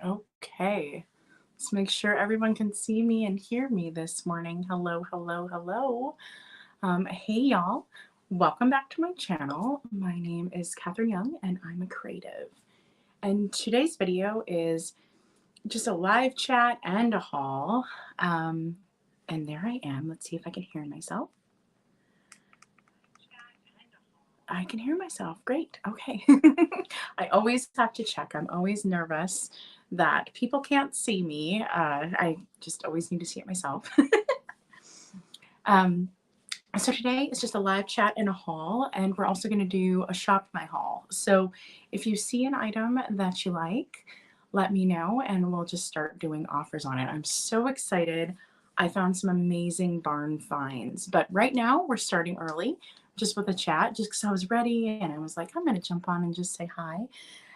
Okay, let's make sure everyone can see me and hear me this morning. Hello, hello, hello. Hey, y'all. Welcome back to my channel. My name is Catherine Young, and I'm a creative. And today's video is just a live chat and a haul. And there I am. Let's see if I can hear myself. I can hear myself. Great. Okay. I always have to check. I'm always nervous that people can't see me. I just always need to see it myself. um, so today is just a live chat and a haul, and we're also going to do a shop my haul. So if you see an item that you like, let me know and we'll just start doing offers on it. I'm so excited. I found some amazing barn finds, but right now we're starting early just with a chat just because I was ready and I was like, I'm going to jump on and just say hi.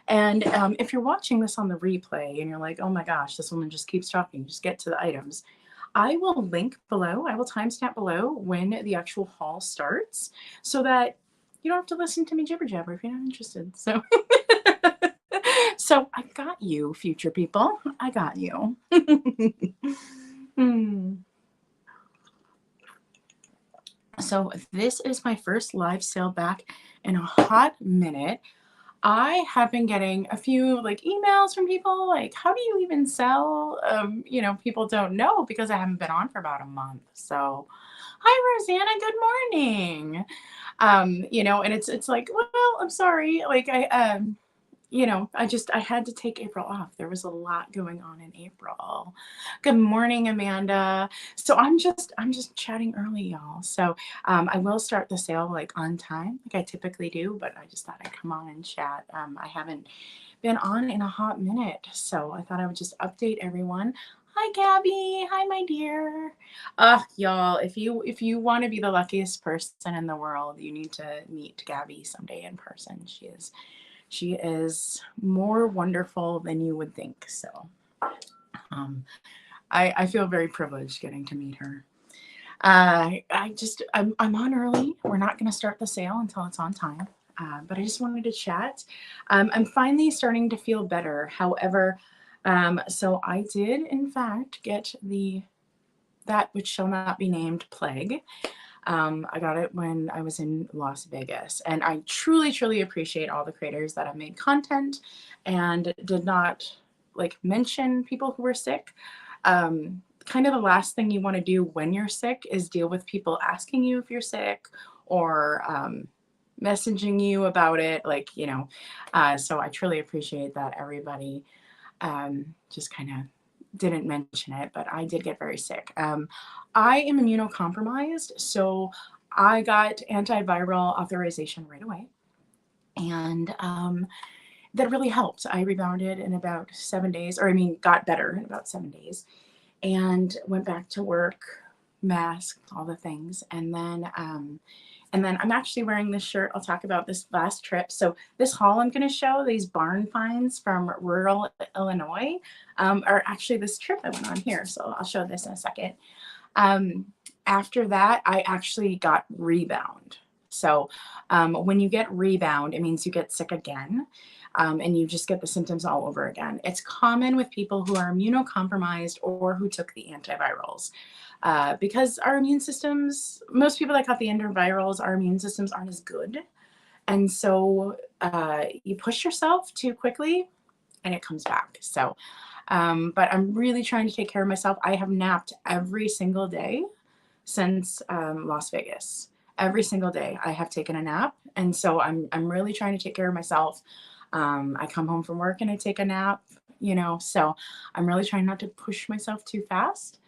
And if you're watching this on the replay and you're like, oh my gosh, this woman just keeps talking, just get to the items. I will link below, I will timestamp below when the actual haul starts so that you don't have to listen to me jibber jabber if you're not interested. So, so I got you, future people. I got you. So this is my first live sale back in a hot minute. I have been getting a few like emails from people like, how do you even sell? People don't know because I haven't been on for about a month. So, hi Rosanna, good morning. And it's like, well, I'm sorry. Like I had to take April off. There was a lot going on in April. Good morning, Amanda. So I'm just chatting early, y'all. So I will start the sale like on time, like I typically do, but I just thought I'd come on and chat. I haven't been on in a hot minute, so I thought I would just update everyone. Hi, Gabby. Hi, my dear. Y'all, if you want to be the luckiest person in the world, you need to meet Gabby someday in person. She is more wonderful than you would think. So um, I feel very privileged getting to meet her. I'm on early. We're not going to start the sale until it's on time. But I just wanted to chat. I'm finally starting to feel better. However, so I did in fact get that which shall not be named plague. I got it when I was in Las Vegas, and I truly, truly appreciate all the creators that have made content and did not like mention people who were sick. Kind of the last thing you want to do when you're sick is deal with people asking you if you're sick or messaging you about it. So I truly appreciate that everybody just kind of didn't mention it, but I did get very sick. I am immunocompromised, so I got antiviral authorization right away. And that really helped. I rebounded in about 7 days, got better in about 7 days, and went back to work, masked, all the things. And then I'm actually wearing this shirt. I'll talk about this last trip. So this haul I'm going to show, these barn finds from rural Illinois, are actually this trip I went on here. So I'll show this in a second. After that, I actually got rebound. So when you get rebound, it means you get sick again. And you just get the symptoms all over again. It's common with people who are immunocompromised or who took the antivirals. Because our immune systems, most people that got the antivirals, our immune systems aren't as good. And so you push yourself too quickly and it comes back. So, but I'm really trying to take care of myself. I have napped every single day since Las Vegas. Every single day I have taken a nap. And so I'm really trying to take care of myself. I come home from work and I take a nap, so I'm really trying not to push myself too fast.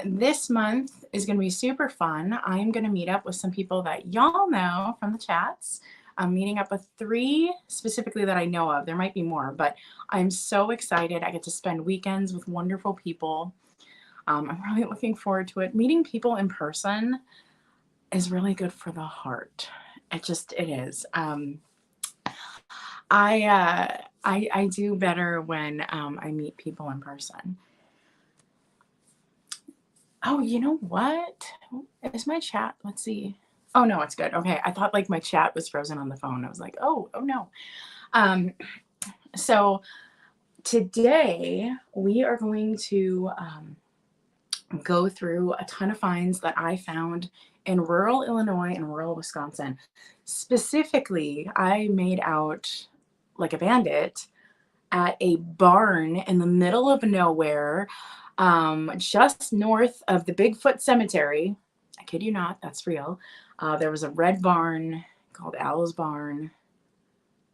This month is going to be super fun. I'm going to meet up with some people that y'all know from the chats. I'm meeting up with 3 specifically that I know of. There might be more, but I'm so excited. I get to spend weekends with wonderful people. I'm really looking forward to it. Meeting people in person is really good for the heart. It is. I do better when I meet people in person. Oh, you know what? Is my chat? Let's see. Oh no, it's good. Okay, I thought like my chat was frozen on the phone. I was like, oh no. So today we are going to go through a ton of finds that I found in rural Illinois and rural Wisconsin. Specifically, I made out like a bandit at a barn in the middle of nowhere, just north of the Bigfoot Cemetery. I kid you not, that's real. There was a red barn called Al's Barn,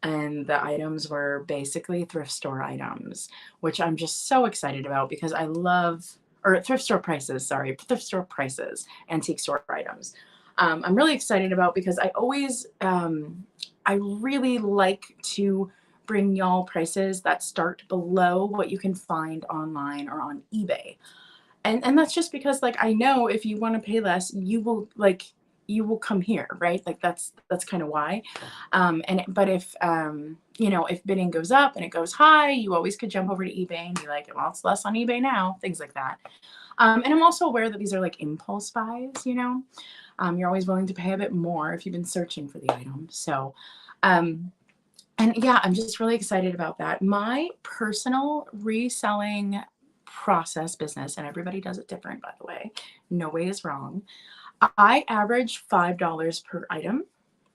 and the items were basically thrift store items, which I'm just so excited about because I love, or thrift store prices, sorry, thrift store prices, antique store items. I'm really excited about because I always, I really like to bring y'all prices that start below what you can find online or on eBay. And that's just because, like, I know if you want to pay less, you will come here, right? Like that's kind of why. But if if bidding goes up and it goes high, you always could jump over to eBay and be like, well, it's less on eBay now, things like that. And I'm also aware that these are like impulse buys, you're always willing to pay a bit more if you've been searching for the item. So, and yeah, I'm just really excited about that. My personal reselling process business, and everybody does it different, by the way, no way is wrong. I average $5 per item.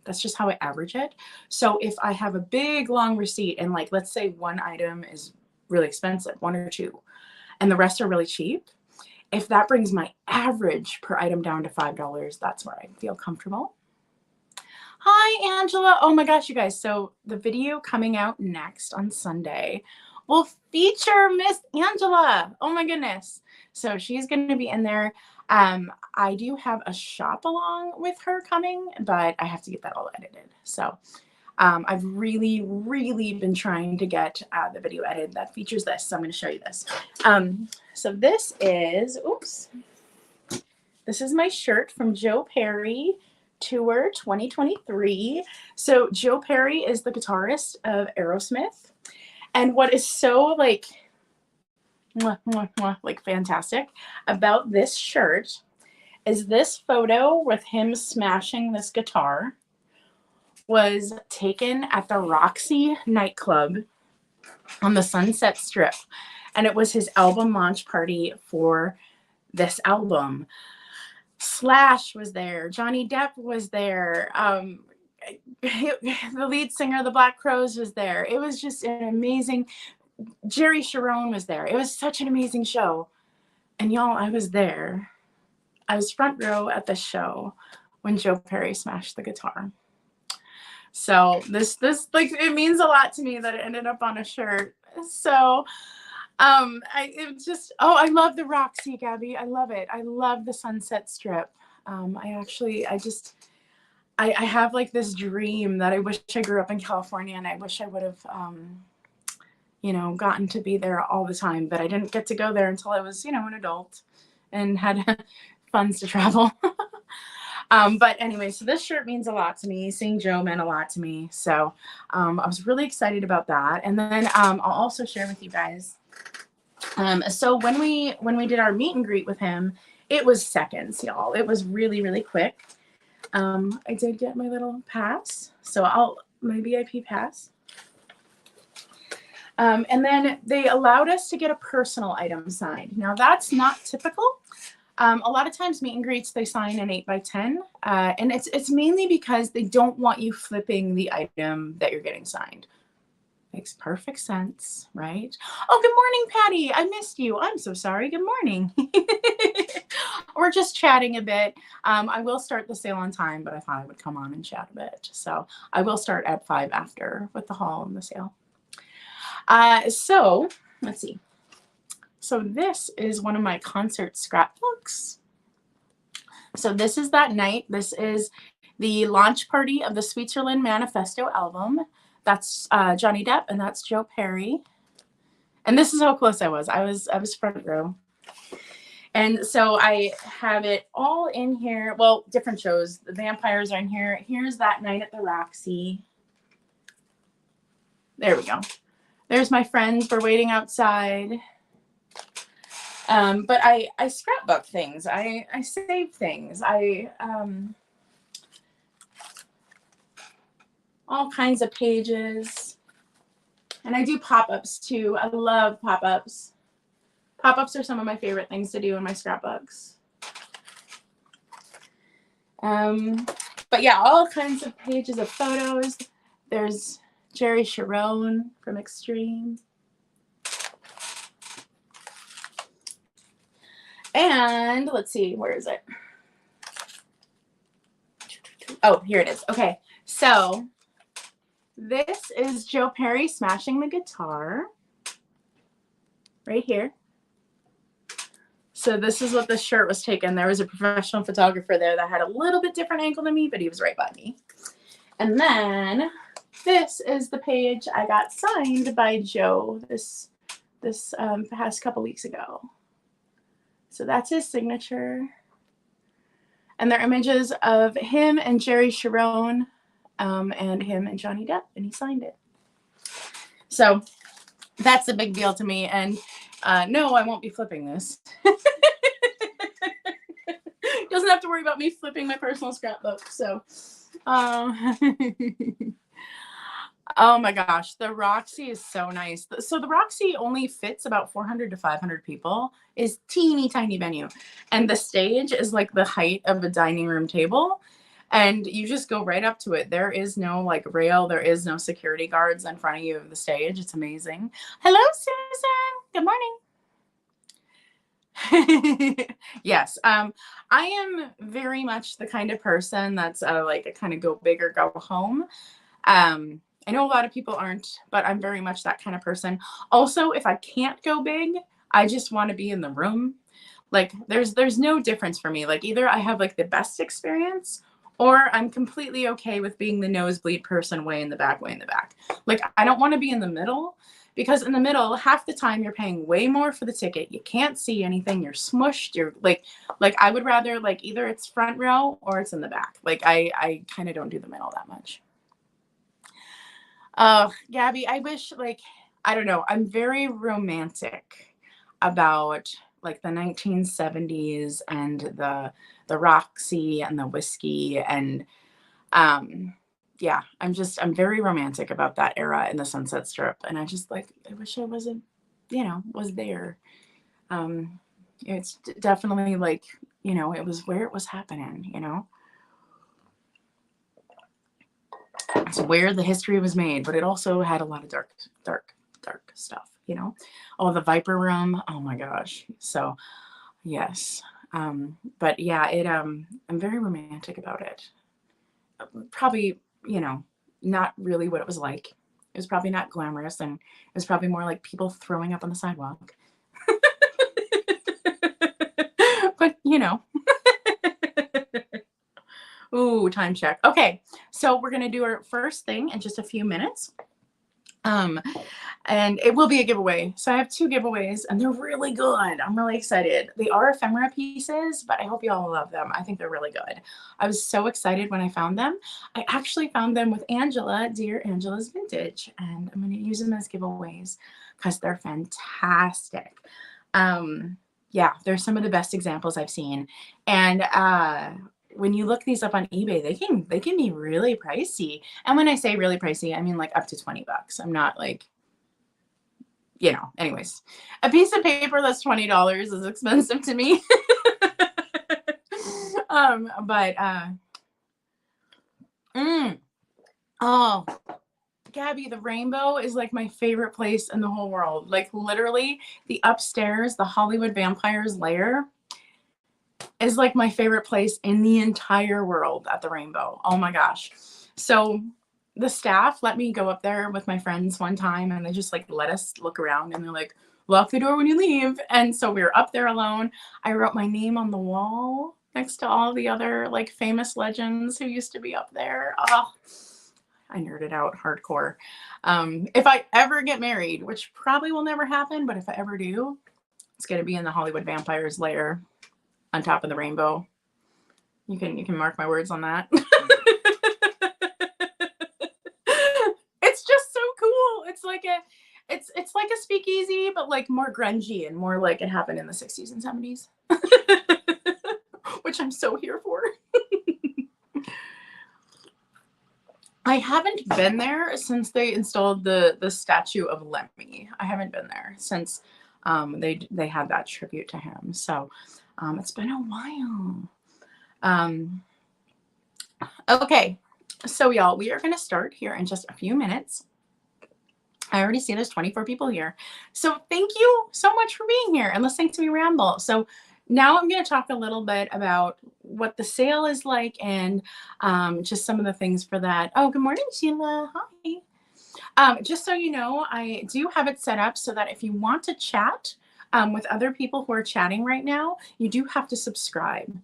That's just how I average it. So if I have a big long receipt and, like, let's say one item is really expensive, one or two, and the rest are really cheap, if that brings my average per item down to $5, that's where I feel comfortable. Hi, Angela. Oh my gosh, you guys. So the video coming out next on Sunday will feature Miss Angela. Oh my goodness. So she's going to be in there. I do have a shop along with her coming, but I have to get that all edited. So I've really, really been trying to get the video edited that features this. So I'm going to show you this. So this is, this is my shirt from Joe Perry Tour 2023. So Joe Perry is the guitarist of Aerosmith. And what is so like fantastic about this shirt is this photo with him smashing this guitar was taken at the Roxy nightclub on the Sunset Strip. And it was his album launch party for this album. Slash was there. Johnny Depp was there. The lead singer of the Black Crowes was there. It was just an amazing. Jerry Sharon was there. It was such an amazing show. And y'all, I was there. I was front row at the show when Joe Perry smashed the guitar. So this like, it means a lot to me that it ended up on a shirt. So I love the Roxy, Gabby. I love it. I love the Sunset Strip. I have like this dream that I wish I grew up in California, and I wish I would have, gotten to be there all the time, but I didn't get to go there until I was, an adult and had funds to travel. But anyway, so this shirt means a lot to me. Seeing Joe meant a lot to me. So I was really excited about that. And then I'll also share with you guys. So when we did our meet and greet with him, it was seconds, y'all. It was really, really quick. I did get my little pass. So my VIP pass. And then they allowed us to get a personal item signed. Now that's not typical. A lot of times meet and greets, they sign an 8x10. And it's mainly because they don't want you flipping the item that you're getting signed. Makes perfect sense, right? Oh, good morning, Patty. I missed you. I'm so sorry. Good morning. We're just chatting a bit. I will start the sale on time, but I thought I would come on and chat a bit. So I will start at 5 after with the haul and the sale. So let's see. So this is one of my concert scrapbooks. So this is that night. This is the launch party of the Switzerland Manifesto album. That's Johnny Depp, and that's Joe Perry. And this is how close I was. I was front row. And so I have it all in here. Well, different shows. The vampires are in here. Here's that night at the Roxy. There we go. There's my friends. We're waiting outside. But I scrapbook things. I save things. All kinds of pages. And I do pop-ups too. I love pop-ups. Pop-ups are some of my favorite things to do in my scrapbooks. But yeah, all kinds of pages of photos. There's Jerry Sharon from Extreme. And let's see, where is it? Oh, here it is. Okay, so this is Joe Perry smashing the guitar right here. So this is what the shirt was taken. There was a professional photographer there that had a little bit different angle than me, but he was right by me. And then this is the page I got signed by Joe this past couple weeks ago. So that's his signature. And they're images of him and Jerry Sharon, and him and Johnny Depp, and he signed it. So that's a big deal to me. And no, I won't be flipping this. Doesn't have to worry about me flipping my personal scrapbook. So, oh my gosh, the Roxy is so nice. So the Roxy only fits about 400 to 500 people. Is teeny tiny venue, and the stage is like the height of a dining room table, and you just go right up to it. There is no like rail. There is no security guards in front of you of the stage. It's amazing. Hello, Susan. Good morning. Yes. I am very much the kind of person that's like a kind of go big or go home. I know a lot of people aren't, but I'm very much that kind of person. Also, if I can't go big, I just want to be in the room. Like there's no difference for me. Like either I have like the best experience or I'm completely okay with being the nosebleed person way in the back. Like I don't want to be in the middle. Because in the middle, half the time you're paying way more for the ticket. You can't see anything. You're smushed. You're like I would rather like either it's front row or it's in the back. Like I kind of don't do the middle that much. Gabby, I wish like, I don't know. I'm very romantic about like the 1970s and the Roxy and the whiskey and yeah, I'm very romantic about that era in the Sunset Strip. And I just like, I wish I wasn't, was there. It's definitely like, it was where it was happening, It's where the history was made, but it also had a lot of dark stuff, Oh, the Viper Room. Oh my gosh. So yes. But yeah, I'm very romantic about it. Probably, not really what it was like. It was probably not glamorous, and it was probably more like people throwing up on the sidewalk. But, Ooh, time check. Okay, so we're going to do our first thing in just a few minutes. And it will be a giveaway. So I have 2 giveaways and they're really good. I'm really excited. They are ephemera pieces, but I hope you all love them. I think they're really good. I was so excited when I found them. I actually found them with Angela, Dear Angela's Vintage, and I'm going to use them as giveaways because they're fantastic. Yeah, they're some of the best examples I've seen. And when you look these up on eBay, they can be really pricey. And when I say really pricey, I mean like up to $20. I'm not like, anyways, a piece of paper that's $20 is expensive to me. Oh, Gabby, the Rainbow is like my favorite place in the whole world. Like literally the upstairs, the Hollywood Vampires lair is like my favorite place in the entire world at the Rainbow. Oh my gosh. So the staff let me go up there with my friends one time and they just like let us look around and they're like, lock the door when you leave. And so we were up there alone. I wrote my name on the wall next to all the other like famous legends who used to be up there. Oh, I nerded out hardcore. If I ever get married, which probably will never happen, but if I ever do, it's going to be in the Hollywood Vampires lair on top of the Rainbow. You can mark my words on that. It's just so cool. It's like a speakeasy, but like more grungy and more like it happened in the 60s and 70s. Which I'm so here for. I haven't been there since they installed the statue of Lemmy. I haven't been there since they had that tribute to him. So it's been a while. Okay, so y'all, we are going to start here in just a few minutes. I already see there's 24 people here. So thank you so much for being here and listening to me ramble. So now I'm going to talk a little bit about what the sale is like and just some of the things for that. Oh, good morning, Sheila. Hi. Just so you know, I do have it set up so that if you want to chat with other people who are chatting right now, you do have to subscribe.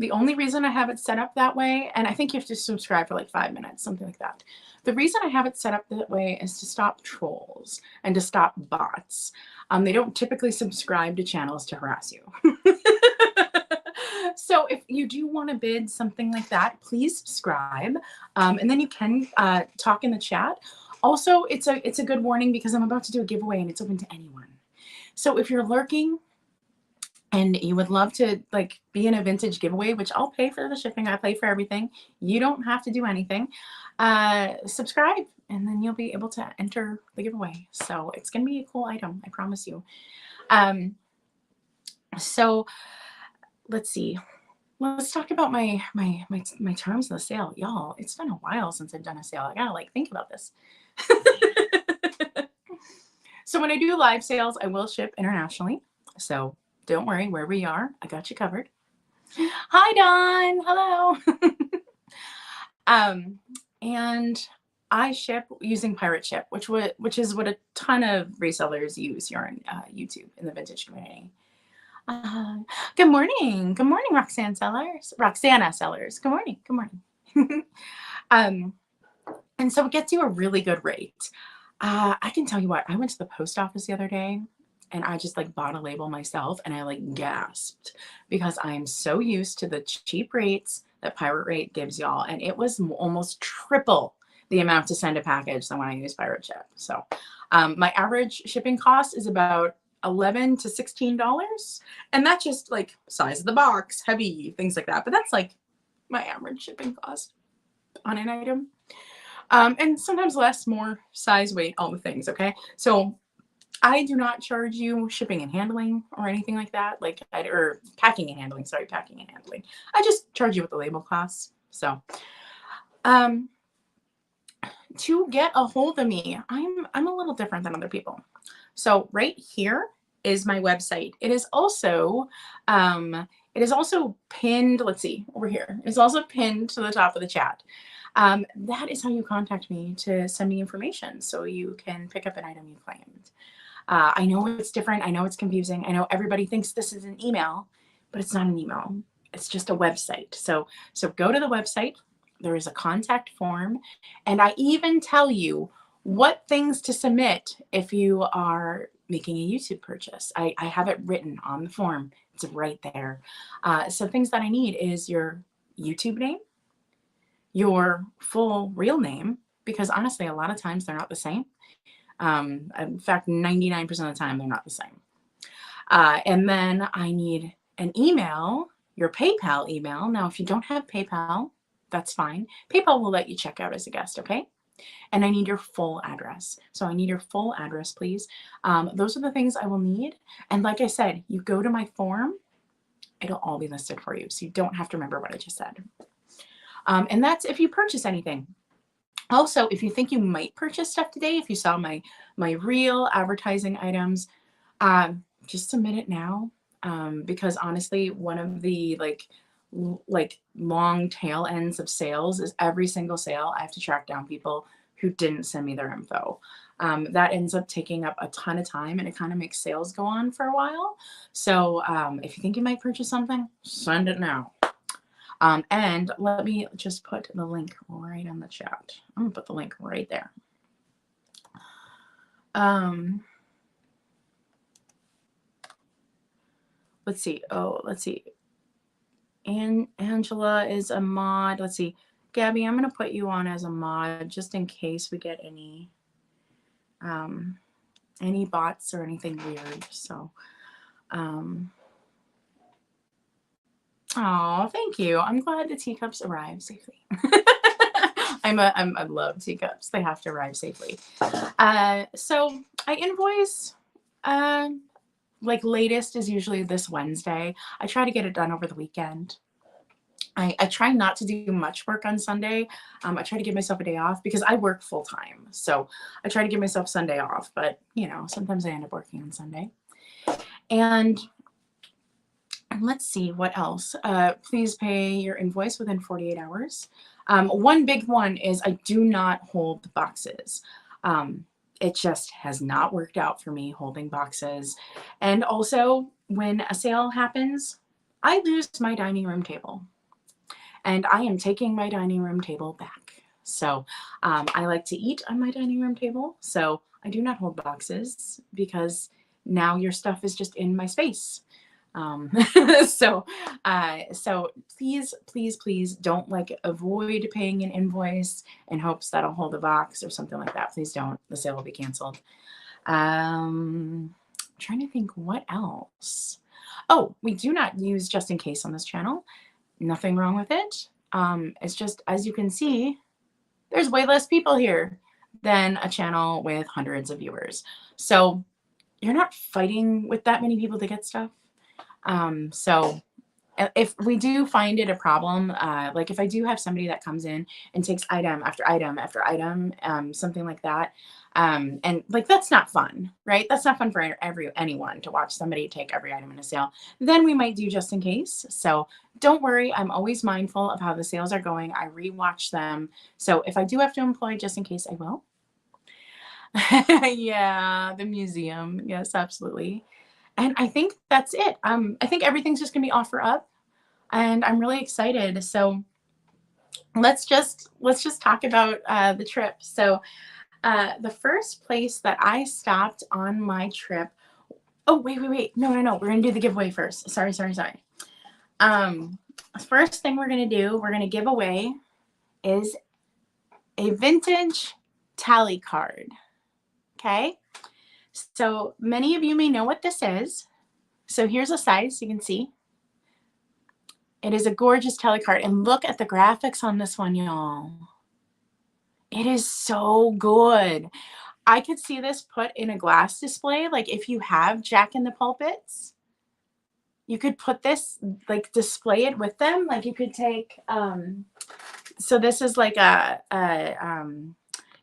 The only reason I have it set up that way, and I think you have to subscribe for like 5 minutes, something like that. The reason I have it set up that way is to stop trolls and to stop bots. They don't typically subscribe to channels to harass you. So if you do want to bid something like that, please subscribe. And then you can talk in the chat. Also, it's a good warning because I'm about to do a giveaway and it's open to anyone. So if you're lurking, and you would love to like be in a vintage giveaway, which I'll pay for the shipping. I pay for everything. You don't have to do anything. Subscribe and then you'll be able to enter the giveaway. So it's going to be a cool item. I promise you. So let's see. Let's talk about my terms of the sale. Y'all, it's been a while since I've done a sale. I gotta like think about this. So when I do live sales, I will ship internationally. So don't worry, wherever you are, I got you covered. Hi, Dawn. Hello. And I ship using Pirate Ship, which is what a ton of resellers use here on YouTube in the vintage community. Good morning. Good morning, Roxanna Sellers. Good morning. Good morning. And so it gets you a really good rate. I can tell you what, I went to the post office the other day and I just like bought a label myself and I like gasped because I am so used to the cheap rates that Pirate Rate gives y'all. And it was almost triple the amount to send a package than when I use Pirate Ship. So my average shipping cost is about $11 to $16. And that's just like size of the box, heavy, things like that. But that's like my average shipping cost on an item. And sometimes less, more, size, weight, all the things, okay? So I do not charge you shipping and handling or anything like that, or packing and handling, packing and handling. I just charge you with the label costs. So to get a hold of me, I'm a little different than other people. So right here is my website. It is also pinned, let's see, over here. It's also pinned to the top of the chat. That is how you contact me to send me information so you can pick up an item you claimed. I know it's different. I know it's confusing. I know everybody thinks this is an email, but it's not an email. It's just a website. So go to the website. There is a contact form. And I even tell you what things to submit if you are making a YouTube purchase. I have it written on the form. It's right there. So things that I need is your YouTube name, your full real name, because honestly, a lot of times they're not the same. In fact, 99% of the time, they're not the same. And then I need an email, your PayPal email. Now, if you don't have PayPal, that's fine. PayPal will let you check out as a guest, okay? And I need your full address. So I need your full address, please. Those are the things I will need. And like I said, you go to my form, it'll all be listed for you. So you don't have to remember what I just said. And that's if you purchase anything. Also, if you think you might purchase stuff today, if you saw my real advertising items, just submit it now. Because honestly, one of the like long tail ends of sales is every single sale I have to track down people who didn't send me their info. That ends up taking up a ton of time and it kind of makes sales go on for a while. So if you think you might purchase something, send it now. And let me just put the link right on the chat. I'm gonna put the link right there. Let's see. Oh, let's see. And Angela is a mod. Let's see. Gabby, I'm gonna put you on as a mod just in case we get any bots or anything weird. So oh, thank you. I'm glad the teacups arrived safely. I love teacups. They have to arrive safely. So I invoice, like latest is usually this Wednesday. I try to get it done over the weekend. I try not to do much work on Sunday. I try to give myself a day off because I work full time. So I try to give myself Sunday off, but you know, sometimes I end up working on Sunday. And let's see what else. Please pay your invoice within 48 hours. One big one is I do not hold the boxes. It just has not worked out for me holding boxes. And also when a sale happens, I lose my dining room table. And I am taking my dining room table back. So I like to eat on my dining room table. So I do not hold boxes because now your stuff is just in my space. So please don't like avoid paying an invoice in hopes that I'll hold a box or something like that. Please don't. The sale will be canceled. Trying to think what else. Oh, we do not use just in case on this channel. Nothing wrong with it. It's just, as you can see, there's way less people here than a channel with hundreds of viewers. So you're not fighting with that many people to get stuff. So if we do find it a problem, like if I do have somebody that comes in and takes item after item after item, something like that, and like that's not fun, right? That's not fun for anyone to watch somebody take every item in a sale. Then we might do just in case. So don't worry, I'm always mindful of how the sales are going. I rewatch them. So if I do have to employ just in case, I will. Yeah, the museum. Yes, absolutely. And I think that's it. I think everything's just gonna be offer up, and I'm really excited. So let's just talk about the trip. So the first place that I stopped on my trip. Oh wait. No. We're gonna do the giveaway first. Sorry. First thing we're gonna give away is a vintage tally card. Okay. So many of you may know what this is. So here's a size you can see. It is a gorgeous tally card. And look at the graphics on this one, y'all. It is so good. I could see this put in a glass display. Like if you have Jack in the Pulpits, you could put this, like display it with them. Like you could take, so this is like a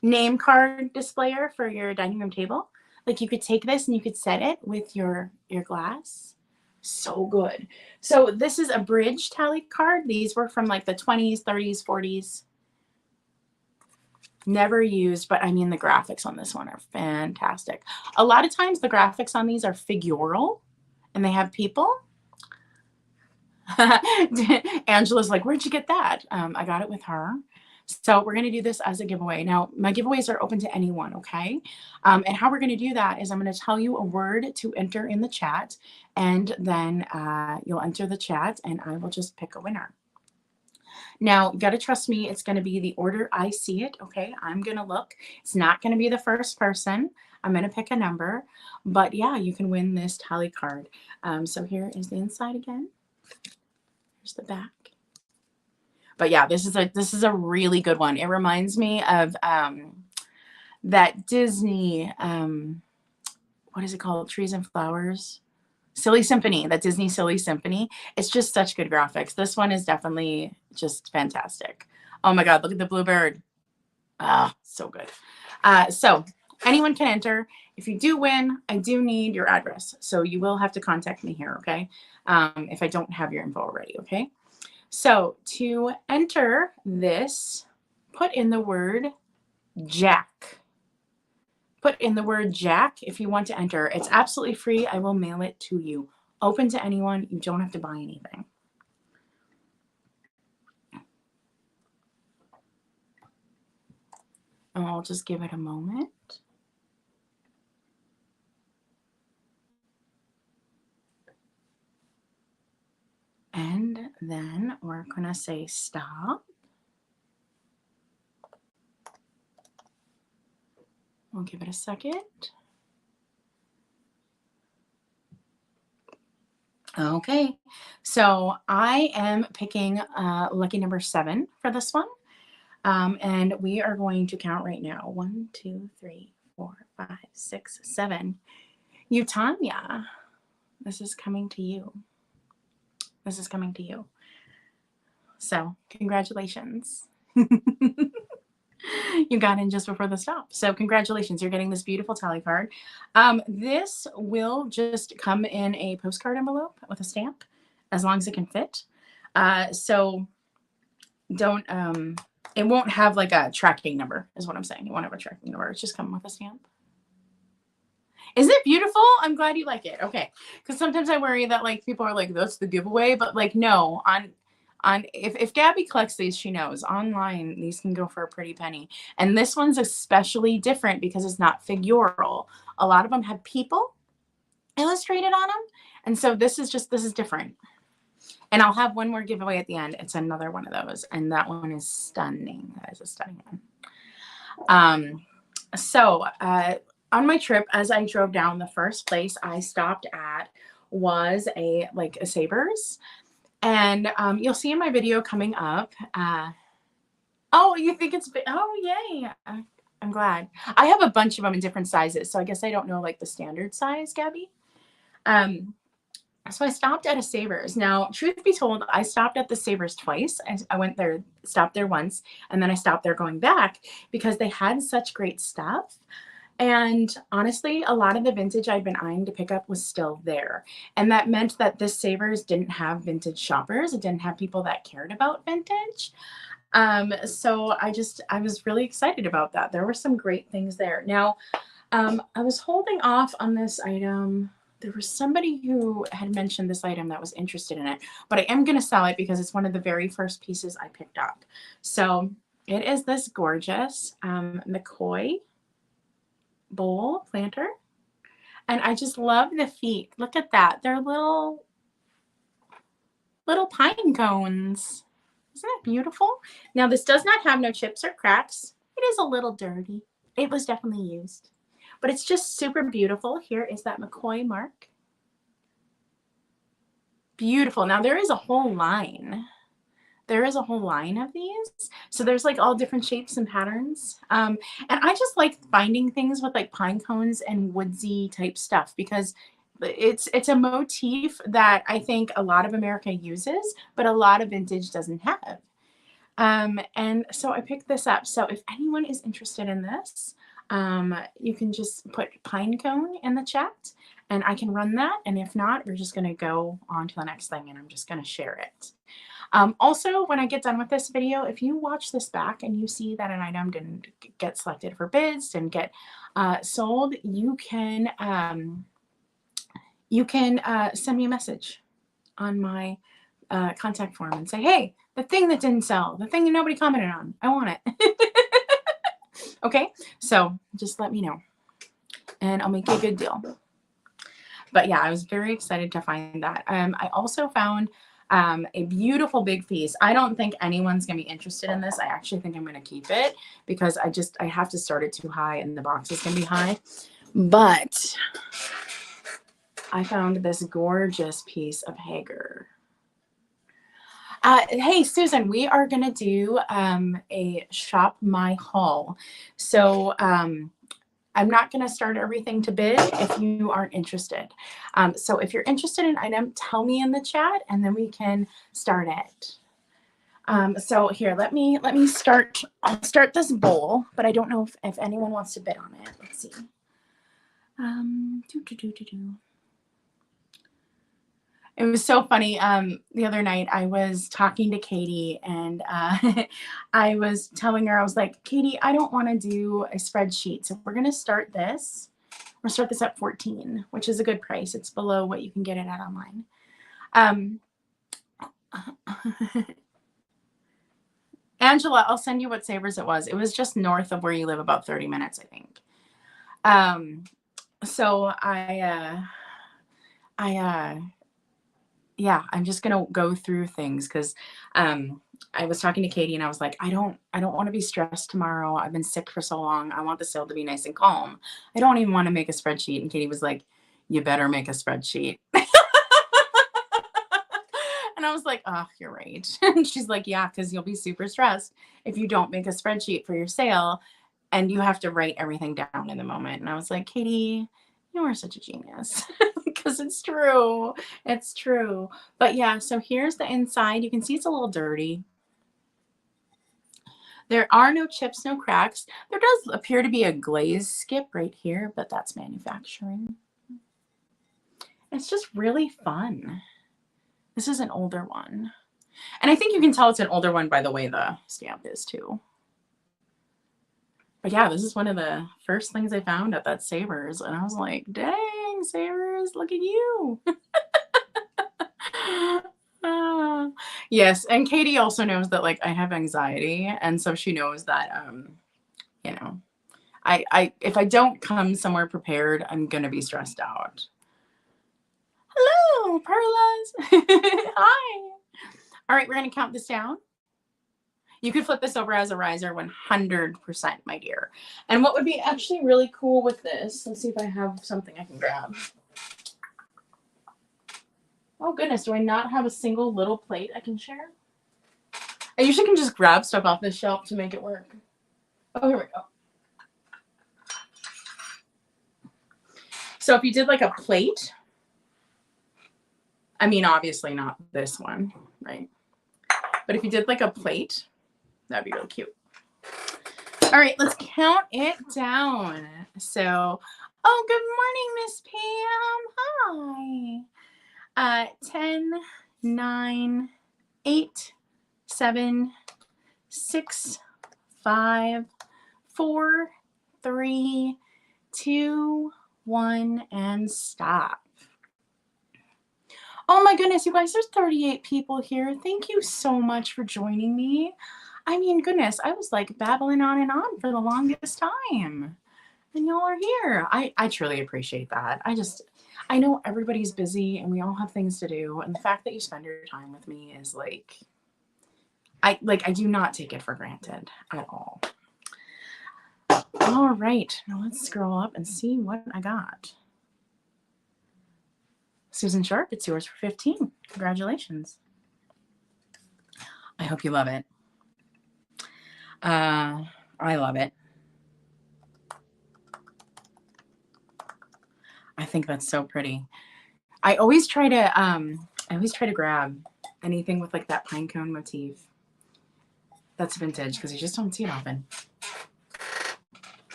name card displayer for your dining room table. Like you could take this and you could set it with your glass. So good. So this is a bridge tally card. These were from like the 20s, 30s, 40s. Never used, but I mean the graphics on this one are fantastic. A lot of times the graphics on these are figural and they have people. Angela's like, where'd you get that? I got it with her. So we're going to do this as a giveaway. Now, my giveaways are open to anyone, okay? And how we're going to do that is I'm going to tell you a word to enter in the chat, and then you'll enter the chat, and I will just pick a winner. Now, you got to trust me. It's going to be the order I see it, okay? I'm going to look. It's not going to be the first person. I'm going to pick a number. But, yeah, you can win this tally card. So here is the inside again. Here's the back. But yeah, this is a really good one. It reminds me of that Disney, what is it called? Trees and Flowers? Silly Symphony, that Disney Silly Symphony. It's just such good graphics. This one is definitely just fantastic. Oh my God, look at the bluebird. Ah, so good. So anyone can enter. If you do win, I do need your address. So you will have to contact me here, okay? If I don't have your info already, okay? So to enter this, put in the word Jack. Put in the word Jack if you want to enter. It's absolutely free. I will mail it to you. Open to anyone. You don't have to buy anything. And I'll just give it a moment. And then we're going to say stop. We'll give it a second. Okay, so I am picking lucky number 7 for this one. And we are going to count right now. 1, 2, 3, 4, 5, 6, 7. Tanya, this is coming to you. This is coming to you. So congratulations. You got in just before the stop. So congratulations, you're getting this beautiful tally card. This will just come in a postcard envelope with a stamp, as long as it can fit. So don't, it won't have like a tracking number is what I'm saying. It won't have a tracking number. It's just coming with a stamp. Is it beautiful? I'm glad you like it. Okay. Because sometimes I worry that like people are like, that's the giveaway, but like, no, if Gabby collects these, she knows online, these can go for a pretty penny. And this one's especially different because it's not figural. A lot of them have people illustrated on them. And so this is different. And I'll have one more giveaway at the end. It's another one of those. And that one is stunning. That is a stunning one. On my trip, as I drove down, the first place I stopped at was a Savers. And you'll see in my video coming up. Oh, you think it's big? Oh, yay. I'm glad. I have a bunch of them in different sizes. So I guess I don't know like the standard size, Gabby. So I stopped at a Savers. Now, truth be told, I stopped at the Savers twice. I went there, stopped there once, and then I stopped there going back because they had such great stuff. And honestly, a lot of the vintage I'd been eyeing to pick up was still there. And that meant that this Savers didn't have vintage shoppers. It didn't have people that cared about vintage. So I was really excited about that. There were some great things there. Now, I was holding off on this item. There was somebody who had mentioned this item that was interested in it, but I am going to sell it because it's one of the very first pieces I picked up. So it is this gorgeous McCoy bowl planter, and I just love the feet. Look at that. They're little pine cones. Isn't that beautiful? Now this does not have no chips or cracks. It is a little dirty. It was definitely used, but it's just super beautiful. Here is that McCoy mark. Beautiful. Now there is a whole line. There is a whole line of these. So there's like all different shapes and patterns. And I just like finding things with like pine cones and woodsy type stuff because it's a motif that I think a lot of America uses, but a lot of vintage doesn't have. And so I picked this up. So if anyone is interested in this, you can just put pine cone in the chat and I can run that. And if not, we're just going to go on to the next thing and I'm just going to share it. Also, when I get done with this video, if you watch this back and you see that an item didn't get selected for bids, didn't get sold, you can send me a message on my contact form and say, hey, the thing that didn't sell, the thing that nobody commented on, I want it. Okay, so just let me know and I'll make you a good deal. But yeah, I was very excited to find that. I also found a beautiful big piece. I don't think anyone's going to be interested in this. I actually think I'm going to keep it because I have to start it too high and the box is going to be high. But I found this gorgeous piece of Hager. Hey, Susan, we are going to do a shop my haul. So I'm not going to start everything to bid if you aren't interested. So if you're interested in an item, tell me in the chat and then we can start it. So here, let me start. I'll start this bowl, but I don't know if anyone wants to bid on it. Let's see. It was so funny. The other night I was talking to Katie and I was telling her, I was like, Katie, I don't want to do a spreadsheet. So we're going to start this. We'll start this at 14, which is a good price. It's below what you can get it at online. Angela, I'll send you what Savers it was. It was just north of where you live, about 30 minutes, I think. So yeah, I'm just going to go through things because I was talking to Katie and I was like, I don't want to be stressed tomorrow. I've been sick for so long. I want the sale to be nice and calm. I don't even want to make a spreadsheet. And Katie was like, you better make a spreadsheet. And I was like, oh, you're right. And she's like, yeah, because you'll be super stressed if you don't make a spreadsheet for your sale and you have to write everything down in the moment. And I was like, Katie, you are such a genius. Because it's true. It's true. But yeah, so here's the inside. You can see it's a little dirty. There are no chips, no cracks. There does appear to be a glaze skip right here, but that's manufacturing. It's just really fun. This is an older one. And I think you can tell it's an older one by the way the stamp is too. But yeah, this is one of the first things I found at that Savers. And I was like, dang, Savers, look at you. Yes, and Katie also knows that like I have anxiety, and so she knows that you know, I if I don't come somewhere prepared, I'm gonna be stressed out. Hello, Perlas. Hi. All right, we're gonna count this down. You could flip this over as a riser 100%, my dear. And what would be actually really cool with this, let's see if I have something I can grab. Oh goodness, do I not have a single little plate I can share? I usually can just grab stuff off this shelf to make it work. Oh, here we go. So if you did like a plate, I mean, obviously not this one, right? But if you did like a plate, that'd be really cute. All right, let's count it down. So, oh, good morning, Miss Pam. Hi. 10, 9, 8, 7, 6, 5, 4, 3, 2, 1, and stop. Oh my goodness, you guys, there's 38 people here. Thank you so much for joining me. I mean, goodness, I was like babbling on and on for the longest time. And y'all are here. I truly appreciate that. I know everybody's busy and we all have things to do. And the fact that you spend your time with me is like, I do not take it for granted at all. All right, now let's scroll up and see what I got. Susan Sharp, it's yours for 15. Congratulations. I hope you love it. I love it. I think that's so pretty. I always try to grab anything with like that pine cone motif that's vintage because you just don't see it often.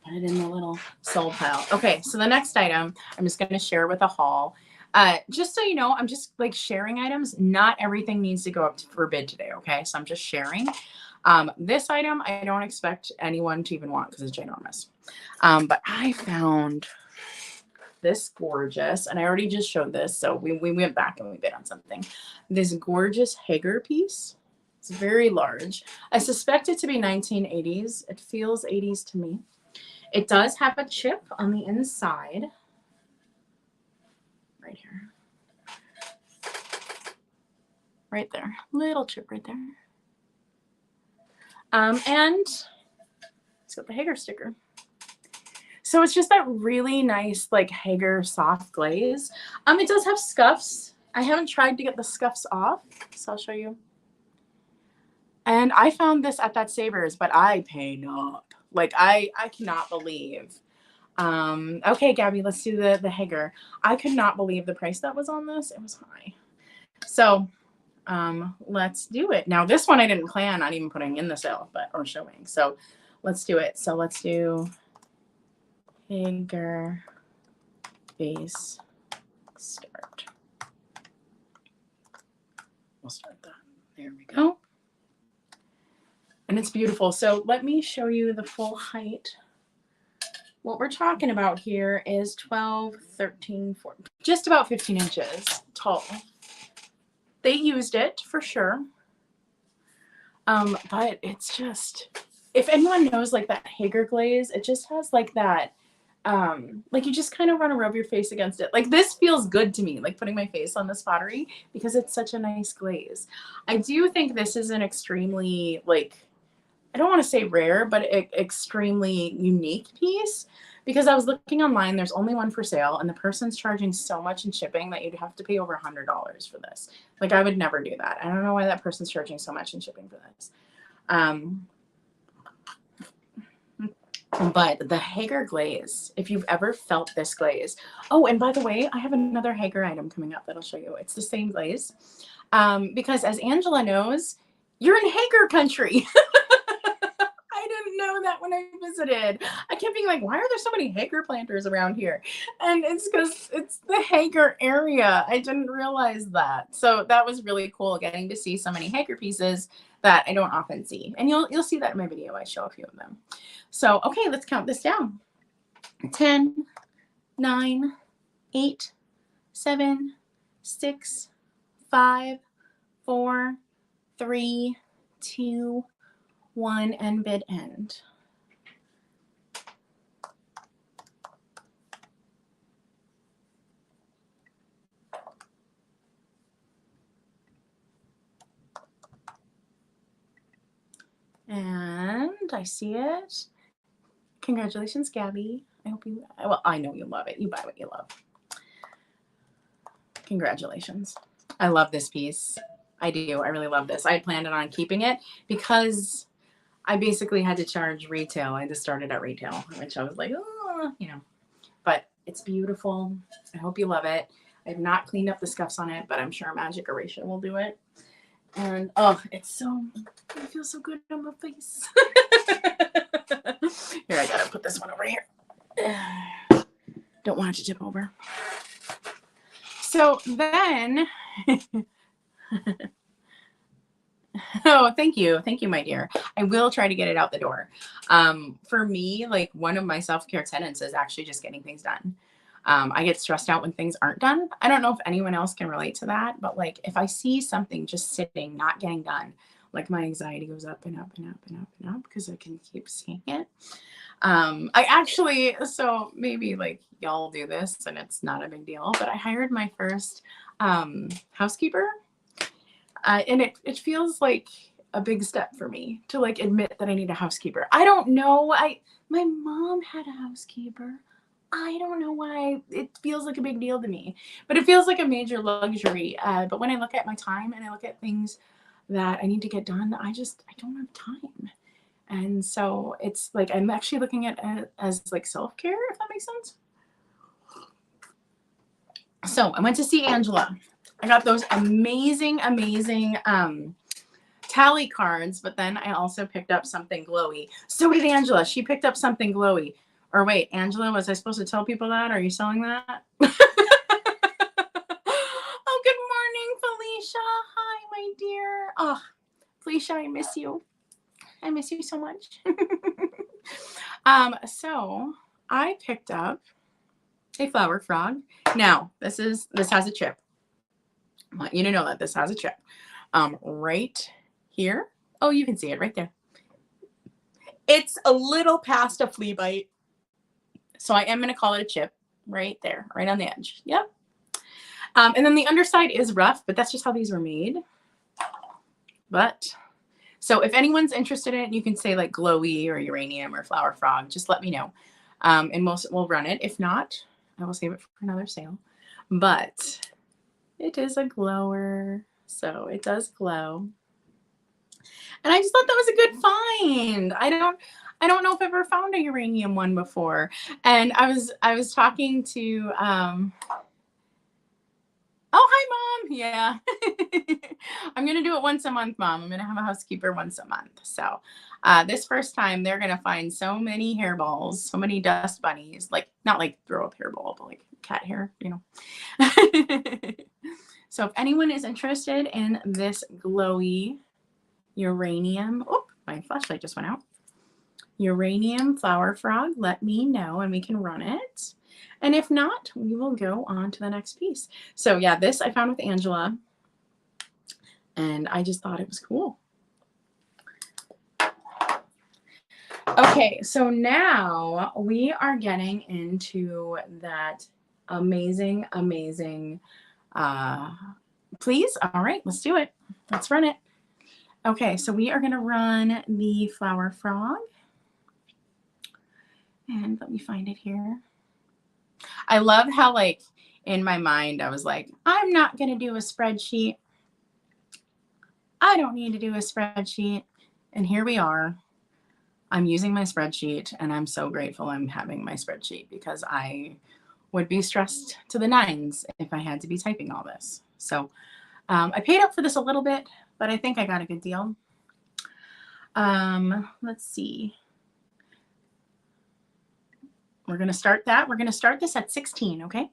Put it in the little sold pile. Okay, so the next item I'm just going to share with a haul. Just so you know, I'm just like sharing items. Not everything needs to go up for bid today, okay? So I'm just sharing. This item I don't expect anyone to even want because it's ginormous. But I found this gorgeous, and I already just showed this, so we went back and we bid on something. This gorgeous Hager piece. It's very large. I suspect it to be 1980s. It feels 80s to me. It does have a chip on the inside. Right here. Right there. Little chip right there. And it's got the Hager sticker. So it's just that really nice, like Hager soft glaze. It does have scuffs. I haven't tried to get the scuffs off, so I'll show you. And I found this at that Savers, but I paid up. Like I cannot believe. Okay, Gabby, let's do the Hager. I could not believe the price that was on this. It was high. So let's do it. Now this one I didn't plan on even putting in the sale, or showing. So let's do it. So let's do Hager base start. We'll start that. There we go. And it's beautiful. So let me show you the full height. What we're talking about here is 12, 13, 14, just about 15 inches tall. They used it for sure. But it's just, if anyone knows like that Hager glaze, it just has like that, like you just kind of want to rub your face against it. Like this feels good to me, like putting my face on this pottery because it's such a nice glaze. I do think this is an extremely like, I don't want to say rare, but extremely unique piece because I was looking online, there's only one for sale, and the person's charging so much in shipping that you'd have to pay over $100 for this. Like, I would never do that. I don't know why that person's charging so much in shipping for this. But the Hager glaze, if you've ever felt this glaze. Oh, and by the way, I have another Hager item coming up that I'll show you. It's the same glaze. Because as Angela knows, you're in Hager country. I didn't know that when I visited. I kept being like, why are there so many Hager planters around here? And it's because it's the Hager area. I didn't realize that. So that was really cool, getting to see so many Hager pieces that I don't often see. And you'll see that in my video. I show a few of them. So, okay, let's count this down. 10, 9, 8, 7, 6, 5, 4, 3, 2, 1, and bid end. And I see it. Congratulations, Gabby. I hope you, well, I know you love it. You buy what you love. Congratulations. I love this piece. I do. I really love this. I had planned on keeping it because I basically had to charge retail. I just started at retail, which I was like, oh, you know, but it's beautiful. I hope you love it. I have not cleaned up the scuffs on it, but I'm sure Magic Erasure will do it. And oh, it feels so good on my face. Here, I gotta put this one over here. Don't want it to tip over. So then, oh, thank you, my dear. I will try to get it out the door. For me, like, one of my self-care tenets is actually just getting things done. I get stressed out when things aren't done. I don't know if anyone else can relate to that, but like, if I see something just sitting, not getting done, like, my anxiety goes up and up and up and up and up because I can keep seeing it. I actually, so maybe like y'all do this and it's not a big deal, but I hired my first housekeeper, and it feels like a big step for me to like admit that I need a housekeeper. I don't know. My mom had a housekeeper. I don't know why it feels like a big deal to me, but it feels like a major luxury. But when I look at my time and I look at things that I need to get done, I don't have time. And so it's like, I'm actually looking at it as like self-care, if that makes sense. So I went to see Angela. I got those amazing tally cards, but then I also picked up something glowy. So did Angela. She picked up something glowy. Or wait, Angela, was I supposed to tell people that? Are you selling that? Oh, good morning, Felicia. Hi, my dear. Oh, Felicia, I miss you. I miss you so much. So I picked up a flower frog. Now, this has a chip. I want you to know that this has a chip. Right here. Oh, you can see it right there. It's a little past a flea bite. So I am going to call it a chip right there, right on the edge. Yep. And then the underside is rough, but that's just how these were made. But so if anyone's interested in it, you can say like glowy or uranium or flower frog. Just let me know. And we'll run it. If not, I will save it for another sale. But it is a glower, so it does glow. And I just thought that was a good find. I don't know if I've ever found a uranium one before. And I was talking to oh, hi, Mom. Yeah. I'm going to do it once a month, Mom. I'm going to have a housekeeper once a month. So this first time, they're going to find so many hairballs, so many dust bunnies, like not like throw up hairball, but like cat hair, you know. So if anyone is interested in this glowy uranium, oh, my flashlight just went out. Uranium flower frog, let me know and we can run it. And if not, we will go on to the next piece. So yeah, this I found with Angela and I just thought it was cool. Okay, so now we are getting into that amazing, please. All right, let's do it. Let's run it. Okay, so we are going to run the flower frog. And let me find it here. I love how, like, in my mind, I was like, I'm not going to do a spreadsheet. I don't need to do a spreadsheet. And here we are. I'm using my spreadsheet, and I'm so grateful I'm having my spreadsheet because I would be stressed to the nines if I had to be typing all this. So I paid up for this a little bit, but I think I got a good deal. Let's see. We're going to start that. We're going to start this at 16, okay?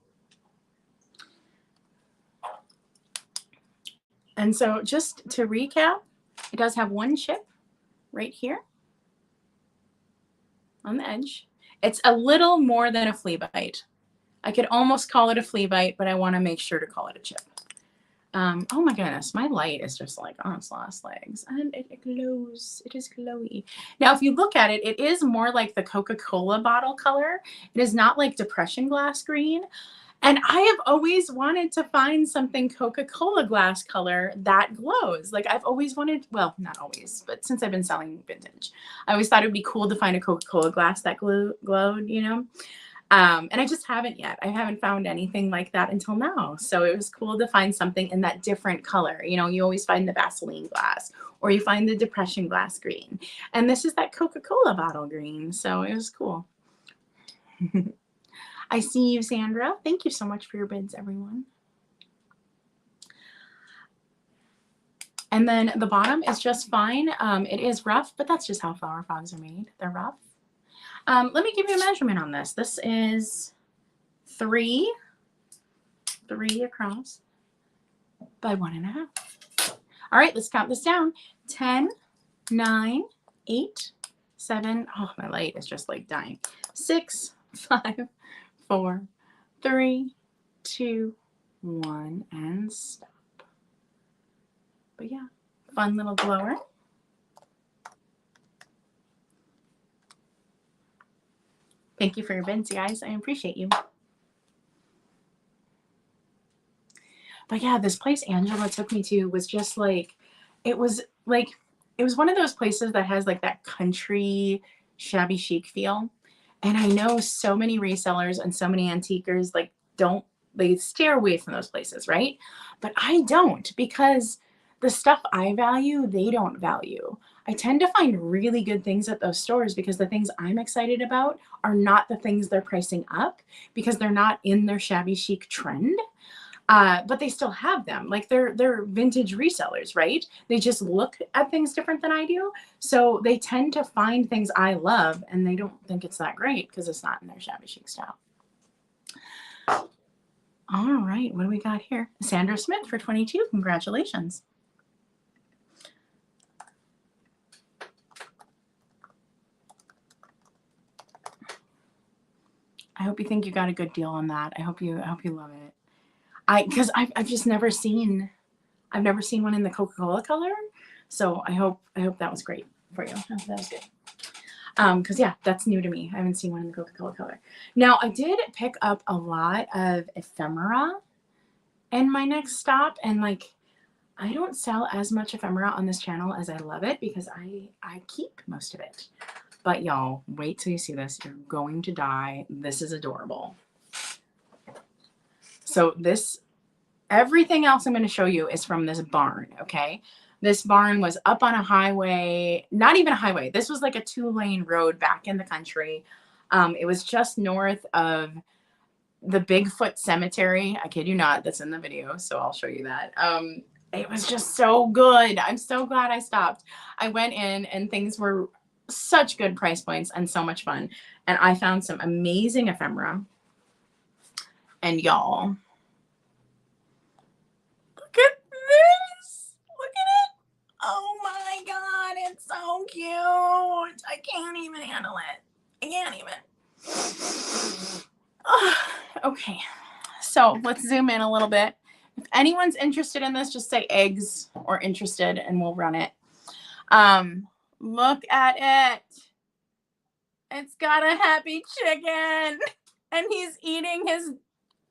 And so just to recap, it does have one chip right here on the edge. It's a little more than a flea bite. I could almost call it a flea bite, but I want to make sure to call it a chip. Oh my goodness, my light is just like on its last legs, and it glows. It is glowy. Now, if you look at it, it is more like the Coca-Cola bottle color. It is not like depression glass green. And I have always wanted to find something Coca-Cola glass color that glows. Like I've always wanted, well, not always, but since I've been selling vintage, I always thought it would be cool to find a Coca-Cola glass that glowed, you know? And I just haven't yet. I haven't found anything like that until now. So it was cool to find something in that different color. You know, you always find the Vaseline glass or you find the depression glass green. And this is that Coca-Cola bottle green. So it was cool. I see you, Sandra. Thank you so much for your bids, everyone. And then the bottom is just fine. It is rough, but that's just how flower fogs are made. They're rough. Let me give you a measurement on this. This is 3 across by 1.5. All right, let's count this down. 10, 9, 8, 7. Oh, my light is just like dying. 6, 5, 4, 3, 2, 1, and stop. But yeah, fun little blower. Thank you for your bids, guys. I appreciate you. But yeah, this place Angela took me to was just like, it was one of those places that has like that country shabby chic feel. And I know so many resellers and so many antiquers like they steer away from those places, right? But I don't, because the stuff I value, they don't value. I tend to find really good things at those stores because the things I'm excited about are not the things they're pricing up because they're not in their shabby chic trend. But they still have them. Like they're vintage resellers, right? They just look at things different than I do. So they tend to find things I love and they don't think it's that great because it's not in their shabby chic style. All right, what do we got here? Sandra Smith for 22. Congratulations. I hope you think you got a good deal on that. I hope you love it. Because I've just never seen one in the Coca-Cola color. So I hope that was great for you. That was good. Because yeah, that's new to me. I haven't seen one in the Coca-Cola color. Now I did pick up a lot of ephemera in my next stop, and like I don't sell as much ephemera on this channel as I love it because I keep most of it. But y'all, wait till you see this. You're going to die. This is adorable. So everything else I'm going to show you is from this barn, okay? This barn was up on a highway, not even a highway. This was like a 2-lane road back in the country. It was just north of the Bigfoot Cemetery. I kid you not, that's in the video, so I'll show you that. It was just so good. I'm so glad I stopped. I went in and things were such good price points and so much fun. And I found some amazing ephemera. And y'all, look at this. Look at it. Oh my God, it's so cute. I can't even handle it. I can't even. Okay, so let's zoom in a little bit. If anyone's interested in this, just say eggs or interested and we'll run it. Look at it. It's got a happy chicken and he's eating his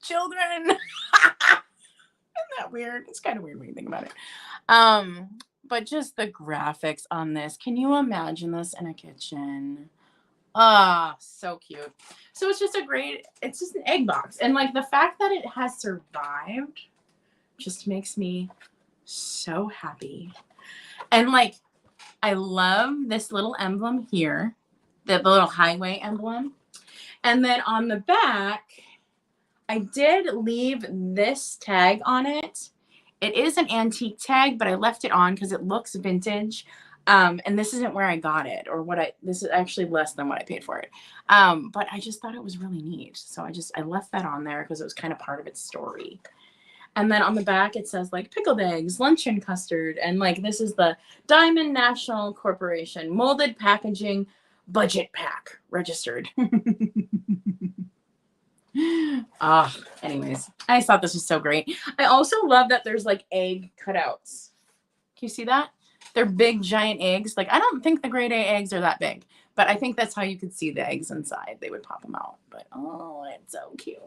children. Isn't that weird? It's kind of weird when you think about it. But just the graphics on this. Can you imagine this in a kitchen? Ah, so cute. So it's just it's just an egg box. And like the fact that it has survived just makes me so happy. And like, I love this little emblem here, the little highway emblem. And then on the back, I did leave this tag on it. It is an antique tag, but I left it on because it looks vintage. And this isn't where I got it or this is actually less than what I paid for it. But I just thought it was really neat. So I left that on there because it was kind of part of its story. And then on the back, it says like pickled eggs, luncheon custard. And like, this is the Diamond National Corporation molded packaging budget pack registered. Anyways, I just thought this was so great. I also love that there's like egg cutouts. Can you see that? They're big, giant eggs. Like, I don't think the grade A eggs are that big, but I think that's how you could see the eggs inside. They would pop them out. But oh, it's so cute.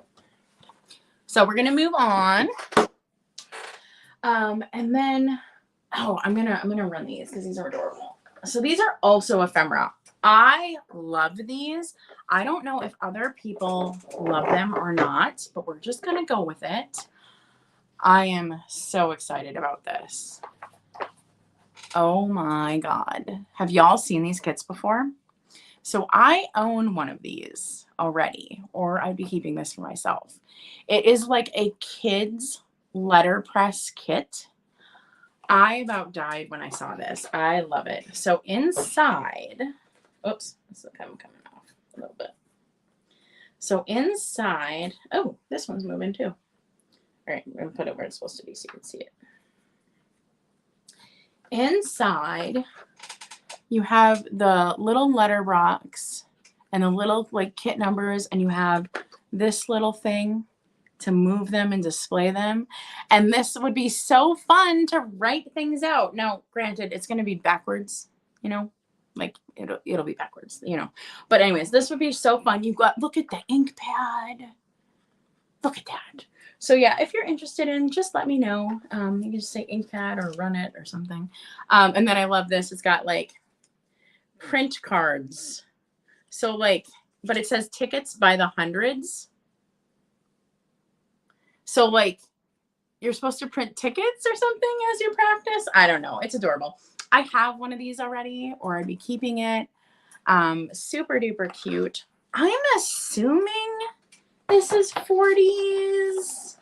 So we're gonna move on. And then, oh, I'm gonna run these because these are adorable. So these are also ephemera. I love these. I don't know if other people love them or not, but we're just gonna go with it. I am so excited about this. Oh my God. Have y'all seen these kits before? So I own one of these already, or I'd be keeping this for myself. It is like a kid's letterpress kit. I about died when I saw this. I love it. So inside, oops, this is kind of coming off a little bit. So inside, oh, this one's moving too. All right, I'm gonna put it where it's supposed to be so you can see it. Inside, you have the little letter box and the little like kit numbers, and you have this little thing to move them and display them. And this would be so fun to write things out. Now, granted, it's going to be backwards, you know, like it'll be backwards, you know. But anyways, this would be so fun. You've got, look at the ink pad. Look at that. So yeah, if you're interested in, just let me know. You can just say ink pad or run it or something. And then I love this. It's got like print cards. So like, but it says tickets by the hundreds. So like, you're supposed to print tickets or something as you practice. I don't know. It's adorable. I have one of these already, or I'd be keeping it. Super duper cute. I'm assuming this is 40s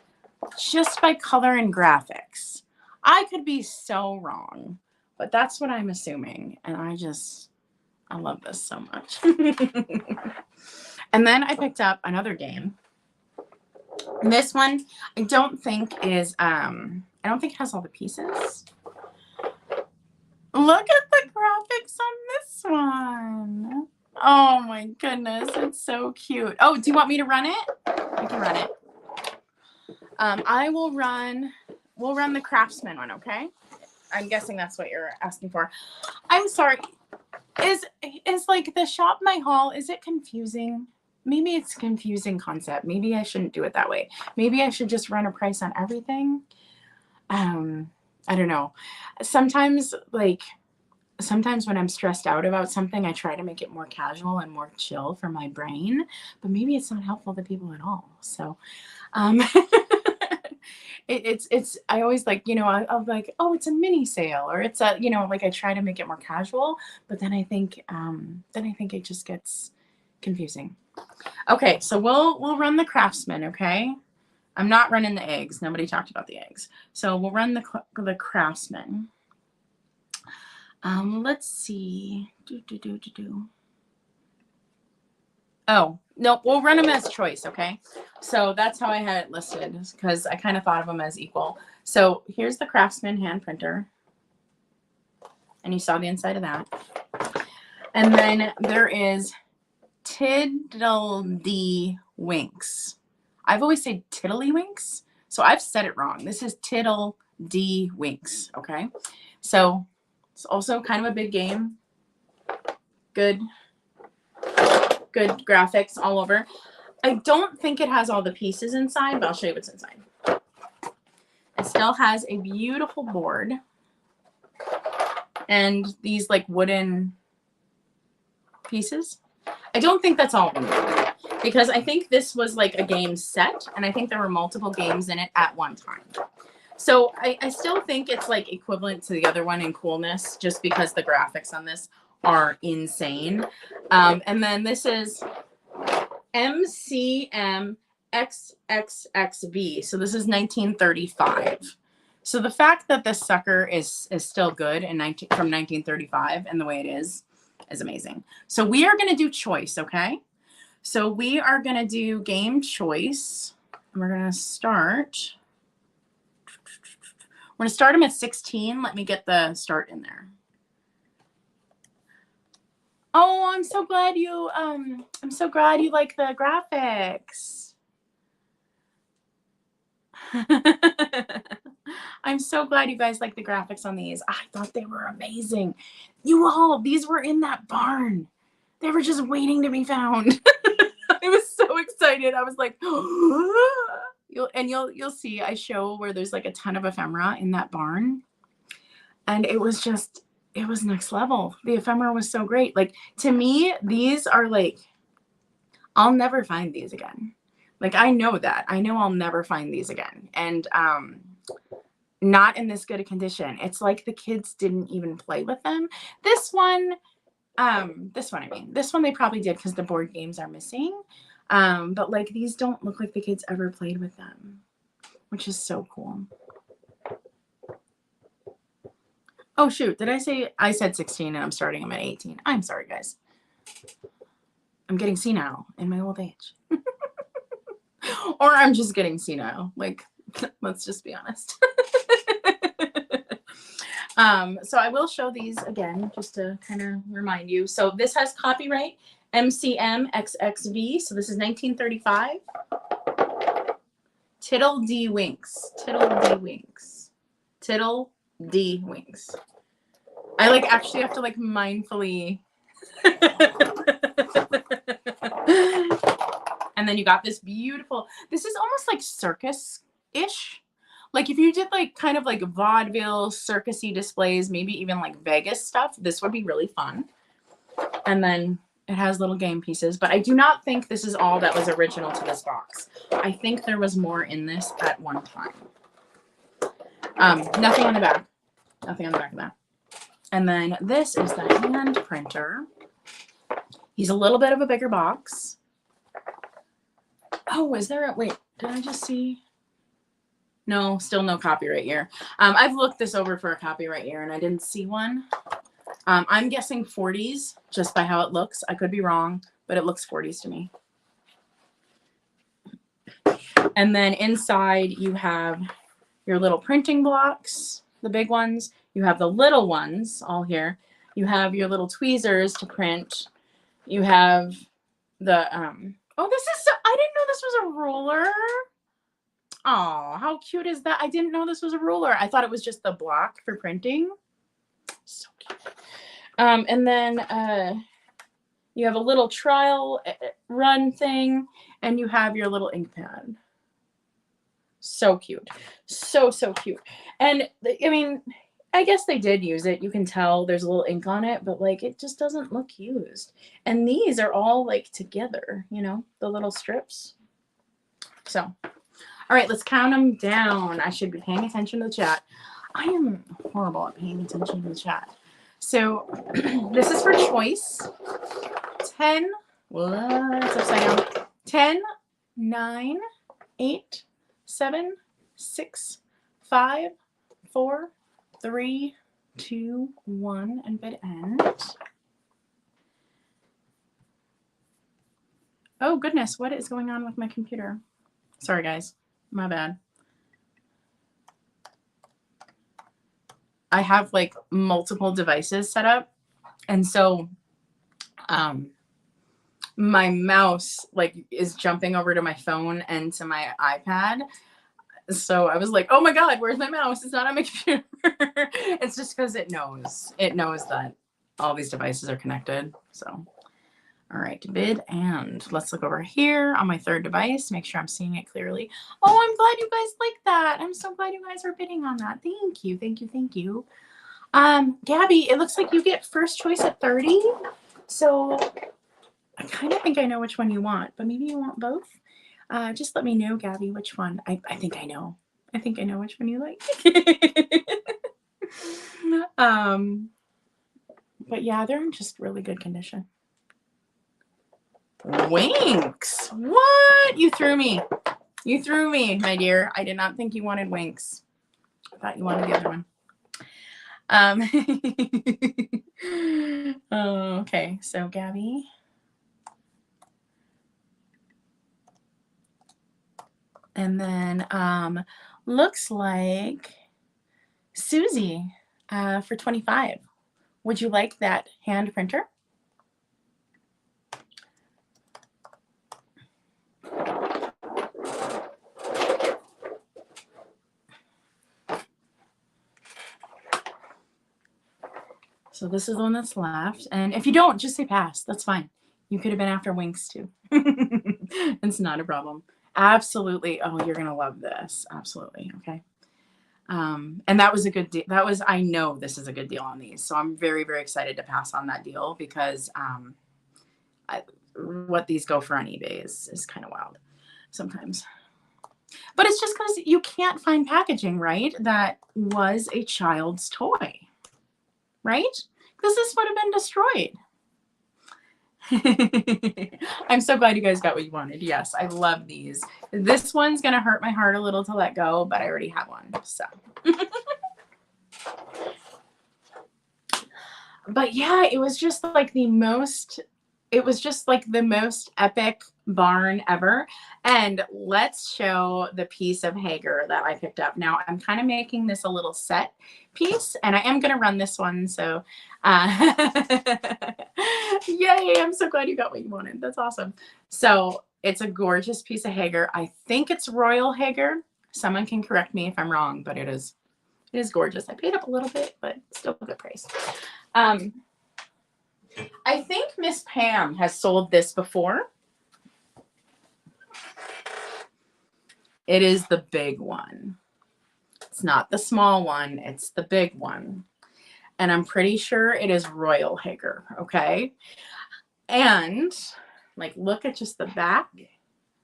just by color and graphics. I could be so wrong, but that's what I'm assuming. And I love this so much. And then I picked up another game. And this one, I don't think is, I don't think it has all the pieces. Look at the graphics on this one. Oh my goodness, it's so cute. Oh, do you want me to run it? I can run it. We'll run the Craftsman one, okay? I'm guessing that's what you're asking for. I'm sorry. Is like the shop my haul, is it confusing? Maybe it's a confusing concept. Maybe I shouldn't do it that way. Maybe I should just run a price on everything. I don't know. Sometimes when I'm stressed out about something, I try to make it more casual and more chill for my brain, but maybe it's not helpful to people at all. So, I always like, you know, I'll like, oh, it's a mini sale, or it's a, you know, like I try to make it more casual, but then I think it just gets confusing. Okay. So we'll run the Craftsman. Okay. I'm not running the eggs. Nobody talked about the eggs. So we'll run the Craftsman. Let's see. Oh, nope. We'll run them as choice. Okay. So that's how I had it listed, because I kind of thought of them as equal. So here's the Craftsman hand printer. And you saw the inside of that. And then there is Tiddledy Winks. I've always said Tiddlywinks, so I've said it wrong. This is Tiddledy Winks. Okay. So it's also kind of a big game. Good graphics all over. I don't think it has all the pieces inside, but I'll show you what's inside. It still has a beautiful board and these like wooden pieces. I don't think that's all of them, because I think this was like a game set, and I think there were multiple games in it at one time. So I still think it's like equivalent to the other one in coolness, just because the graphics on this are insane. And then this is MCM XXXV. So this is 1935. So the fact that this sucker is still good in from 1935 and the way it is amazing. So we are going to do choice, okay? So we are going to do game choice. And we're going to start. We're going to start them at 16. Let me get the start in there. Oh, I'm so glad you like the graphics. I'm so glad you guys like the graphics on these. I thought they were amazing. These were in that barn. They were just waiting to be found. I was so excited. I was like, you'll see, I show where there's like a ton of ephemera in that barn. And it was next level. The ephemera was so great. Like, to me, these are like, I'll never find these again. Like, I know that. I know I'll never find these again. And not in this good a condition. It's like the kids didn't even play with them. This one they probably did because the board games are missing. But like, these don't look like the kids ever played with them, which is so cool. Oh shoot, did I said 16 and I'm starting them at 18. I'm sorry, guys. I'm getting senile in my old age. Or I'm just getting senile. Like, let's just be honest. So I will show these again, just to kind of remind you. So this has copyright MCM XXV. So this is 1935. Tittle D Winks. Tittle D Winks. Tittle D Winks. I like actually have to like mindfully. And then you got this beautiful, this is almost like circus-ish. Like if you did like kind of like vaudeville, circusy displays, maybe even like Vegas stuff, this would be really fun. And then it has little game pieces, but I do not think this is all that was original to this box. I think there was more in this at one time. Nothing on the back. Nothing on the back of that. And then this is the hand printer. He's a little bit of a bigger box. Oh, is there a, wait, did I just see? No, still no copyright year. I've looked this over for a copyright year and I didn't see one. I'm guessing 40s just by how it looks. I could be wrong, but it looks 40s to me. And then inside you have your little printing blocks, the big ones. You have the little ones all here. You have your little tweezers to print. You have the, oh, this is so, I didn't know this was a ruler. Oh, how cute is that? I didn't know this was a ruler. I thought it was just the block for printing. So cute. And then you have a little trial run thing, and you have your little ink pad. So cute. So, so cute. And I mean, I guess they did use it. You can tell there's a little ink on it, but like it just doesn't look used. And these are all like together, you know, the little strips. So, all right, let's count them down. I should be paying attention to the chat. I am horrible at paying attention to the chat. So this is for choice. 10, well, it's upside down. 10, 9, 8, 7, 6, 5, 4, 3, 2, 1, and bid end. Oh goodness, what is going on with my computer? Sorry guys, my bad. I have like multiple devices set up, and so my mouse like is jumping over to my phone and to my iPad. So I was like, oh my God, where's my mouse? It's not on my computer. It's just because it knows that all these devices are connected. So, all right, bid and let's look over here on my third device, make sure I'm seeing it clearly. Oh, I'm glad you guys like that. I'm so glad you guys are bidding on that. Thank you, thank you, thank you. Gabby, it looks like you get first choice at 30. So kind of think I know which one you want, but maybe you want both. Just let me know, Gabby, which one. I think I know. I think I know which one you like. But yeah, they're in just really good condition. Winks. What? You threw me. You threw me, my dear. I did not think you wanted Winks. I thought you wanted the other one. Okay, so Gabby. And then looks like Susie for 25. Would you like that hand printer? So this is the one that's left. And if you don't, just say pass. That's fine. You could have been after Winks too. It's not a problem. Absolutely. Oh, you're going to love this. Absolutely. Okay. And that was a good deal. I know this is a good deal on these. So I'm very, very excited to pass on that deal because what these go for on eBay is kind of wild sometimes. But it's just because you can't find packaging, right? That was a child's toy, right? Because this would have been destroyed. I'm so glad you guys got what you wanted. Yes, I love these. This one's going to hurt my heart a little to let go, but I already have one. So. But yeah, it was just like the most epic barn ever. And let's show the piece of Hager that I picked up. Now I'm kind of making this a little set piece and I am going to run this one. So, yay. I'm so glad you got what you wanted. That's awesome. So it's a gorgeous piece of Hager. I think it's Royal Hager. Someone can correct me if I'm wrong, but it is gorgeous. I paid up a little bit, but still a good price. I think Miss Pam has sold this before. It is the big one. It's not the small one. It's the big one. And I'm pretty sure it is Royal Hager. Okay. And like, look at just the back.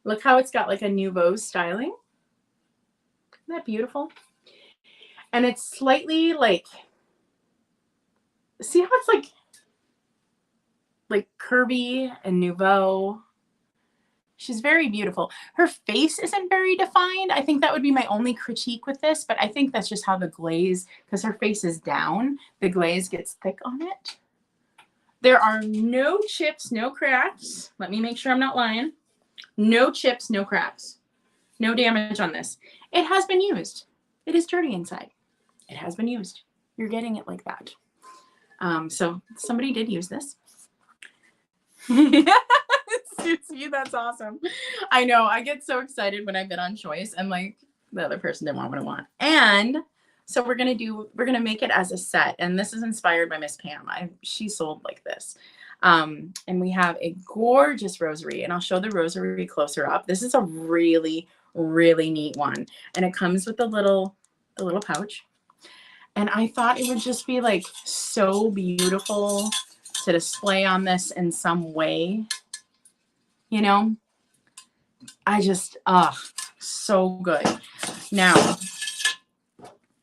Look how it's got like a Nouveau styling. Isn't that beautiful? And it's slightly like, see how it's like curvy and Nouveau. She's very beautiful. Her face isn't very defined. I think that would be my only critique with this, but I think that's just how the glaze, because her face is down, the glaze gets thick on it. There are no chips, no cracks. Let me make sure I'm not lying. No chips, no cracks. No damage on this. It has been used. It is dirty inside. It has been used. You're getting it like that. So somebody did use this. See, that's awesome. I know. I get so excited when I bid on choice and like the other person didn't want what I want. And so we're gonna make it as a set. And this is inspired by Miss Pam. She sold like this. And we have a gorgeous rosary, and I'll show the rosary closer up. This is a really, really neat one. And it comes with a little pouch. And I thought it would just be like so beautiful to display on this in some way. You know, I just, so good. Now,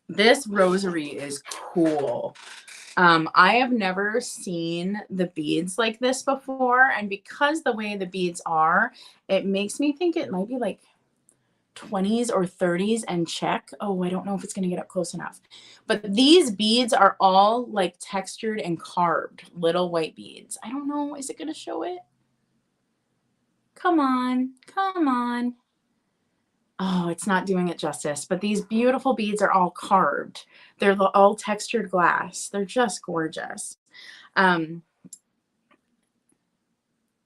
this rosary is cool. I have never seen the beads like this before. And because the way the beads are, it makes me think it might be like 20s or 30s and check. Oh, I don't know if it's going to get up close enough. But these beads are all like textured and carved little white beads. I don't know. Is it going to show it? Come on, come on. Oh, it's not doing it justice, but these beautiful beads are all carved. They're all textured glass. They're just gorgeous.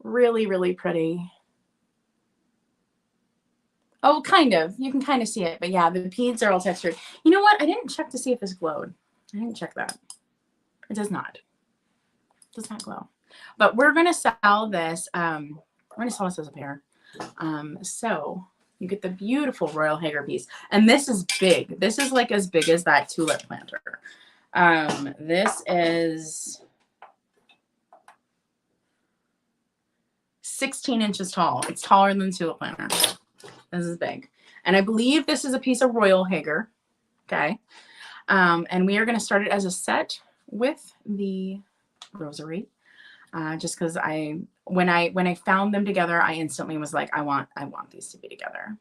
Really, really pretty. Oh, kind of. You can kind of see it, but yeah, the beads are all textured. You know what? I didn't check to see if this glowed. I didn't check that. It does not. It does not glow. But we're going to sell this. We're going to sell this as a pair. So you get the beautiful Royal Hager piece. And this is big. This is like as big as that tulip planter. This is 16 inches tall. It's taller than the tulip planter. This is big. And I believe this is a piece of royal hanger. Okay. And we are going to start it as a set with the rosary. Just because when I found them together, I instantly was like, I want these to be together.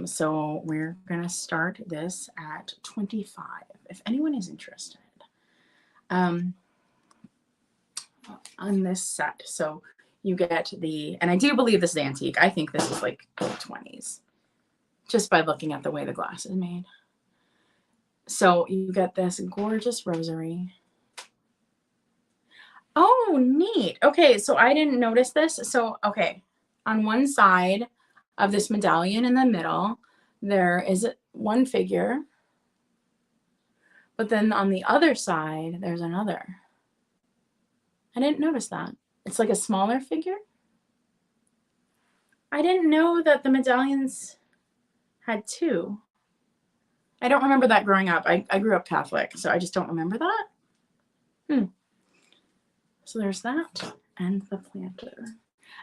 So we're going to start this at 25, if anyone is interested. On this set. So you get and I do believe this is antique. I think this is like 20s, just by looking at the way the glass is made. So you get this gorgeous rosary. Oh, neat. Okay, so I didn't notice this. So, okay, on one side of this medallion in the middle, there is one figure. But then on the other side, there's another. I didn't notice that. It's like a smaller figure. I didn't know that the medallions had two. I don't remember that growing up. I grew up Catholic, so I just don't remember that. So there's that and the planter.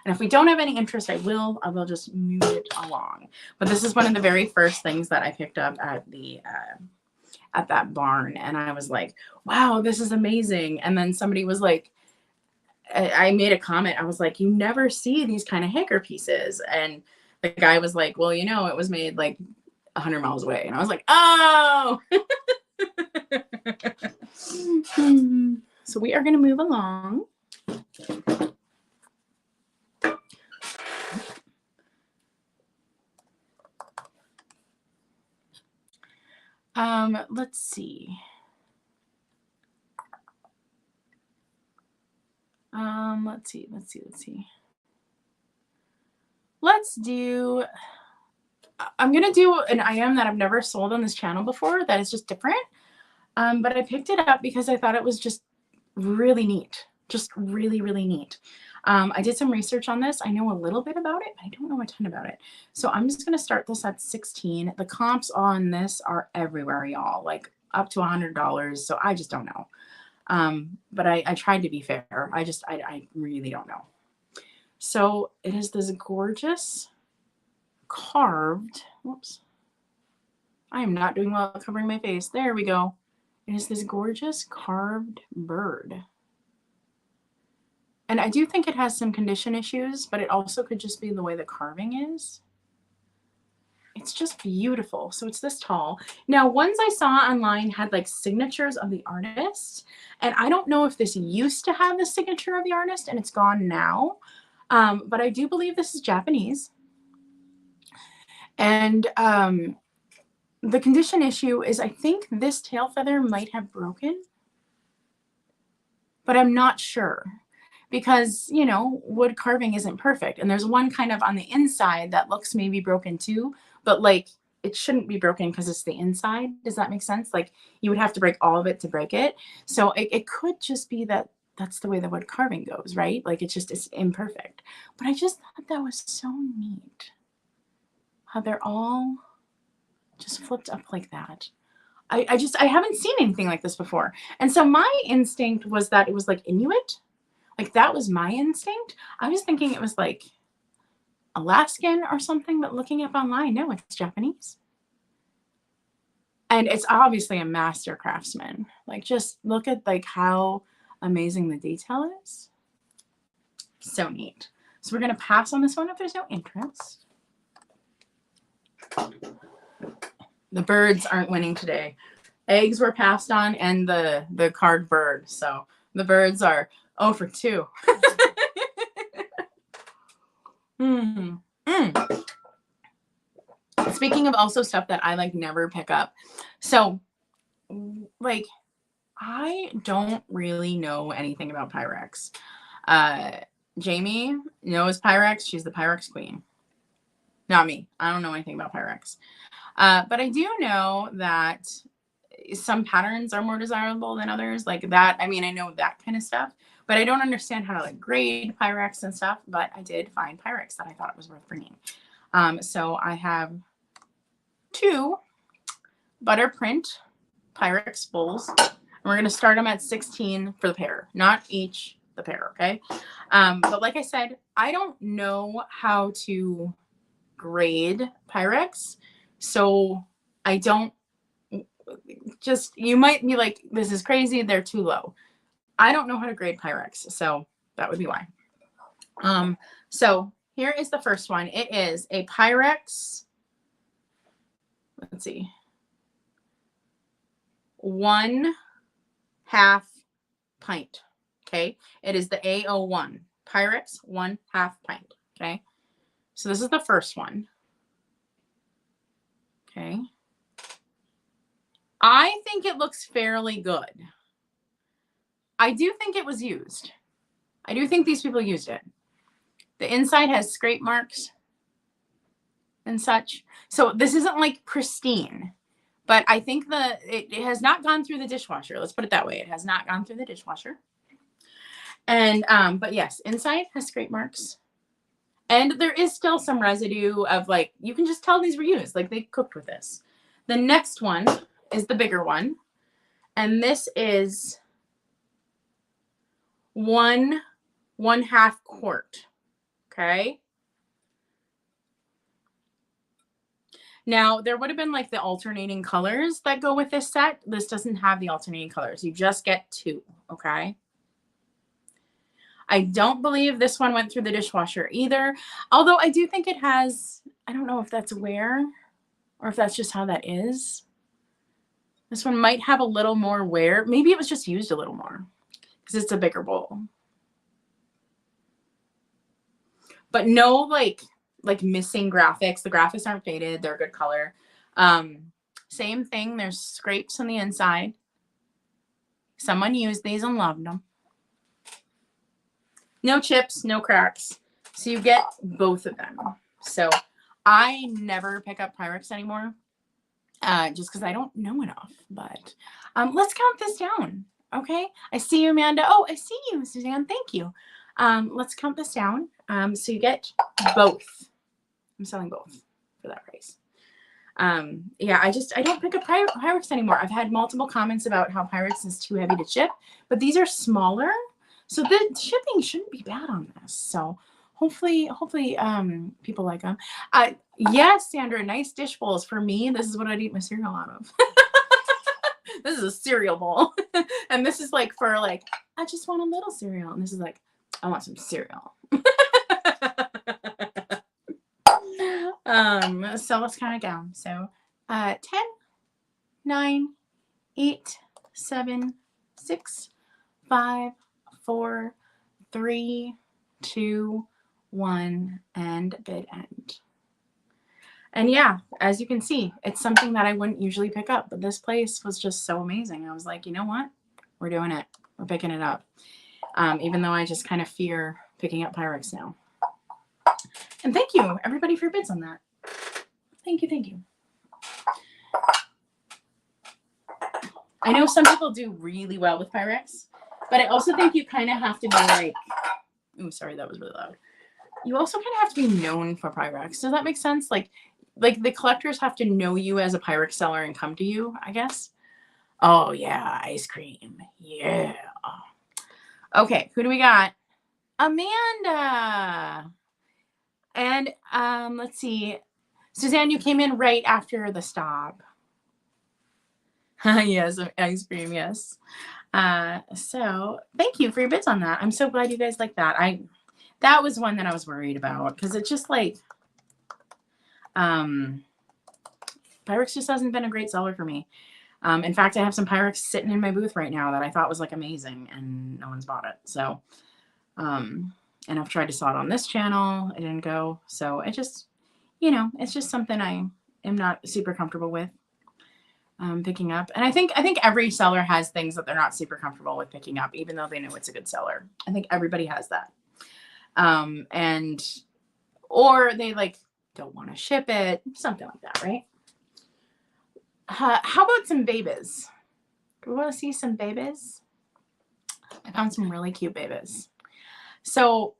And if we don't have any interest, I will just move it along. But this is one of the very first things that I picked up at the at that barn, and I was like, wow, this is amazing. And then somebody was like, I made a comment. I was like, you never see these kind of hanger pieces. And the guy was like, well, you know, it was made like 100 miles away. And I was like, oh. So we are going to move along. Let's see. Let's do, I'm going to do an item that I've never sold on this channel before that is just different. But I picked it up because I thought it was just really neat. Just really, really neat. I did some research on this. I know a little bit about it, but I don't know a ton about it. So I'm just going to start this at 16. The comps on this are everywhere, y'all, like up to $100. So I just don't know. But I tried to be fair. I really don't know. So it is this gorgeous carved, whoops. I am not doing well covering my face. There we go. It is this gorgeous carved bird. And I do think it has some condition issues, but it also could just be the way the carving is. It's just beautiful. So it's this tall. Now, ones I saw online had like signatures of the artist. And I don't know if this used to have the signature of the artist and it's gone now. But I do believe this is Japanese. And the condition issue is I think this tail feather might have broken. But I'm not sure. Because, you know, wood carving isn't perfect. And there's one kind of on the inside that looks maybe broken too. But like, it shouldn't be broken because it's the inside. Does that make sense? Like, you would have to break all of it to break it. So it could just be that that's the way the wood carving goes, right? Like, it's imperfect. But I just thought that was so neat. How they're all just flipped up like that. I haven't seen anything like this before. And so my instinct was that it was like Inuit. Like, that was my instinct. I was thinking it was like Alaskan or something, but looking up online, no, it's Japanese. And it's obviously a master craftsman. Like, just look at like how amazing the detail is. So neat. So we're going to pass on this one if there's no interest. The birds aren't winning today. Eggs were passed on and the card bird. So the birds are 0 for 2. Speaking of also stuff that I like never pick up. So like, I don't really know anything about Pyrex. Jamie knows Pyrex. She's the Pyrex queen. Not me. I don't know anything about Pyrex. But I do know that some patterns are more desirable than others. Like that. I mean, I know that kind of stuff. But I don't understand how to like grade Pyrex and stuff. But I did find Pyrex that I thought it was worth bringing. So I have 2 butter print Pyrex bowls. And we're going to start them at 16 for the pair. Not each, the pair, okay? But like I said, I don't know how to grade Pyrex, so I don't just, you might be like, this is crazy, they're too low. I don't know how to grade Pyrex, so that would be why. So here is the first one. It is a Pyrex, let's see, 1/2 pint. Okay. It is the A01 Pyrex 1/2 pint. Okay. So this is the first one. Okay. I think it looks fairly good. I do think it was used. I do think these people used it. The inside has scrape marks and such. So this isn't like pristine, but I think it has not gone through the dishwasher. Let's put it that way. It has not gone through the dishwasher. And, but yes, inside has scrape marks. And there is still some residue of like, you can just tell these were used, like they cooked with this. The next one is the bigger one. And this is 1/1/2 quart. Okay. Now there would have been like the alternating colors that go with this set. This doesn't have the alternating colors. You just get 2. Okay. I don't believe this one went through the dishwasher either. Although I do think it has, I don't know if that's wear or if that's just how that is. This one might have a little more wear. Maybe it was just used a little more because it's a bigger bowl. But no like missing graphics. The graphics aren't faded. They're a good color. Same thing. There's scrapes on the inside. Someone used these and loved them. No chips, no cracks. So you get both of them. So I never pick up Pyrex anymore just because I don't know enough. But let's count this down. Okay. I see you, Amanda. Oh, I see you, Suzanne. Thank you. Let's count this down. So you get both. I'm selling both for that price. Yeah, I don't pick up Pyrex anymore. I've had multiple comments about how Pyrex is too heavy to ship, but these are smaller. So the shipping shouldn't be bad on this. So hopefully people like them. Yes, Sandra, nice dish bowls. For me, this is what I'd eat my cereal out of. This is a cereal bowl. And this is like for like, I just want a little cereal. And this is like, I want some cereal. So let's count it down. So 10, 9, 8, 7, 6, 5, 4, 3, 2, 1, and bid end. And yeah, as you can see, it's something that I wouldn't usually pick up, but this place was just so amazing. I was like, you know what? We're doing it. We're picking it up. Even though I just kind of fear picking up Pyrex now. And thank you, everybody, for your bids on that. Thank you, thank you. I know some people do really well with Pyrex, but I also think you kind of have to be like, oh, sorry, that was really loud. You also kind of have to be known for Pyrex. Does that make sense? Like the collectors have to know you as a Pyrex seller and come to you, I guess. Oh, yeah, ice cream. Yeah. Okay, who do we got? Amanda. And let's see. Suzanne, you came in right after the stop. Yes, ice cream, yes. So thank you for your bids on that. I'm so glad you guys like that. That was one that I was worried about because it's just like Pyrex just hasn't been a great seller for me. In fact, I have some Pyrex sitting in my booth right now that I thought was like amazing and no one's bought it. So and I've tried to sell it on this channel. It didn't go. So it just, you know, it's just something I am not super comfortable with picking up. And I think every seller has things that they're not super comfortable with picking up, even though they know it's a good seller. I think everybody has that. Or they like don't want to ship it, something like that, right? How about some babies? Do we want to see some babies? I found some really cute babies. So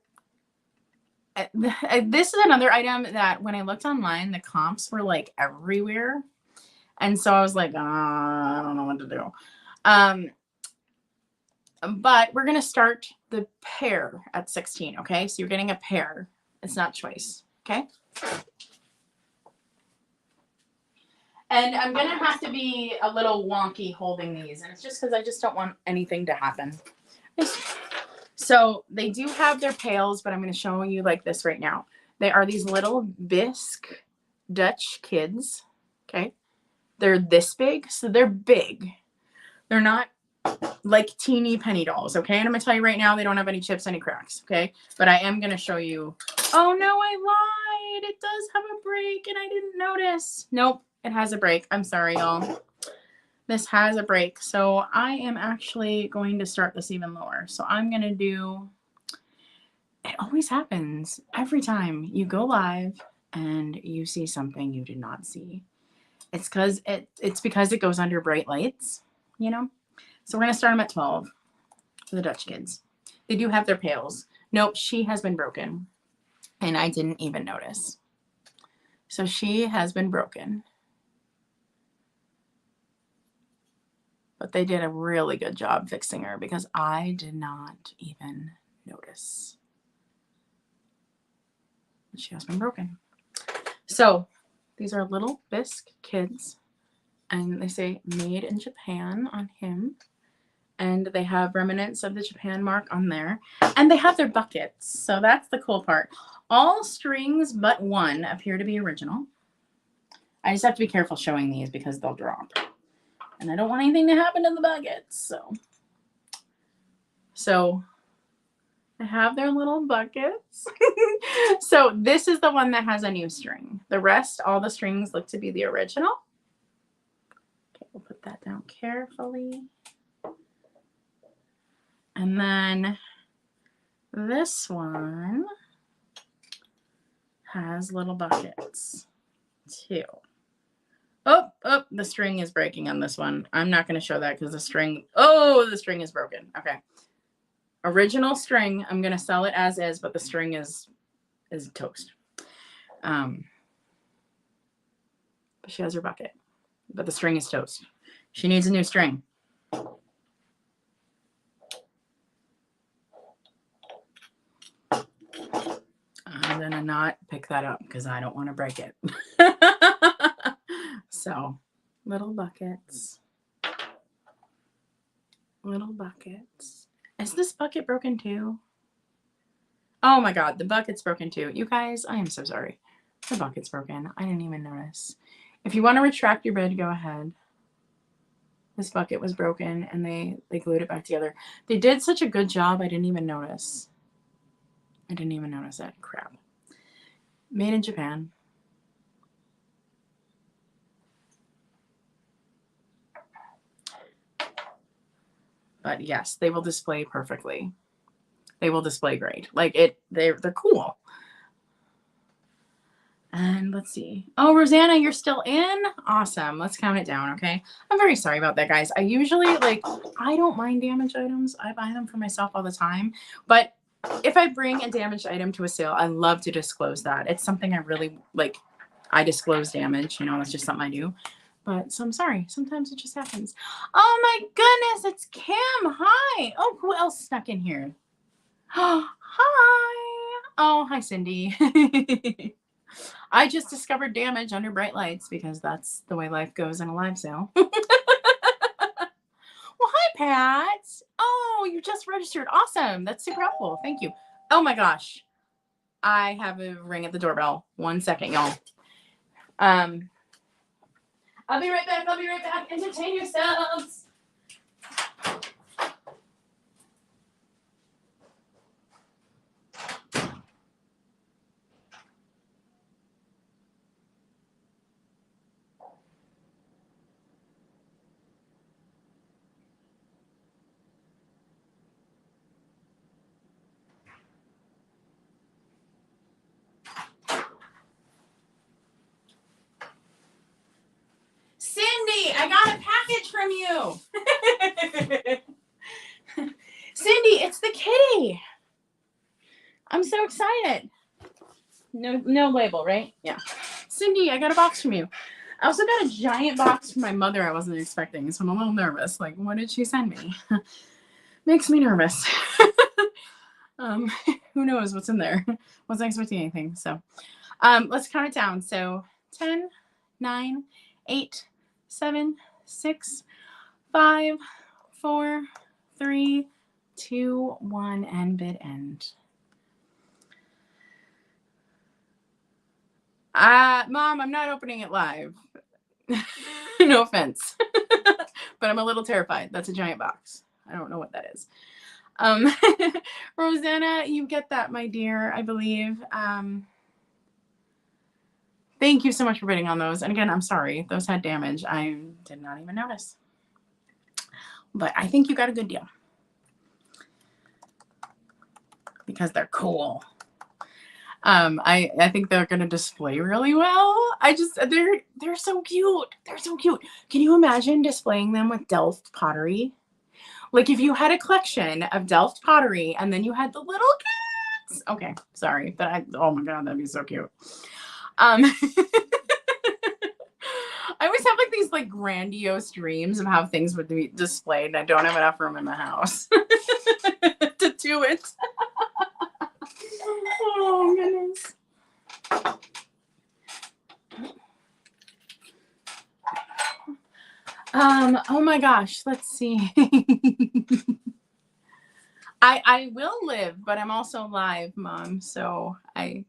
this is another item that when I looked online, the comps were like everywhere. And so I was like, I don't know what to do. But we're going to start the pair at 16, okay? So you're getting a pair. It's not choice, okay? And I'm going to have to be a little wonky holding these, and it's just because I just don't want anything to happen. So they do have their pails, but I'm going to show you like this right now. They are these little bisque Dutch kids, okay? They're this big, so they're big. They're not like teeny penny dolls, okay? And I'm going to tell you right now, they don't have any chips, any cracks, okay? But I am going to show you. Oh, no, I lied. It does have a break, and I didn't notice. Nope, it has a break. I'm sorry, y'all. This has a break. So I am actually going to start this even lower. So I'm going to do, it always happens every time you go live and you see something you did not see. It's because it goes under bright lights, you know? So we're going to start them at 12 for the Dutch kids. They do have their pails. Nope, she has been broken. And I didn't even notice. So she has been broken. But they did a really good job fixing her because I did not even notice. She has been broken. So these are little bisque kids. And they say made in Japan on him. And they have remnants of the Japan mark on there. And they have their buckets. So that's the cool part. All strings but one appear to be original. I just have to be careful showing these because they'll drop. And I don't want anything to happen to the buckets. So I have their little buckets. So this is the one that has a new string. The rest, all the strings look to be the original. Okay, we'll put that down carefully. And then this one has little buckets too. Oh, the string is breaking on this one. I'm not going to show that because the string is broken. Okay. Original string. I'm going to sell it as is, but the string is toast. But she has her bucket, but the string is toast. She needs a new string. I'm going to not pick that up because I don't want to break it. So, little buckets. Little buckets. Is this bucket broken too? Oh my God, the bucket's broken too. You guys, I am so sorry. The bucket's broken. I didn't even notice. If you want to retract your bid, go ahead. This bucket was broken and they glued it back together. They did such a good job, I didn't even notice. I didn't even notice that. Crap. Made in Japan. But yes, they will display perfectly. They will display great. Like they're cool. And let's see. Oh, Rosanna, you're still in? Awesome. Let's count it down, okay? I'm very sorry about that, guys. I usually, I don't mind damaged items. I buy them for myself all the time. But if I bring a damaged item to a sale, I love to disclose that. It's something I really, I disclose damage. You know, that's just something I do. But so I'm sorry. Sometimes it just happens. Oh my goodness, it's Kim. Hi. Oh, who else snuck in here? Oh, hi. Oh, hi, Cindy. I just discovered damage under bright lights because that's the way life goes in a live sale. Well, hi, Pat. Oh, you just registered. Awesome. That's super helpful. Thank you. Oh my gosh. I have a ring at the doorbell. 1 second, y'all. I'll be right back. I'll be right back. Entertain yourselves. Cindy, I got a package from you. Cindy, it's the kitty. I'm so excited. No label, right? Yeah. Cindy, I got a box from you. I also got a giant box from my mother I wasn't expecting, so I'm a little nervous. Like, what did she send me? makes me nervous. Who knows what's in there? Wasn't expecting anything. So let's count it down. So 10, 9, 8, 7, 6, 5, 4, 3, 2, 1, and bid end. Mom, I'm not opening it live. No offense. But I'm a little terrified. That's a giant box. I don't know what that is. Rosanna, you get that, my dear, I believe. Thank you so much for bidding on those. And again, I'm sorry. Those had damage. I did not even notice. But I think you got a good deal. Because they're cool. I think they're gonna display really well. They're so cute. They're so cute. Can you imagine displaying them with Delft pottery? Like if you had a collection of Delft pottery and then you had the little cats. Okay, sorry, but oh my god, that'd be so cute. I always have like these like grandiose dreams of how things would be displayed, and I don't have enough room in the house to do it. Oh goodness. Oh my gosh, let's see. I will live, but I'm also live, Mom. So I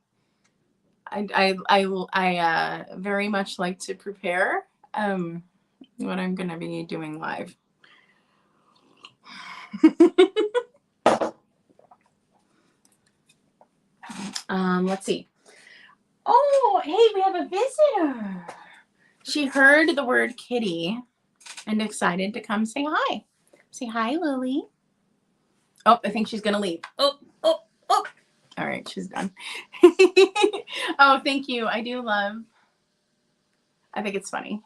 very much like to prepare what I'm gonna be doing live. Let's see. Oh, hey, we have a visitor. She heard the word kitty and excited to come say hi. Say hi, Lily. Oh, I think she's gonna leave. Oh. All right, she's done. Oh, thank you. I think it's funny.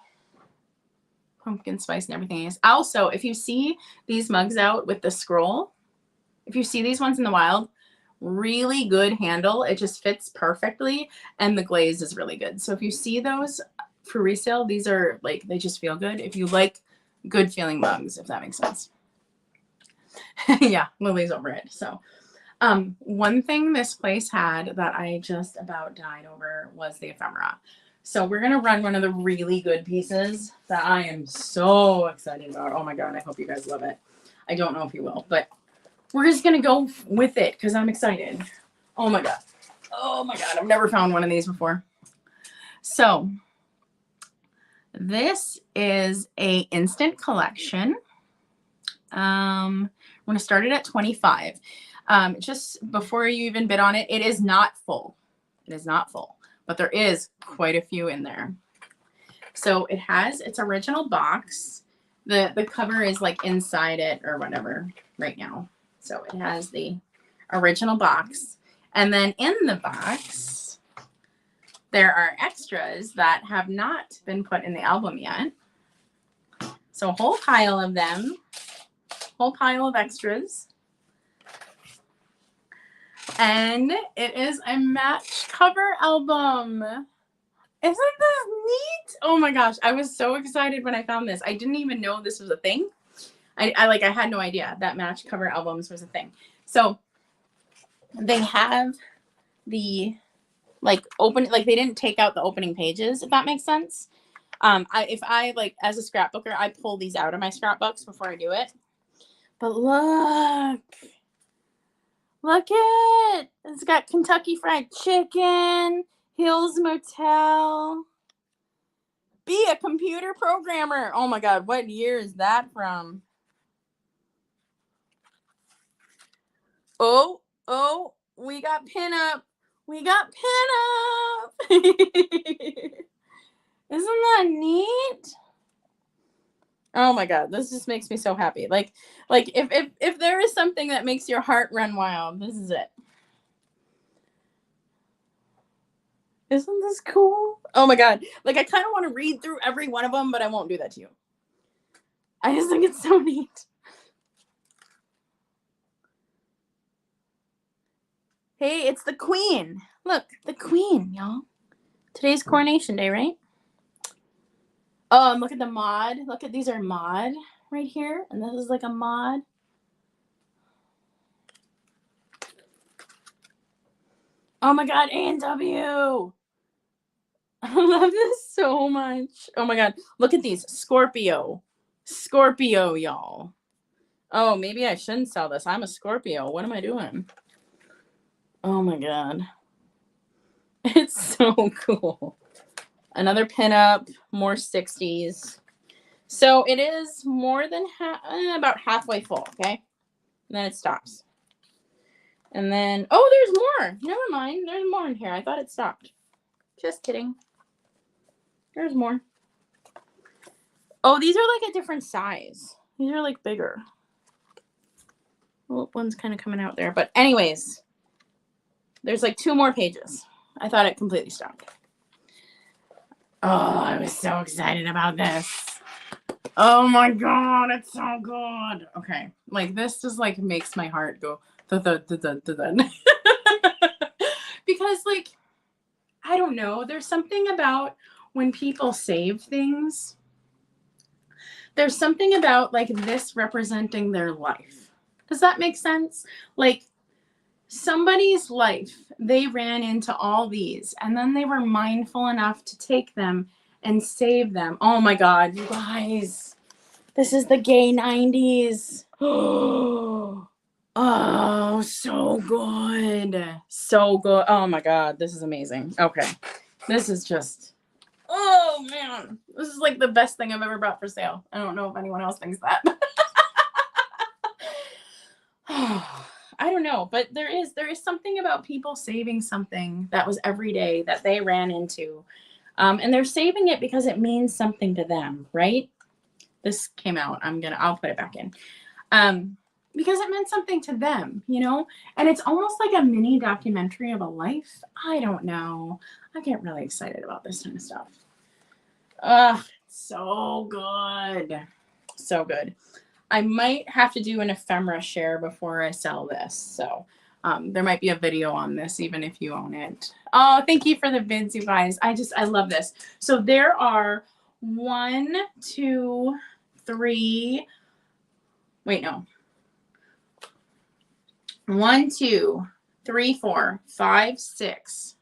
Pumpkin spice and everything is. Also, if you see these mugs out with the scroll, if you see these ones in the wild, really good handle. It just fits perfectly, and the glaze is really good. So if you see those for resale, these are like, they just feel good. If you like good feeling mugs, if that makes sense. Yeah, Lily's over it. So one thing this place had that I just about died over was the ephemera. So we're going to run one of the really good pieces that I am so excited about. Oh my God, I hope you guys love it. I don't know if you will, but we're just going to go with it because I'm excited. Oh my God. Oh my God. I've never found one of these before. So this is a instant collection. I'm going to start it at 25. Just before you even bid on it, it is not full. It is not full, but there is quite a few in there. So it has its original box. The cover is like inside it or whatever right now. So it has the original box. And then in the box, there are extras that have not been put in the album yet. So a whole pile of them, whole pile of extras. And it is a match cover album. Isn't this neat? Oh my gosh, I was so excited when I found this. I didn't even know this was a thing. I had no idea that match cover albums was a thing. So they have the they didn't take out the opening pages, if that makes sense. If I like as a scrapbooker, I pull these out of my scrapbooks before I do it. But look it. It's got Kentucky Fried Chicken, Hills Motel. Be a computer programmer. Oh my God, what year is that from? Oh, we got pinup. We got pinup. Isn't that neat? Oh my God, this just makes me so happy. Like if there is something that makes your heart run wild, this is it. Isn't this cool? Oh my God. Like I kind of want to read through every one of them, but I won't do that to you. I just think it's so neat. Hey, it's the Queen. Look, the Queen, y'all. Today's Coronation Day, right? Oh, and look at the mod. Look at these are mod right here. And this is like a mod. Oh my God, A&W. I love this so much. Oh my God. Look at these. Scorpio. Scorpio, y'all. Oh, maybe I shouldn't sell this. I'm a Scorpio. What am I doing? Oh my God. It's so cool. Another pinup, more 60s. So it is more than about halfway full, okay? And then it stops. And then, oh, there's more. Never mind. There's more in here. I thought it stopped. Just kidding. There's more. Oh, these are like a different size. These are like bigger. Well, one's kind of coming out there. But anyways, there's like 2 more pages. I thought it completely stopped. Oh, I was so excited about this. Oh my God, it's so good. Okay, like this just like makes my heart go because like I don't know, there's something about when people save things. There's something about like this representing their life. Does that make sense? Like somebody's life, they ran into all these and then they were mindful enough to take them and save them. Oh my God, you guys. This is the gay 90s. Oh, so good. So good. Oh my God, this is amazing. Okay. This is just, oh man. This is like the best thing I've ever brought for sale. I don't know if anyone else thinks that. I don't know, but there is something about people saving something that was every day that they ran into. And they're saving it because it means something to them, right? This came out. I'll put it back in. Because it meant something to them, you know? And it's almost like a mini documentary of a life. I don't know. I get really excited about this kind of stuff. So good. So good. I might have to do an ephemera share before I sell this. So there might be a video on this, even if you own it. Oh, thank you for the bids, you guys. I love this. So there are 1, 2, 3. Wait, no. 1, 2, 3, 4, 5, 6,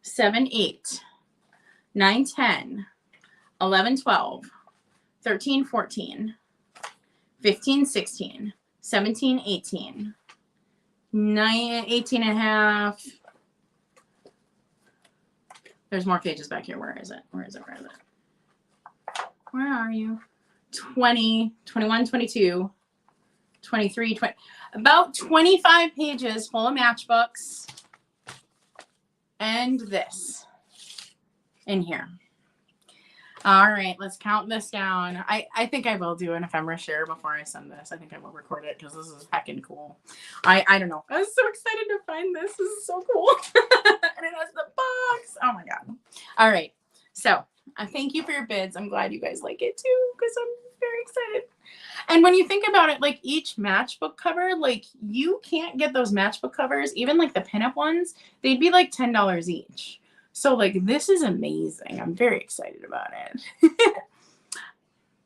7, 8, 9, 10, 11, 12, 13, 14, 15, 16, 17, 18, 9, 18 and a half. There's more pages back here. Where is it? Where is it? Where is it? Where are you? 20, 21, 22, 23, 20. About 25 pages full of matchbooks. And this in here. All right, let's count this down. I think I will do an ephemera share before I send this. I think I will record it because this is heckin' cool. I don't know. I was so excited to find this. This is so cool. And it has the box. Oh my God. All right. So thank you for your bids. I'm glad you guys like it too because I'm very excited. And when you think about it, like each matchbook cover, like you can't get those matchbook covers, even like the pinup ones, they'd be like $10 each. So like this is amazing. I'm very excited about it.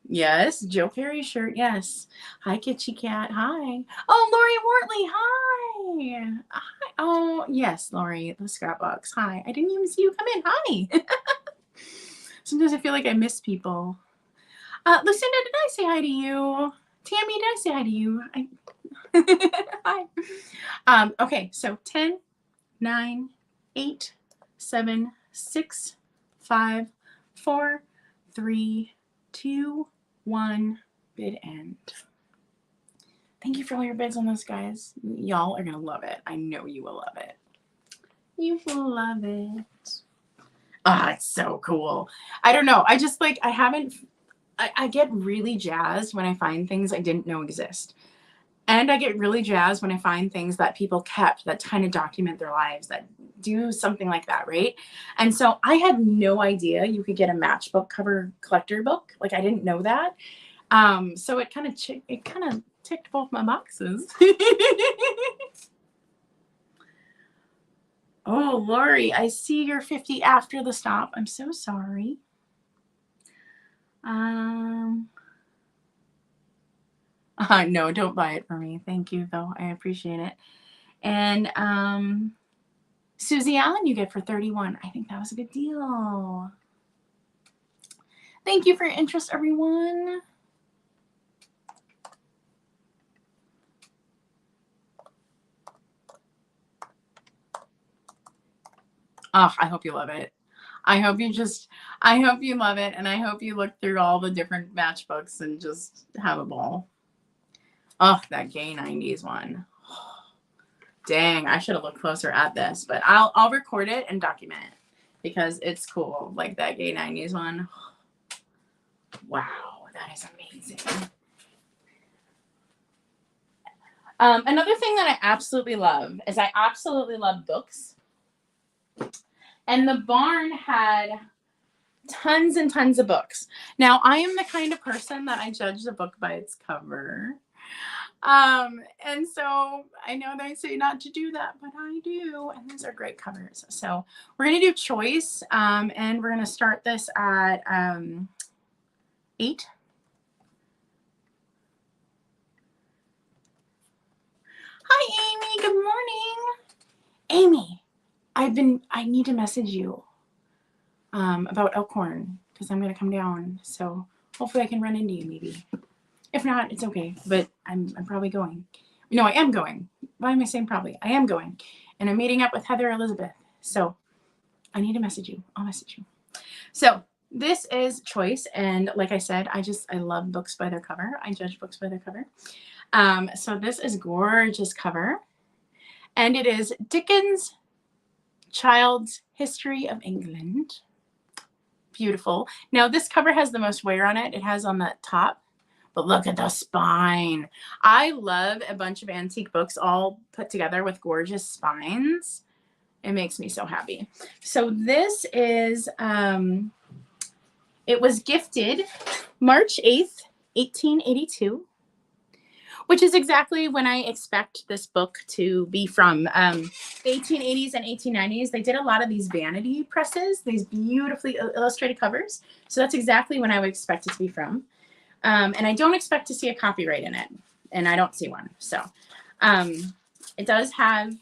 Yes, Joe Perry shirt. Yes. Hi, Kitschy Cat. Hi. Oh, Lori Wortley. Hi. Hi. Oh, yes, Lori, the scrapbooks. Hi. I didn't even see you come in. Hi. Sometimes I feel like I miss people. Lucinda, did I say hi to you? Tammy, did I say hi to you? Hi. Okay, so 10, 9, 8, 7, 6, 5, 4, 3, 2, 1. Bid end. Thank you for all your bids on this, guys. Y'all are gonna love it. I know you will love it. You will love it. It's so cool. I don't know. I just like I get really jazzed when I find things I didn't know exist. And I get really jazzed when I find things that people kept that kind of document their lives, that do something like that, right? And so I had no idea you could get a matchbook cover collector book. Like I didn't know that. So it kind of ticked both my boxes. Oh, Lori, I see you're 50 after the stop. I'm so sorry. No, don't buy it for me. Thank you, though. I appreciate it. And Susie Allen, you get for 31. I think that was a good deal. Thank you for your interest, everyone. Oh, I hope you love it. I hope you love it, and I hope you look through all the different matchbooks and just have a ball. Oh, that gay 90s one. Dang, I should have looked closer at this, but I'll record it and document it because it's cool. Like that gay 90s one. Wow, that is amazing. Another thing that I absolutely love is I absolutely love books. And the barn had tons and tons of books. Now, I am the kind of person that I judge the book by its cover. And so I know they say not to do that, but I do. And these are great covers. So we're going to do choice. And we're going to start this at 8. Hi, Amy. Good morning. Amy, I need to message you about Elkhorn because I'm going to come down. So hopefully I can run into you maybe. If not, it's okay. But I'm probably going. No, I am going. Why am I saying probably? I am going. And I'm meeting up with Heather Elizabeth. So I need to message you. I'll message you. So this is choice. And like I said, I love books by their cover. I judge books by their cover. So this is gorgeous cover. And it is Dickens' Child's History of England. Beautiful. Now this cover has the most wear on it. It has on the top, but look at the spine. I love a bunch of antique books all put together with gorgeous spines. It makes me so happy. So this is, it was gifted March 8th, 1882. Which is exactly when I expect this book to be from. The 1880s and 1890s, they did a lot of these vanity presses, these beautifully illustrated covers. So that's exactly when I would expect it to be from. And I don't expect to see a copyright in it. And I don't see one. So it does have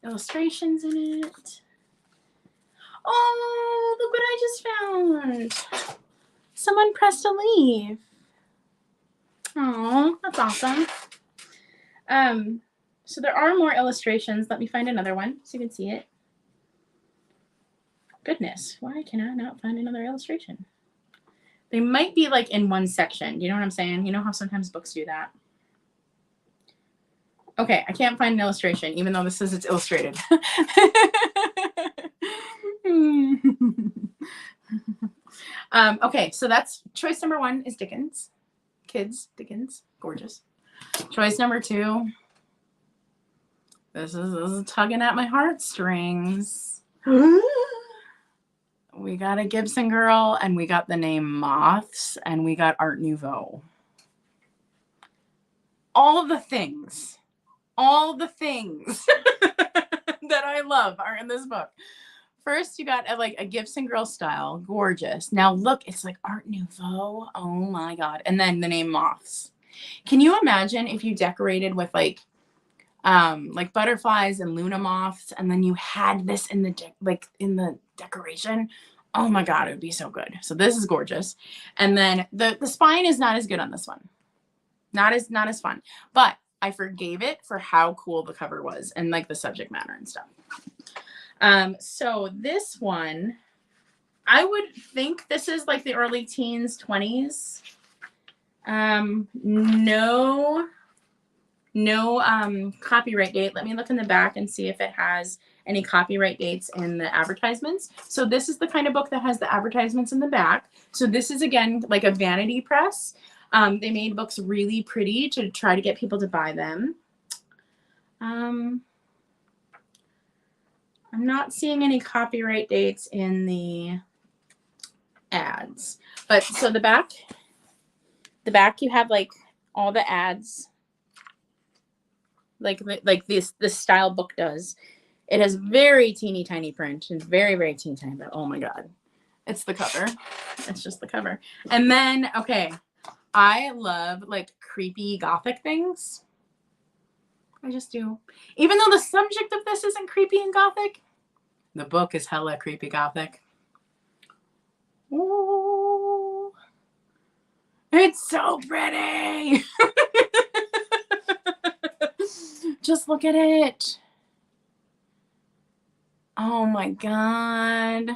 illustrations in it. Oh, look what I just found. Someone pressed a leaf. Oh, that's awesome. So there are more illustrations. Let me find another one so you can see it. Goodness, why can I not find another illustration? They might be like in one section. You know what I'm saying? You know how sometimes books do that? Okay, I can't find an illustration, even though this says it's illustrated. Okay, so that's choice number 1 is Dickens. Kids, Dickens, gorgeous. Choice number 2. This is tugging at my heartstrings. We got a Gibson girl, and we got the name Moths, and we got Art Nouveau. All the things that I love are in this book. First, you got a Gibson girl style, gorgeous. Now look, it's like Art Nouveau. Oh my God. And then the name Moths. Can you imagine if you decorated with like butterflies and Luna moths, and then you had this in the decoration? Oh my God, it would be so good. So this is gorgeous. And then the spine is not as good on this one. Not as fun. But I forgave it for how cool the cover was and like the subject matter and stuff. So this one, I would think this is like the early teens, 20s. No copyright date. Let me look in the back and see if it has any copyright dates in the advertisements. So this is the kind of book that has the advertisements in the back. So this is, again, like a vanity press. They made books really pretty to try to get people to buy them. I'm not seeing any copyright dates in the ads. But so the back you have like all the ads like this style book does. It has very teeny tiny print and very, very teeny tiny, but oh my God. It's the cover. It's just the cover. And then, okay, I love like creepy gothic things. I just do. Even though the subject of this isn't creepy and gothic, the book is hella creepy gothic. Ooh, it's so pretty. Just look at it. Oh my God.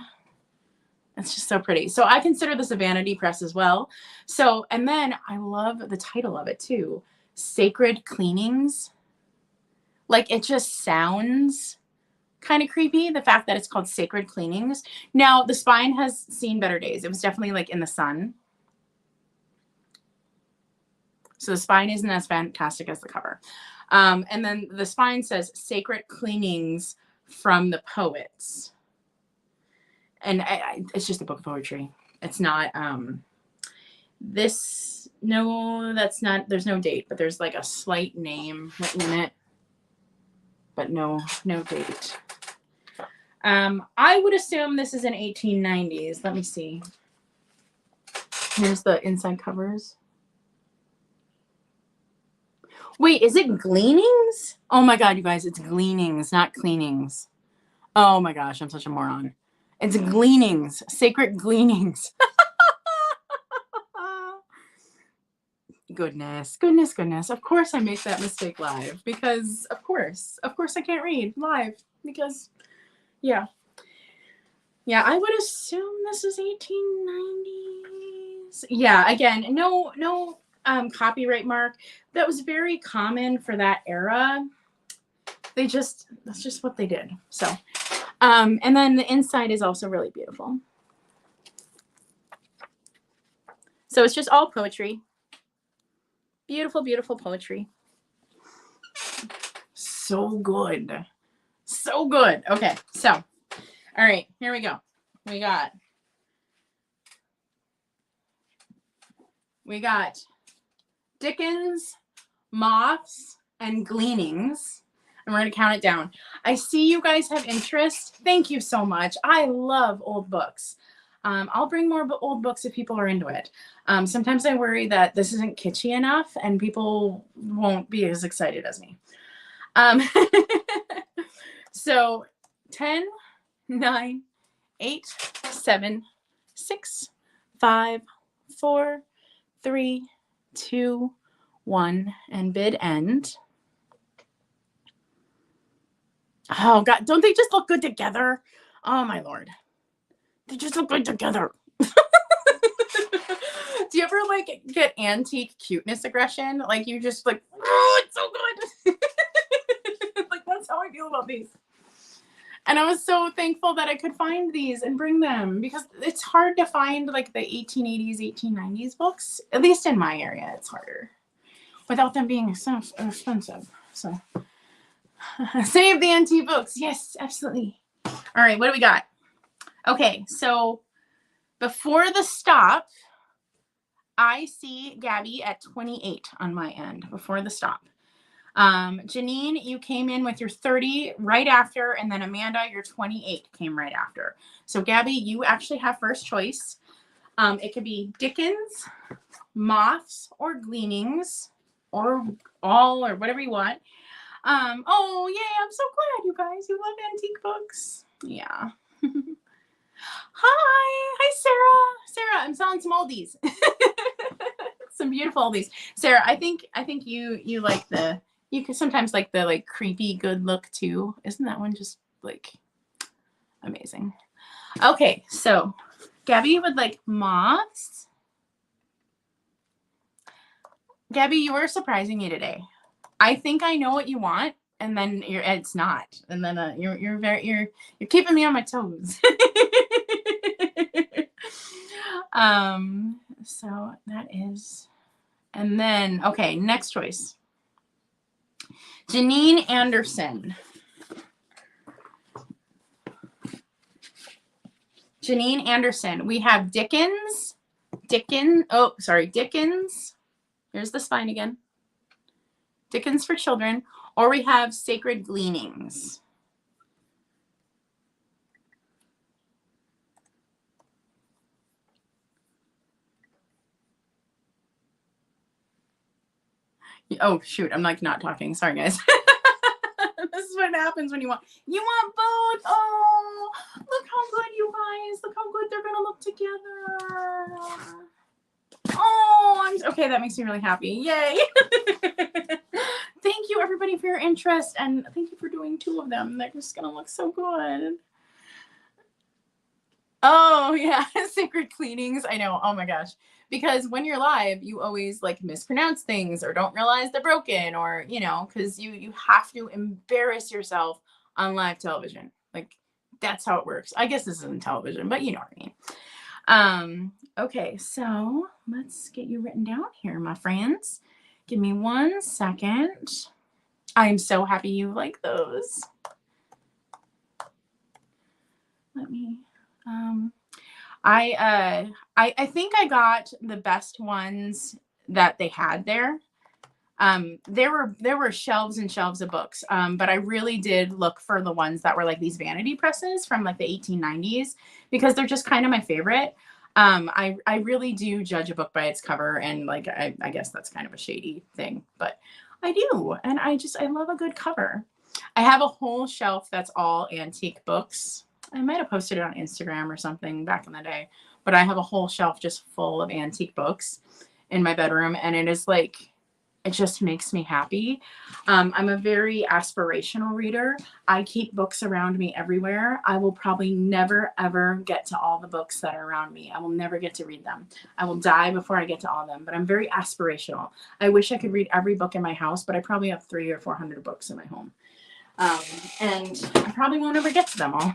It's just so pretty. So I consider this a vanity press as well. So, and then I love the title of it too. Sacred Cleanings. Like it just sounds kind of creepy. The fact that it's called Sacred Cleanings. Now the spine has seen better days. It was definitely like in the sun. So the spine isn't as fantastic as the cover. And then the spine says Sacred Cleanings from the Poets. And it's just a book of poetry. It's not this. No, that's not. There's no date, but there's like a slight name written in it, but no date. I would assume this is in 1890s. Let me see. Here's the inside covers. Wait, is it Gleanings? Oh my God, you guys, it's Gleanings, not Cleanings. Oh my gosh, I'm such a moron. It's Gleanings, Sacred Gleanings. Goodness. Of course I make that mistake live because of course I can't read live because yeah, I would assume this is 1890s. Yeah, again, no copyright mark. That was very common for that era. That's just what they did. So, and then the inside is also really beautiful. So it's just all poetry. Beautiful, beautiful poetry. So good. So good. Okay, so, all right, here we go. We got Dickens, Moths, and Gleanings. And we're going to count it down. I see you guys have interest. Thank you so much. I love old books. I'll bring more old books if people are into it. Sometimes I worry that this isn't kitschy enough and people won't be as excited as me. So 10, 9, 8, 7, 6, 5, 4, 3, 2, 1, and bid end. Oh God, don't they just look good together? Oh my Lord. They just look good together. Do you ever like get antique cuteness aggression? Like you just like, oh, it's so good. Like that's how I feel about these. And I was so thankful that I could find these and bring them because it's hard to find like the 1880s, 1890s books. At least in my area, it's harder without them being so expensive. So save the antique books. Yes, absolutely. All right, what do we got? Okay, so before the stop, I see Gabby at 28 on my end before the stop. Janine, you came in with your 30 right after, and then Amanda, your 28 came right after. So Gabby, you actually have first choice. It could be Dickens, Moths, or Gleanings, or all, or whatever you want. Oh, yeah, I'm so glad, you guys. You love antique books. Yeah. Hi, Sarah. I'm selling some oldies. Some beautiful oldies. Sarah, I think you like you can sometimes like the like creepy good look too. Isn't that one just like amazing? Okay, so Gabby would like Moths. Gabby, you were surprising me today. I think I know what you want, and then it's not, and then you're keeping me on my toes. So that is, and then okay, next choice. Janine Anderson. Janine Anderson. We have Dickens. Dickens. Here's the spine again. Dickens for children. Or we have Sacred Gleanings. Oh, shoot. I'm like not talking. Sorry, guys. happens when you want both. Oh, look how good, you guys. Look how good they're going to look together. Oh, okay, that makes me really happy. Yay. Thank you, everybody, for your interest, and thank you for doing 2 of them. They're just going to look so good. Oh, yeah, sacred cleanings. I know. Oh, my gosh. Because when you're live, you always like mispronounce things or don't realize they're broken, or, you know, because you have to embarrass yourself on live television. Like, that's how it works. I guess this isn't television, but you know what I mean. Okay, so let's get you written down here, my friends. Give me 1 second. I'm so happy you like those. Let me, I think I got the best ones that they had there. There were shelves and shelves of books, but I really did look for the ones that were like these vanity presses from like the 1890s, because they're just kind of my favorite. I really do judge a book by its cover, and like I guess that's kind of a shady thing, but I do, and I love a good cover. I have a whole shelf that's all antique books. I might have posted it on Instagram or something back in the day, but I have a whole shelf just full of antique books in my bedroom, and it is like, it just makes me happy. I'm a very aspirational reader. I keep books around me everywhere. I will probably never, ever get to all the books that are around me. I will never get to read them. I will die before I get to all of them, but I'm very aspirational. I wish I could read every book in my house, but I probably have 300 or 400 books in my home. And I probably won't ever get to them all.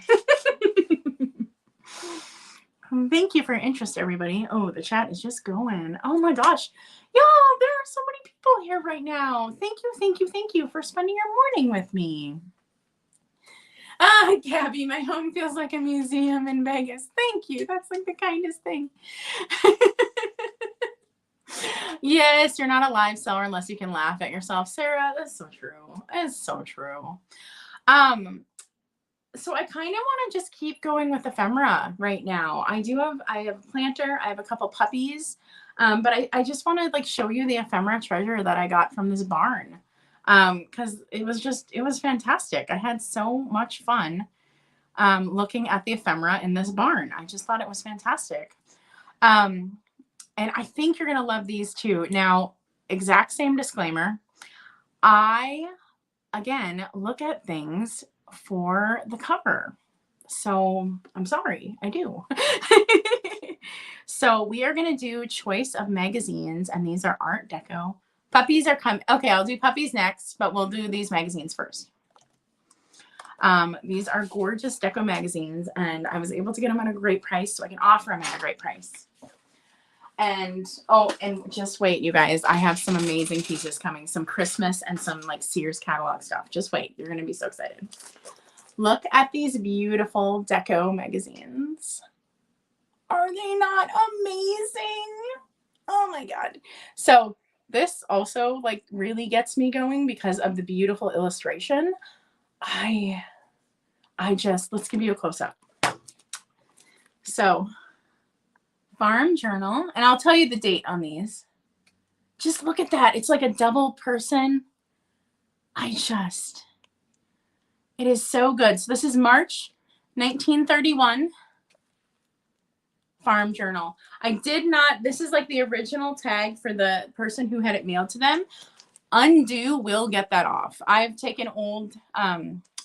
Thank you for your interest, everybody. Oh, the chat is just going. Oh my gosh. Y'all, there are so many people here right now. Thank you for spending your morning with me. Ah, Gabby, my home feels like a museum in Vegas. Thank you. That's like the kindest thing. Yes, you're not a live seller unless you can laugh at yourself. Sarah, that's so true. That's so true. So I kind of want to just keep going with ephemera right now. I have a planter. I have a couple puppies. But I just want to like show you the ephemera treasure that I got from this barn. Cause it was fantastic. I had so much fun, looking at the ephemera in this barn. I just thought it was fantastic. And I think you're going to love these too. Now, exact same disclaimer. I, again, look at things for the cover. So I'm sorry, I do. So we are going to do choice of magazines, and these are Art Deco. Puppies are coming. Okay, I'll do puppies next, but we'll do these magazines first. These are gorgeous deco magazines, and I was able to get them at a great price, so I can offer them at a great price. And, oh, and just wait, you guys. I have some amazing pieces coming, some Christmas and some like Sears catalog stuff. Just wait. You're going to be so excited. Look at these beautiful deco magazines. Are they not amazing? Oh my God. So this also like really gets me going because of the beautiful illustration. Let's give you a close up. So Farm Journal, and I'll tell you the date on these. Just look at that. It's like a double person. It is so good. So this is March 1931. Farm Journal. This is like the original tag for the person who had it mailed to them. Undo will get that off. I've taken old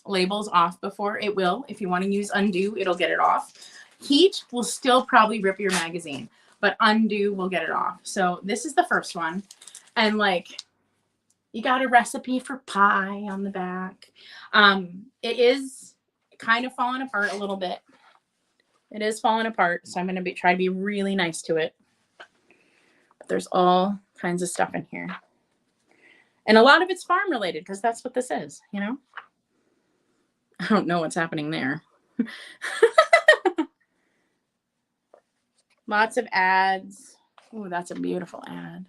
labels off before. It will. If you want to use undo, it'll get it off. Heat will still probably rip your magazine, but undo will get it off. So this is the first one. And like, you got a recipe for pie on the back. It is kind of falling apart a little bit. It is falling apart, so I'm going to try to be really nice to it. But there's all kinds of stuff in here. And a lot of it's farm related because that's what this is, you know? I don't know what's happening there. Lots of ads. Ooh, that's a beautiful ad.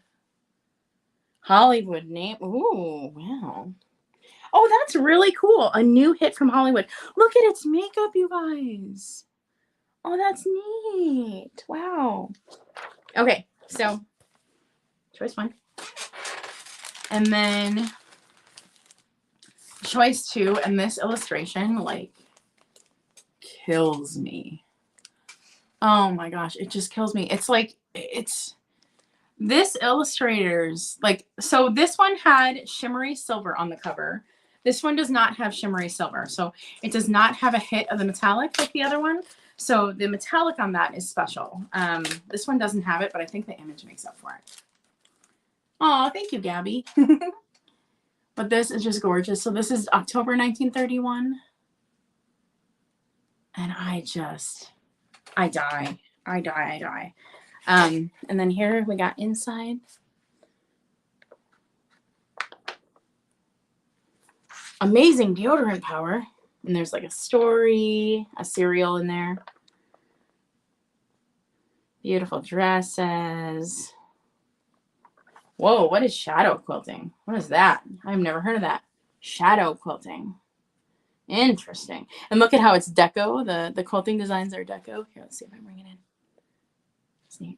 Hollywood name. Ooh, wow. Oh, that's really cool. A new hit from Hollywood. Look at its makeup, you guys. Oh, that's neat. Wow. Okay, so choice one. And then Choice 2, and this illustration like kills me. Oh my gosh, it just kills me. It's like, it's this illustrator's like, so this one had shimmery silver on the cover. This one does not have shimmery silver. So it does not have a hit of the metallic like the other one. So the metallic on that is special. This one doesn't have it, but I think the image makes up for it. Oh, thank you, Gabby. But this is just gorgeous. So this is October 1931. And I die. And then here we got inside. Amazing deodorant power. And there's like a story, a cereal in there. Beautiful dresses. Whoa, what is shadow quilting? What is that? I've never heard of that. Shadow quilting. Interesting. And look at how it's deco. The quilting designs are deco. Here, let's see if I bring it in. It's neat.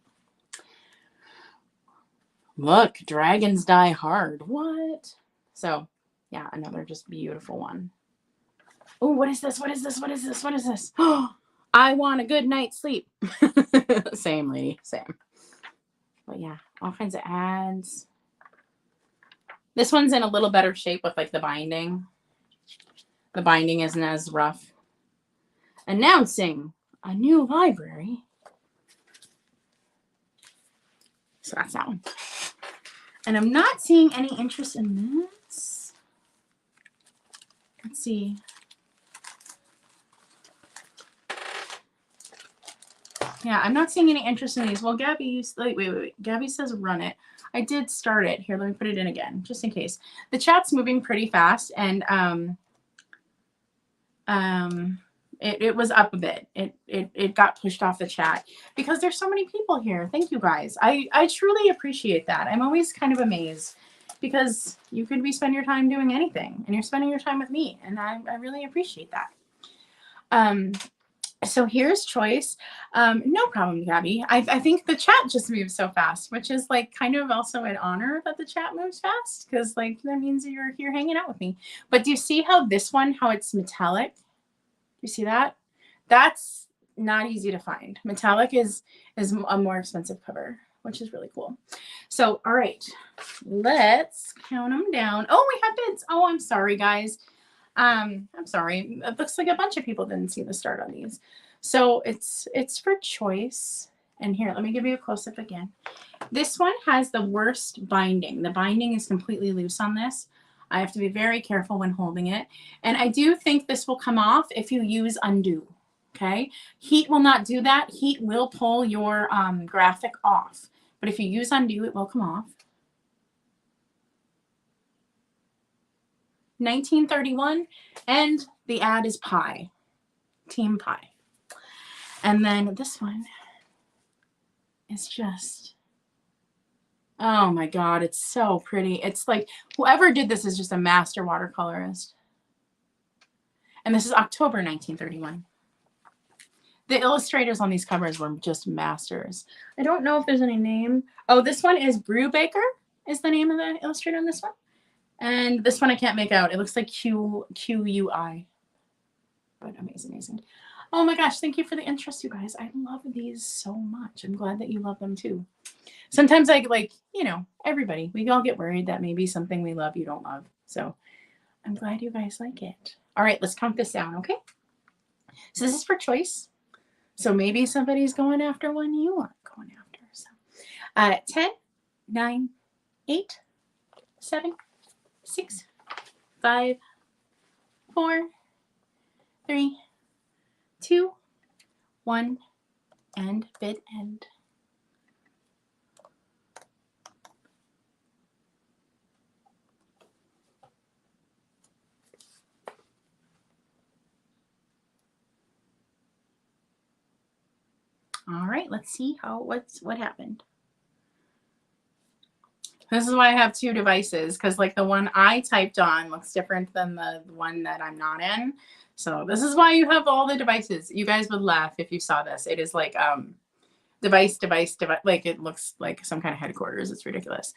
Look, dragons die hard. What? So, yeah, another just beautiful one. Oh, what is this? What is this? What is this? What is this? Oh, I want a good night's sleep. Same, lady. Same. But yeah, all kinds of ads. This one's in a little better shape with like the binding. The binding isn't as rough. Announcing a new library. So that's that one. And I'm not seeing any interest in this. Let's see. Yeah, I'm not seeing any interest in these. Well, Gabby, wait. Gabby says run it. I did start it. Here, let me put it in again, just in case. The chat's moving pretty fast, and it was up a bit. It got pushed off the chat because there's so many people here. Thank you guys. I truly appreciate that. I'm always kind of amazed because you could be spending your time doing anything, and you're spending your time with me, and I really appreciate that. So here's choice. No problem, Gabby. I think the chat just moves so fast, which is like kind of also an honor that the chat moves fast because like that means you're here hanging out with me. But do you see how this one, how it's metallic? You see that? That's not easy to find. Metallic is a more expensive cover, which is really cool. So, all right, let's count them down. Oh, we have bids. Oh, I'm sorry, guys. I'm sorry. It looks like a bunch of people didn't see the start on these. So it's for choice. And here, let me give you a close-up again. This one has the worst binding. The binding is completely loose on this. I have to be very careful when holding it. And I do think this will come off if you use undo, okay? Heat will not do that. Heat will pull your graphic off. But if you use undo, it will come off. 1931, and the ad is pie, team pie. And then this one is just, oh my God, it's so pretty. It's like whoever did this is just a master watercolorist. And this is October 1931. The illustrators on these covers were just masters. I don't know if there's any name. Oh, this one is Brubaker is the name of the illustrator on this one. And this one I can't make out. It looks like QUI. But amazing. Oh my gosh, thank you for the interest, you guys. I love these so much. I'm glad that you love them too. Sometimes I like, you know, everybody, we all get worried that maybe something we love you don't love. So I'm glad you guys like it. All right, let's count this down, okay? So this is for choice. So maybe somebody's going after one you aren't going after. So 10, 9, 8, 7, 6, 5, 4, 3, 2, 1, and bid end. All right, let's see what happened. This is why I have two devices, because like the one I typed on looks different than the one that I'm not in. So this is why you have all the devices. You guys would laugh if you saw this. It is like device, like it looks like some kind of headquarters. It's ridiculous.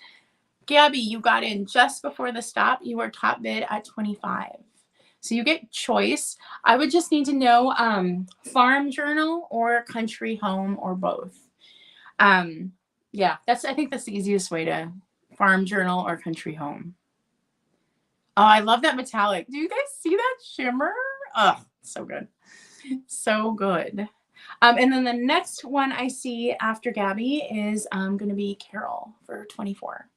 Gabby, you got in just before the stop. You were top bid at 25. So you get choice. I would just need to know farm journal or country home or both. Yeah, I think that's the easiest way to farm journal or country home. Oh, I love that metallic. Do you guys see that shimmer? Oh, so good. So good. And then the next one I see after Gabby is going to be Carol for 24.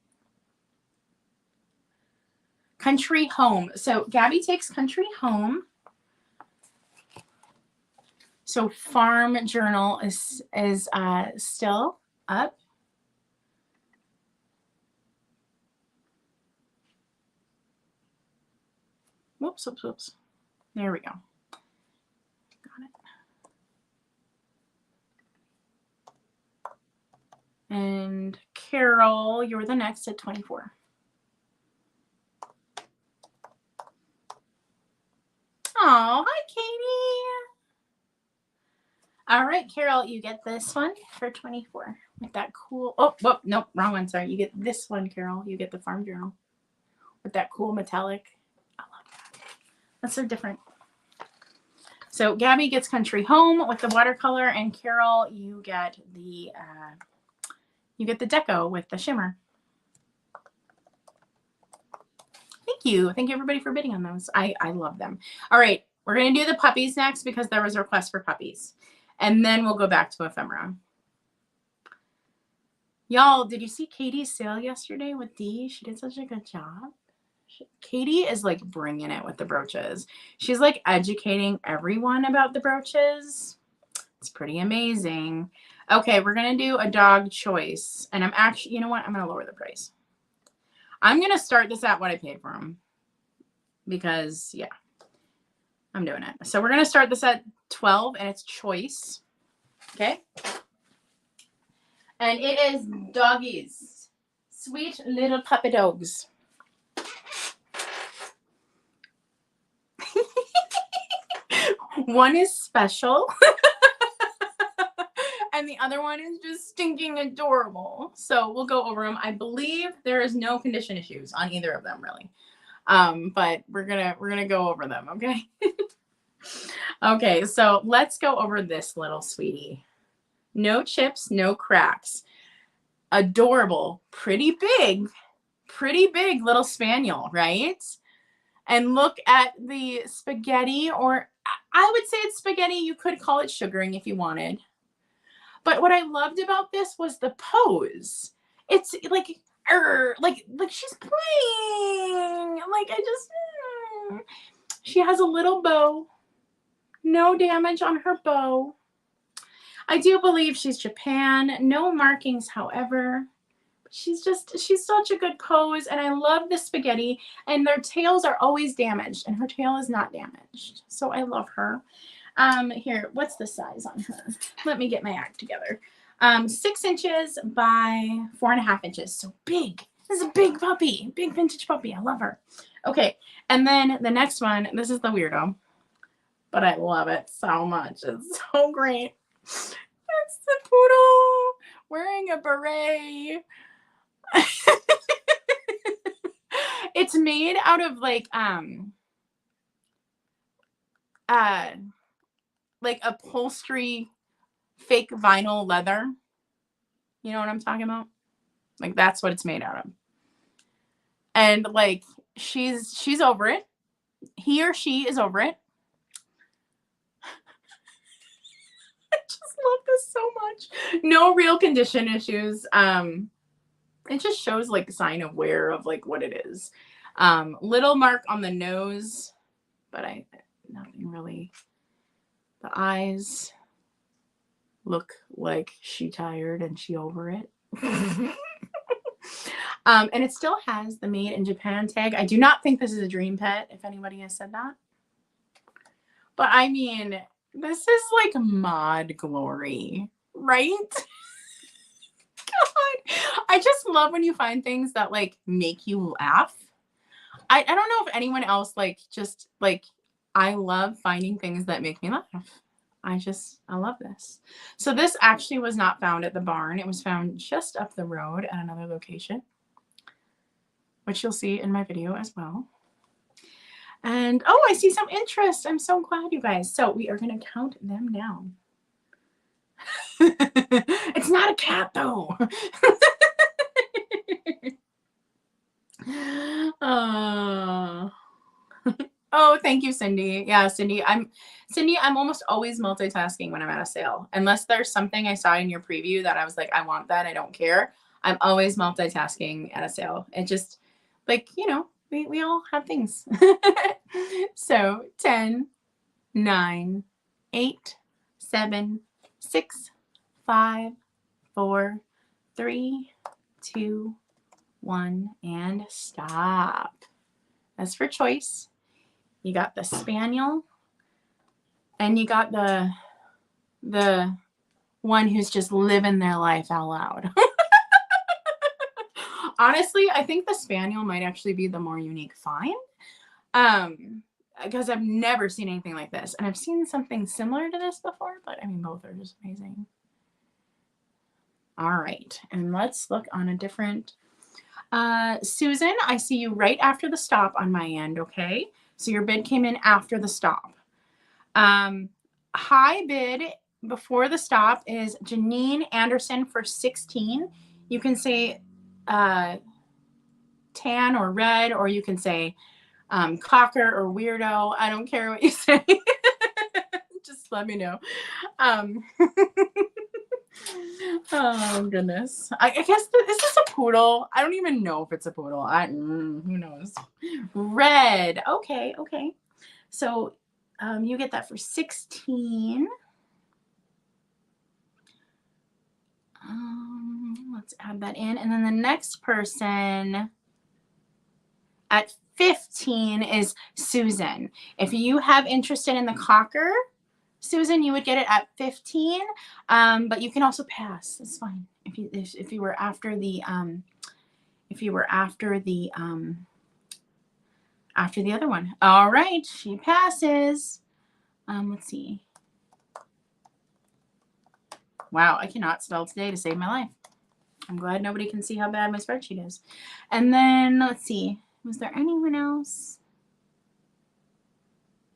Country home. So Gabby takes country home. So farm journal is still up. Whoops, whoops, whoops. There we go. Got it. And Carol, you're the next at 24. Oh, hi, Katie. All right, Carol, you get this one for 24 with that cool, oh, whoop, nope, wrong one, sorry. You get this one, Carol. You get the farm journal with that cool metallic. I love that. That's so different. So Gabby gets country home with the watercolor, and Carol, you get the deco with the shimmer. Thank you. Thank you, everybody, for bidding on those. I love them. All right, we're going to do the puppies next because there was a request for puppies. And then we'll go back to ephemera. Y'all, did you see Katie's sale yesterday with Dee? She did such a good job. Katie is like bringing it with the brooches. She's like educating everyone about the brooches. It's pretty amazing. Okay, we're going to do a dog choice. And I'm actually, you know what? I'm going to lower the price. I'm going to start this at what I paid for them. Because, yeah, I'm doing it. So we're going to start this at 12 and it's choice. Okay. And it is doggies. Sweet little puppy dogs. One is special. And the other one is just stinking adorable. So we'll go over them. I believe there is no condition issues on either of them, really. But we're gonna go over them, okay? Okay, so let's go over this little sweetie. No chips, no cracks. Adorable, pretty big little spaniel, right? And look at the spaghetti, or I would say it's spaghetti. You could call it sugaring if you wanted. But what I loved about this was the pose. It's like she's playing. Like she has a little bow. No damage on her bow. I do believe she's Japan. No markings, however. She's such a good pose, and I love the spaghetti, and their tails are always damaged, and her tail is not damaged. So I love her. Here, what's the size on her? Let me get my act together. 6 inches by 4.5 inches. So big. This is a big puppy, big vintage puppy. I love her. Okay, and then the next one, this is the weirdo, but I love it so much. It's so great. It's the poodle wearing a beret. It's made out of like upholstery, fake vinyl leather. You know what I'm talking about? Like that's what it's made out of. And like she's over it. He or she is over it. I just love this so much. No real condition issues. It just shows like a sign of wear of like what it is. Little mark on the nose, but nothing really. The eyes look like she tired and she over it. And it still has the made in Japan tag. I do not think this is a dream pet, if anybody has said that. But I mean, this is like mod glory, right? God, I just love when you find things that like make you laugh. I don't know if anyone else like just like, I love finding things that make me laugh. I love this. So this actually was not found at the barn. It was found just up the road at another location. which you'll see in my video as well. And oh, I see some interest. I'm so glad, you guys. So we are going to count them down. It's not a cat though. Oh, thank you, Cindy. Yeah, Cindy, I'm almost always multitasking when I'm at a sale. Unless there's something I saw in your preview that I was like, I want that, I don't care. I'm always multitasking at a sale. It just, like, you know, we all have things. So 10, 9, 8, 7, 6, 5, 4, 3, 2, 1, and stop. As for choice, you got the spaniel, and you got the one who's just living their life out loud. Honestly, I think the spaniel might actually be the more unique find, because I've never seen anything like this, and I've seen something similar to this before, but I mean, both are just amazing. All right, and let's look on a different. Susan, I see you right after the stop on my end. Okay, so your bid came in after the stop. High bid before the stop is Janine Anderson for 16. You can say tan or red, or you can say cocker or weirdo. I don't care what you say. Just let me know. Oh goodness. I guess is this a poodle? I don't even know if it's a poodle. Who knows? Red. Okay. So you get that for 16. Let's add that in. And then the next person at 15 is Susan. If you have interest in the cocker, Susan, you would get it at 15, but you can also pass. That's fine. If you were after the after the other one. All right, she passes. Let's see. Wow, I cannot spell today to save my life. I'm glad nobody can see how bad my spreadsheet is. And then let's see. Was there anyone else?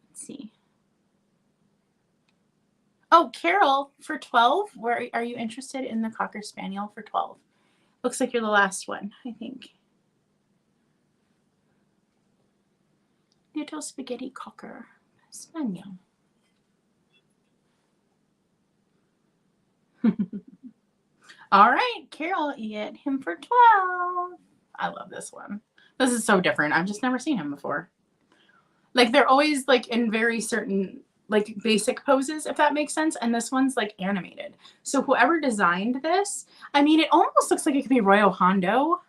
Let's see. Oh, Carol for 12. Where are you interested in the Cocker Spaniel for 12? Looks like you're the last one, I think. Little spaghetti Cocker Spaniel. All right, Carol, you get him for 12. I love this one. This is so different. I've just never seen him before. Like, they're always like in very certain like basic poses, if that makes sense. And this one's like animated. So whoever designed this, I mean, it almost looks like it could be Royo Hondo,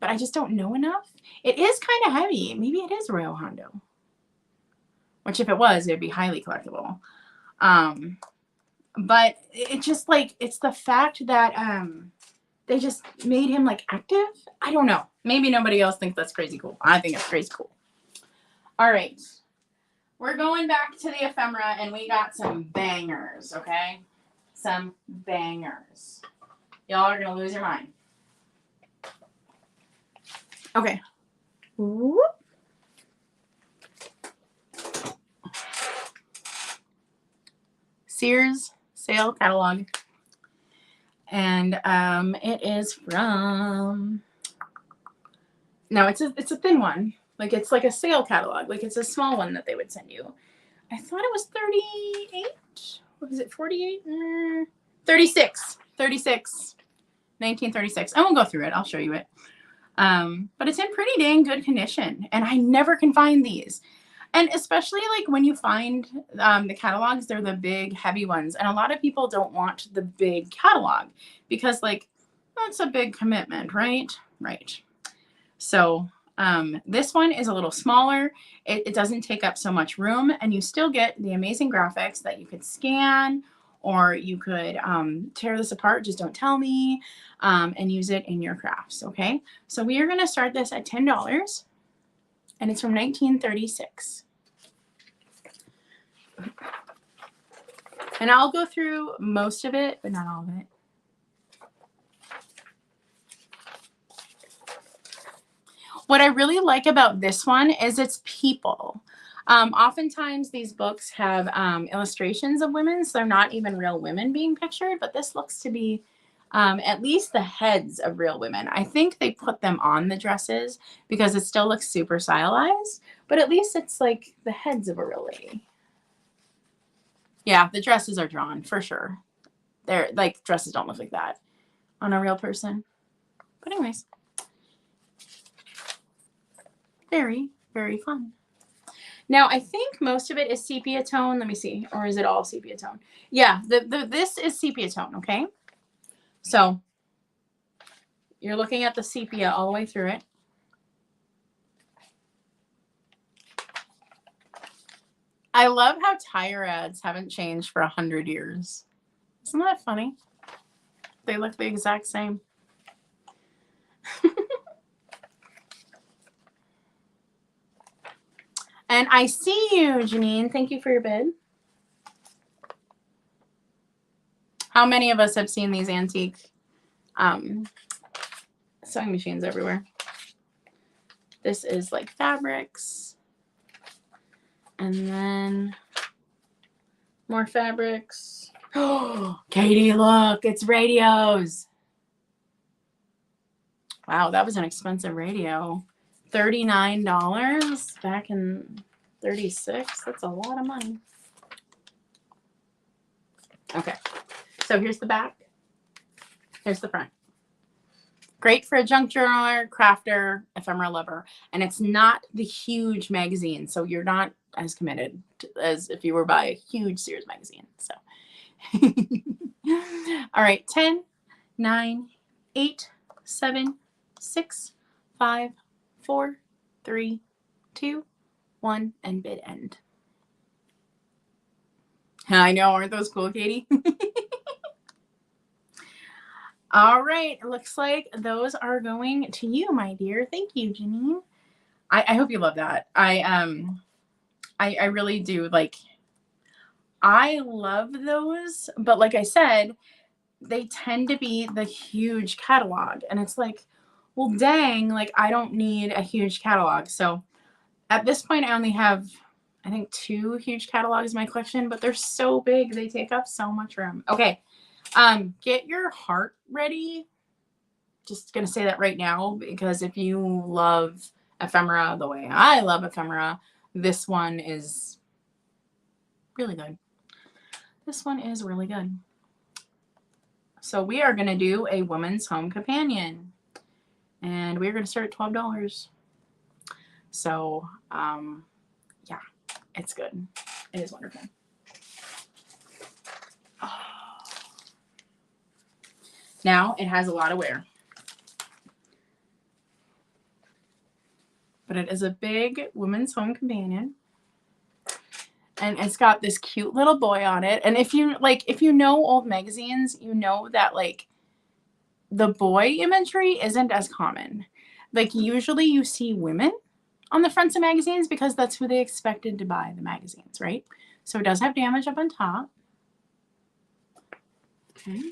but I just don't know enough. It is kind of heavy. Maybe it is Royo Hondo, which if it was, it'd be highly collectible. But it just like, it's the fact that they just made him like active. I don't know. Maybe nobody else thinks that's crazy cool. I think it's crazy cool. All right. We're going back to the ephemera, and we got some bangers, okay? Some bangers. Y'all are going to lose your mind. Okay. Whoop. Sears sale catalog. And it is from, no, it's a thin one. Like, it's like a sale catalog. Like, it's a small one that they would send you. I thought it was 38. What was it, 48? 36. 1936. I won't go through it. I'll show you it. But it's in pretty dang good condition. And I never can find these. And especially, like, when you find the catalogs, they're the big, heavy ones. And a lot of people don't want the big catalog because, like, that's a big commitment, right? Right. So this one is a little smaller. It doesn't take up so much room, and you still get the amazing graphics that you could scan, or you could tear this apart, just don't tell me, and use it in your crafts, okay? So we are going to start this at $10, and it's from 1936. And I'll go through most of it, but not all of it. What I really like about this one is it's people. Oftentimes these books have illustrations of women, so they're not even real women being pictured, but this looks to be at least the heads of real women. I think they put them on the dresses because it still looks super stylized, but at least it's like the heads of a real lady. Yeah, the dresses are drawn for sure. They're like, dresses don't look like that on a real person. But anyways, very, very fun. Now, I think most of it is sepia tone. Let me see. Or is it all sepia tone? Yeah, this is sepia tone, okay? So you're looking at the sepia all the way through it. I love how tire ads haven't changed for 100 years. Isn't that funny? They look the exact same. And I see you, Janine. Thank you for your bid. How many of us have seen these antique sewing machines everywhere? This is like fabrics. And then more fabrics. Oh, Katie, look, it's radios. Wow, that was an expensive radio. $39 back in 36. That's a lot of money. Okay, so here's the back. Here's the front. Great for a junk journaler, crafter, ephemera lover. And it's not the huge magazine, so you're not as committed as if you were by a huge Sears magazine. So, all right, 10, 9, 8, 7, 6, 5, 4, 3, 2, 1, and bid end. I know, aren't those cool, Katie? All right, it looks like those are going to you, my dear. Thank you, Janine. I hope you love that. I really do. Like, I love those, but like I said, they tend to be the huge catalog, and it's like, well, dang, like I don't need a huge catalog. So at this point, I only have, I think, 2 huge catalogs in my collection, but they're so big, they take up so much room. Okay, get your heart ready. Just gonna say that right now, because if you love ephemera the way I love ephemera, this one is really good. This one is really good. So we are gonna do a woman's home companion, and we're gonna start at $12. So yeah, it's good. It is wonderful. Now it has a lot of wear, but it is a big women's home companion, and it's got this cute little boy on it. And if you know old magazines, you know that like the boy imagery isn't as common. Like usually you see women on the fronts of magazines because that's who they expected to buy the magazines, right? So it does have damage up on top. Okay.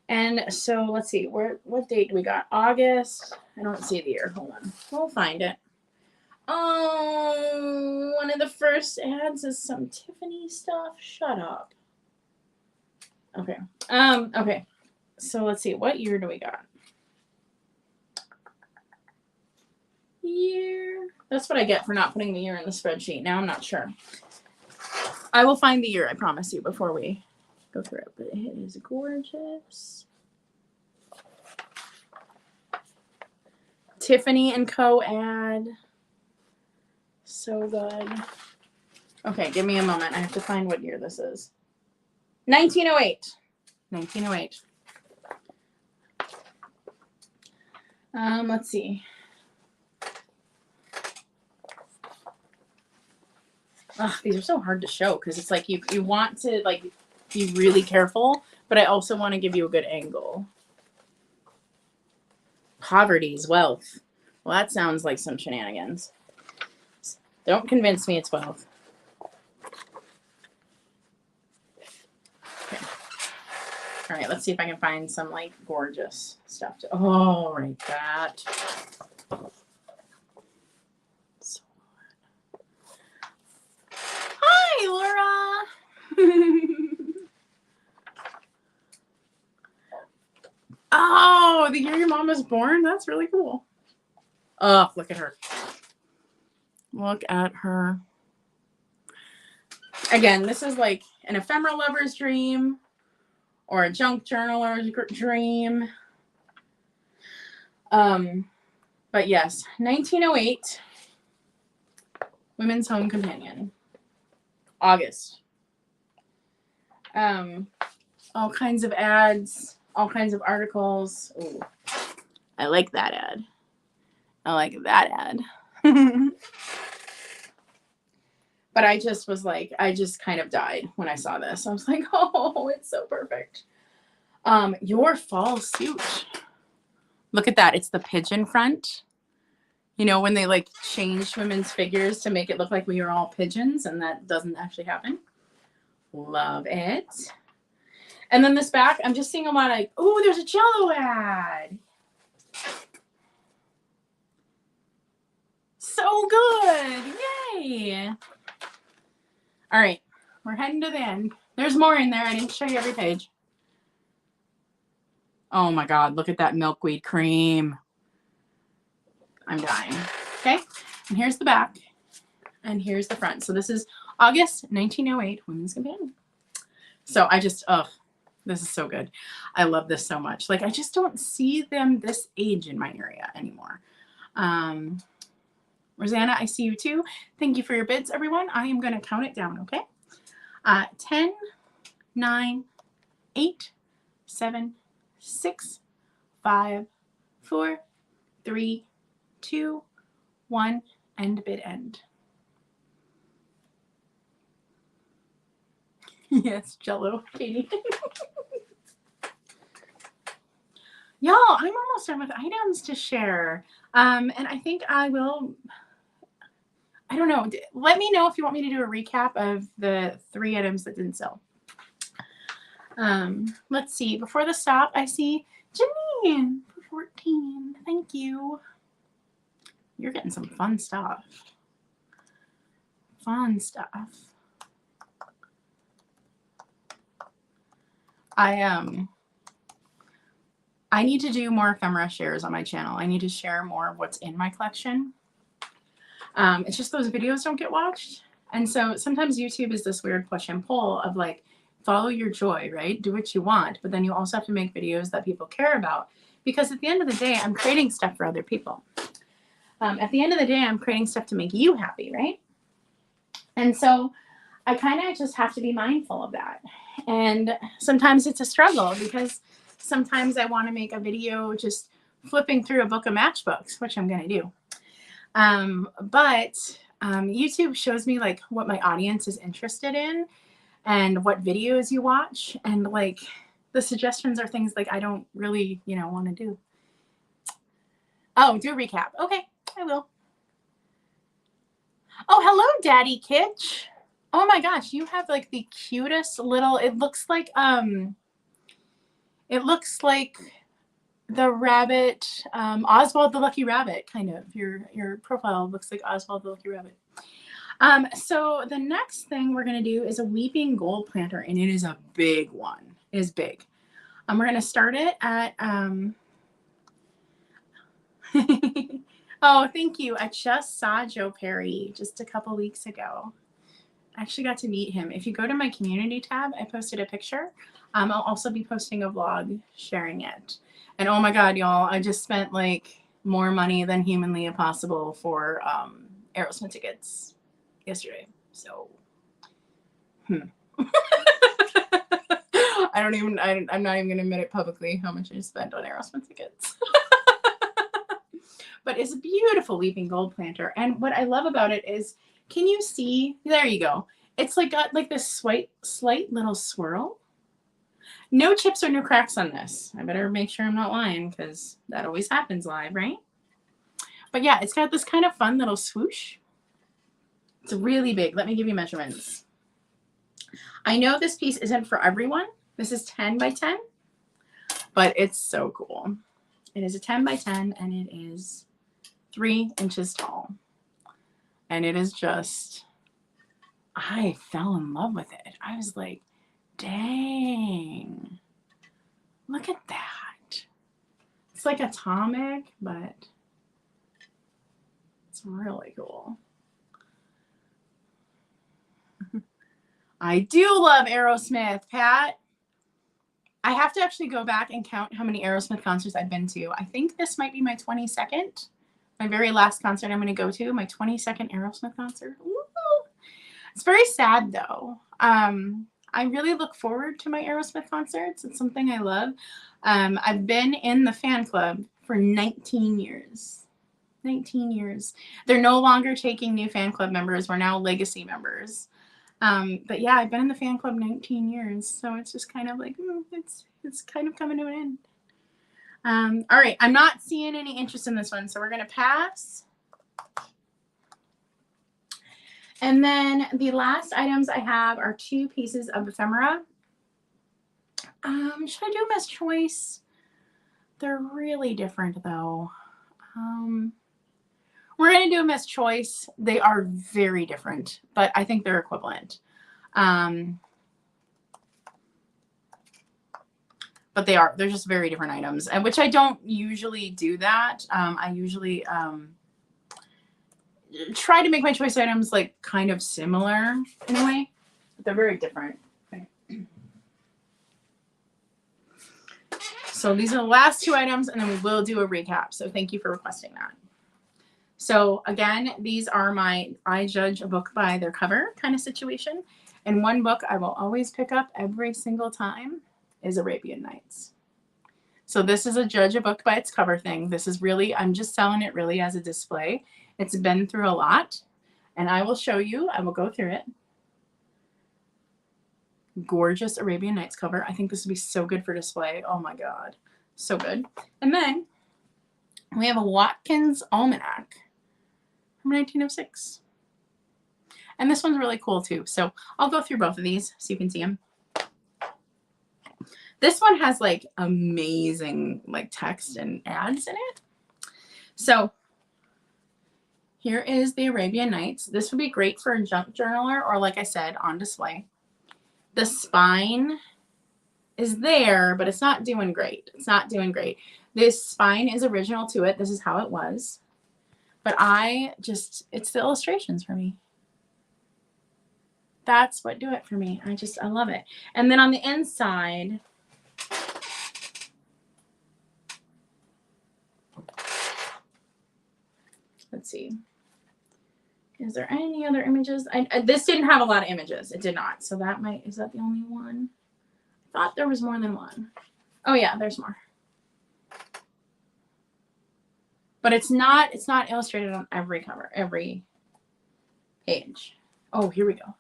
And so let's see, what date do we got? August. I don't see the year. Hold on. We'll find it. Oh, one of the first ads is some Tiffany stuff. Shut up. Okay. Okay. So let's see. What year do we got? Year. That's what I get for not putting the year in the spreadsheet. Now I'm not sure. I will find the year, I promise you, before we go through it. But it is gorgeous. Tiffany & Co. ad. So good. Okay, give me a moment. I have to find what year this is. 1908. 1908. Let's see. Ugh, these are so hard to show because it's like you want to like be really careful, but I also want to give you a good angle. Poverty is wealth. Well, that sounds like some shenanigans. Don't convince me it's wealth. Okay. All right, let's see if I can find some like gorgeous stuff. Oh, right, that. So hi, Laura. Oh, the year your mom was born? That's really cool. Oh, look at her. Look at her. Again, this is like an ephemeral lover's dream or a junk journaler's dream. But yes, 1908, Women's Home Companion, August. All kinds of ads, all kinds of articles. Ooh, I like that ad. I like that ad. But I just was like, I just kind of died when I saw this. I was like, oh, it's so perfect. Your fall suit. Look at that. It's the pigeon front. You know, when they like change women's figures to make it look like we are all pigeons, and that doesn't actually happen. Love it. And then this back, I'm just seeing a lot of, oh, there's a Jello ad. So good. Yay. All right. We're heading to the end. There's more in there. I didn't show you every page. Oh my God. Look at that milkweed cream. I'm dying. Okay. And here's the back. And here's the front. So this is August 1908 Women's Companion. So I just, this is so good. I love this so much. Like, I just don't see them this age in my area anymore. Rosanna, I see you too. Thank you for your bids, everyone. I am going to count it down, okay? 10, 9, 8, 7, 6, 5, 4, 3, 2, 1, end bid end. Yes, Jello, Katie. Y'all, I'm almost done with items to share. And I think I will, I don't know. Let me know if you want me to do a recap of the 3 items that didn't sell. Let's see. Before the stop, I see Janine for 14. Thank you. You're getting some fun stuff. Fun stuff. I need to do more ephemera shares on my channel. I need to share more of what's in my collection. It's just those videos don't get watched. And so sometimes YouTube is this weird push and pull of like, follow your joy, right? Do what you want. But then you also have to make videos that people care about. Because at the end of the day, I'm creating stuff for other people. At the end of the day, I'm creating stuff to make you happy, right? And so I kind of just have to be mindful of that. And sometimes it's a struggle because sometimes I want to make a video just flipping through a book of matchbooks, which I'm going to do. But YouTube shows me like what my audience is interested in and what videos you watch. And like the suggestions are things like I don't really, want to do. Oh, do a recap. Okay, I will. Oh, hello, Daddy Kitch. Oh my gosh, you have like the cutest little, it looks like the rabbit, Oswald the Lucky Rabbit, kind of. Your profile looks like Oswald the Lucky Rabbit. So the next thing we're going to do is a weeping gold planter, and it is a big one. It is big. We're going to start it at, oh, thank you. I just saw Joe Perry just a couple weeks ago. I actually got to meet him. If you go to my community tab, I posted a picture. I'll also be posting a vlog sharing it. And oh my God, y'all, I just spent like more money than humanly possible for Aerosmith tickets yesterday. So, I'm not even going to admit it publicly how much I spent on Aerosmith tickets. But it's a beautiful weeping gold planter. And what I love about it is, can you see? There you go. It's like got like this slight little swirl. No chips or no cracks on this. I better make sure I'm not lying because that always happens live, right? But yeah, it's got this kind of fun little swoosh. It's really big. Let me give you measurements. I know this piece isn't for everyone. This is 10 by 10. but it's so cool. It is a 10 by 10 and it is 3 inches tall. And it is just, I fell in love with it. I was like, dang, look at that. It's like atomic, but it's really cool. I do love Aerosmith, Pat. I have to actually go back and count how many Aerosmith concerts I've been to. I think this might be my 22nd. My very last concert I'm going to go to, my 22nd Aerosmith concert. Woo! It's very sad, though. I really look forward to my Aerosmith concerts. It's something I love. I've been in the fan club for 19 years. 19 years. They're no longer taking new fan club members. We're now legacy members. But yeah, I've been in the fan club 19 years. So it's just kind of like, it's kind of coming to an end. All right, I'm not seeing any interest in this one, so we're going to pass. And then the last items I have are 2 pieces of ephemera. Should I do Miss Choice? They're really different, though. We're going to do Miss Choice. They are very different, but I think they're equivalent. But they're just very different items, and which I don't usually do that. I usually try to make my choice items like kind of similar in a way, but they're very different. Okay. So these are the last 2 items, and then we will do a recap. So thank you for requesting that. So again, these are my I judge a book by their cover kind of situation. And one book I will always pick up every single time is Arabian Nights. So this is a judge a book by its cover thing. This is really, I'm just selling it really as a display. It's been through a lot, and I will show you, I will go through it. Gorgeous Arabian Nights cover. I think this would be so good for display. Oh my God, so good. And then we have a Watkins Almanac from 1906. And this one's really cool too. So I'll go through both of these so you can see them. This one has like amazing like text and ads in it. So here is the Arabian Nights. This would be great for a junk journaler or, like I said, on display. The spine is there, but it's not doing great. It's not doing great. This spine is original to it. This is how it was. But it's the illustrations for me. That's what do it for me. I love it. And then on the inside, let's see. Is there any other images? This didn't have a lot of images. It did not. So is that the only one? I thought there was more than one. Oh yeah, there's more. But it's not illustrated on every cover, every page. Oh, here we go.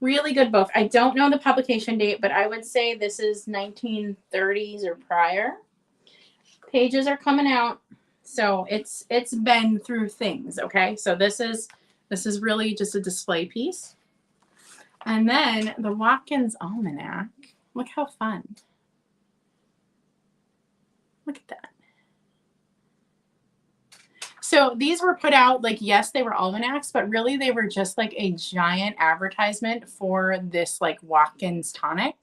Really good book. I don't know the publication date, but I would say this is 1930s or prior. Pages are coming out. So it's been through things, okay? So this is really just a display piece. And then the Watkins Almanac. Look how fun. Look at that. So these were put out, like, yes, they were almanacs, but really they were just like a giant advertisement for this like Watkins tonic.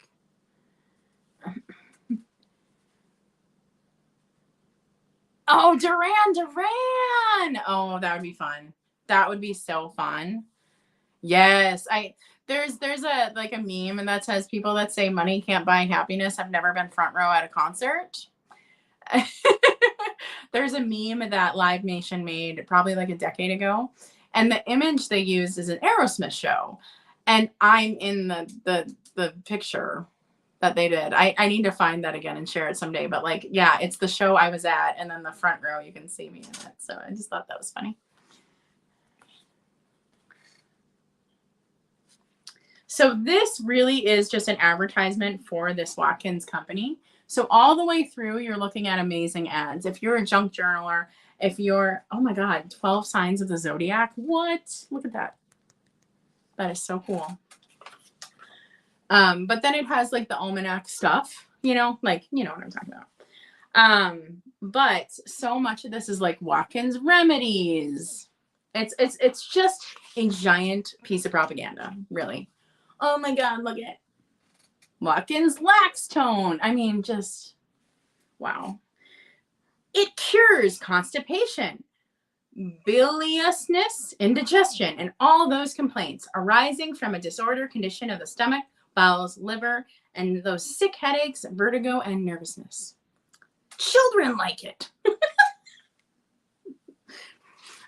Oh, Duran. Oh, that would be fun. That would be so fun. Yes. There's a meme and that says people that say money can't buy happiness have never been front row at a concert. There's a meme that Live Nation made probably like a decade ago. And the image they used is an Aerosmith show. And I'm in the picture that they did. I need to find that again and share it someday. But like, yeah, it's the show I was at. And then the front row, you can see me in it. So I just thought that was funny. So this really is just an advertisement for this Watkins company. So all the way through, you're looking at amazing ads. If you're a junk journaler, if you're, oh my God, 12 signs of the zodiac. What? Look at that. That is so cool. But then it has like the almanac stuff, you know what I'm talking about. But so much of this is like Watkins remedies. It's just a giant piece of propaganda, really. Oh my God, look at Watkins lax tone. I mean, just wow. It cures constipation, biliousness, indigestion, and all those complaints arising from a disorder condition of the stomach, bowels, liver, and those sick headaches, vertigo, and nervousness. Children like it.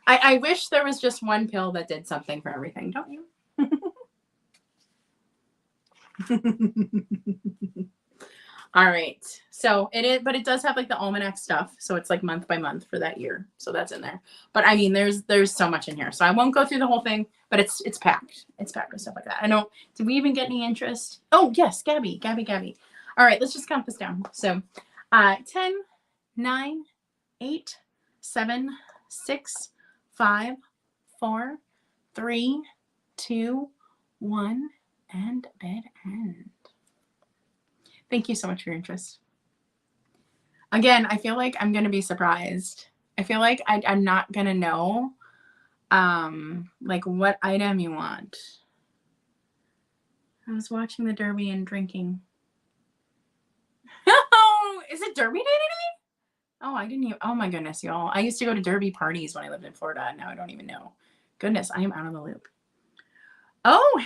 I wish there was just one pill that did something for everything, don't you? All right. So it is, but it does have like the almanac stuff. So it's like month by month for that year. So that's in there. But I mean, there's so much in here. So I won't go through the whole thing, but it's packed. It's packed with stuff like that. I know. Did we even get any interest? Oh, yes. Gabby. All right. Let's just count this down. So 10, 9, 8, 7, 6, 5, 4, 3, 2, 1, and bed end. Thank you so much for your interest. Again, I feel like I'm going to be surprised. I feel like I'm not going to know like what item you want. I was watching the Derby and drinking. Oh, is it Derby day today? Oh, I didn't even, oh my goodness, y'all. I used to go to Derby parties when I lived in Florida, and now I don't even know. Goodness, I am out of the loop. Oh,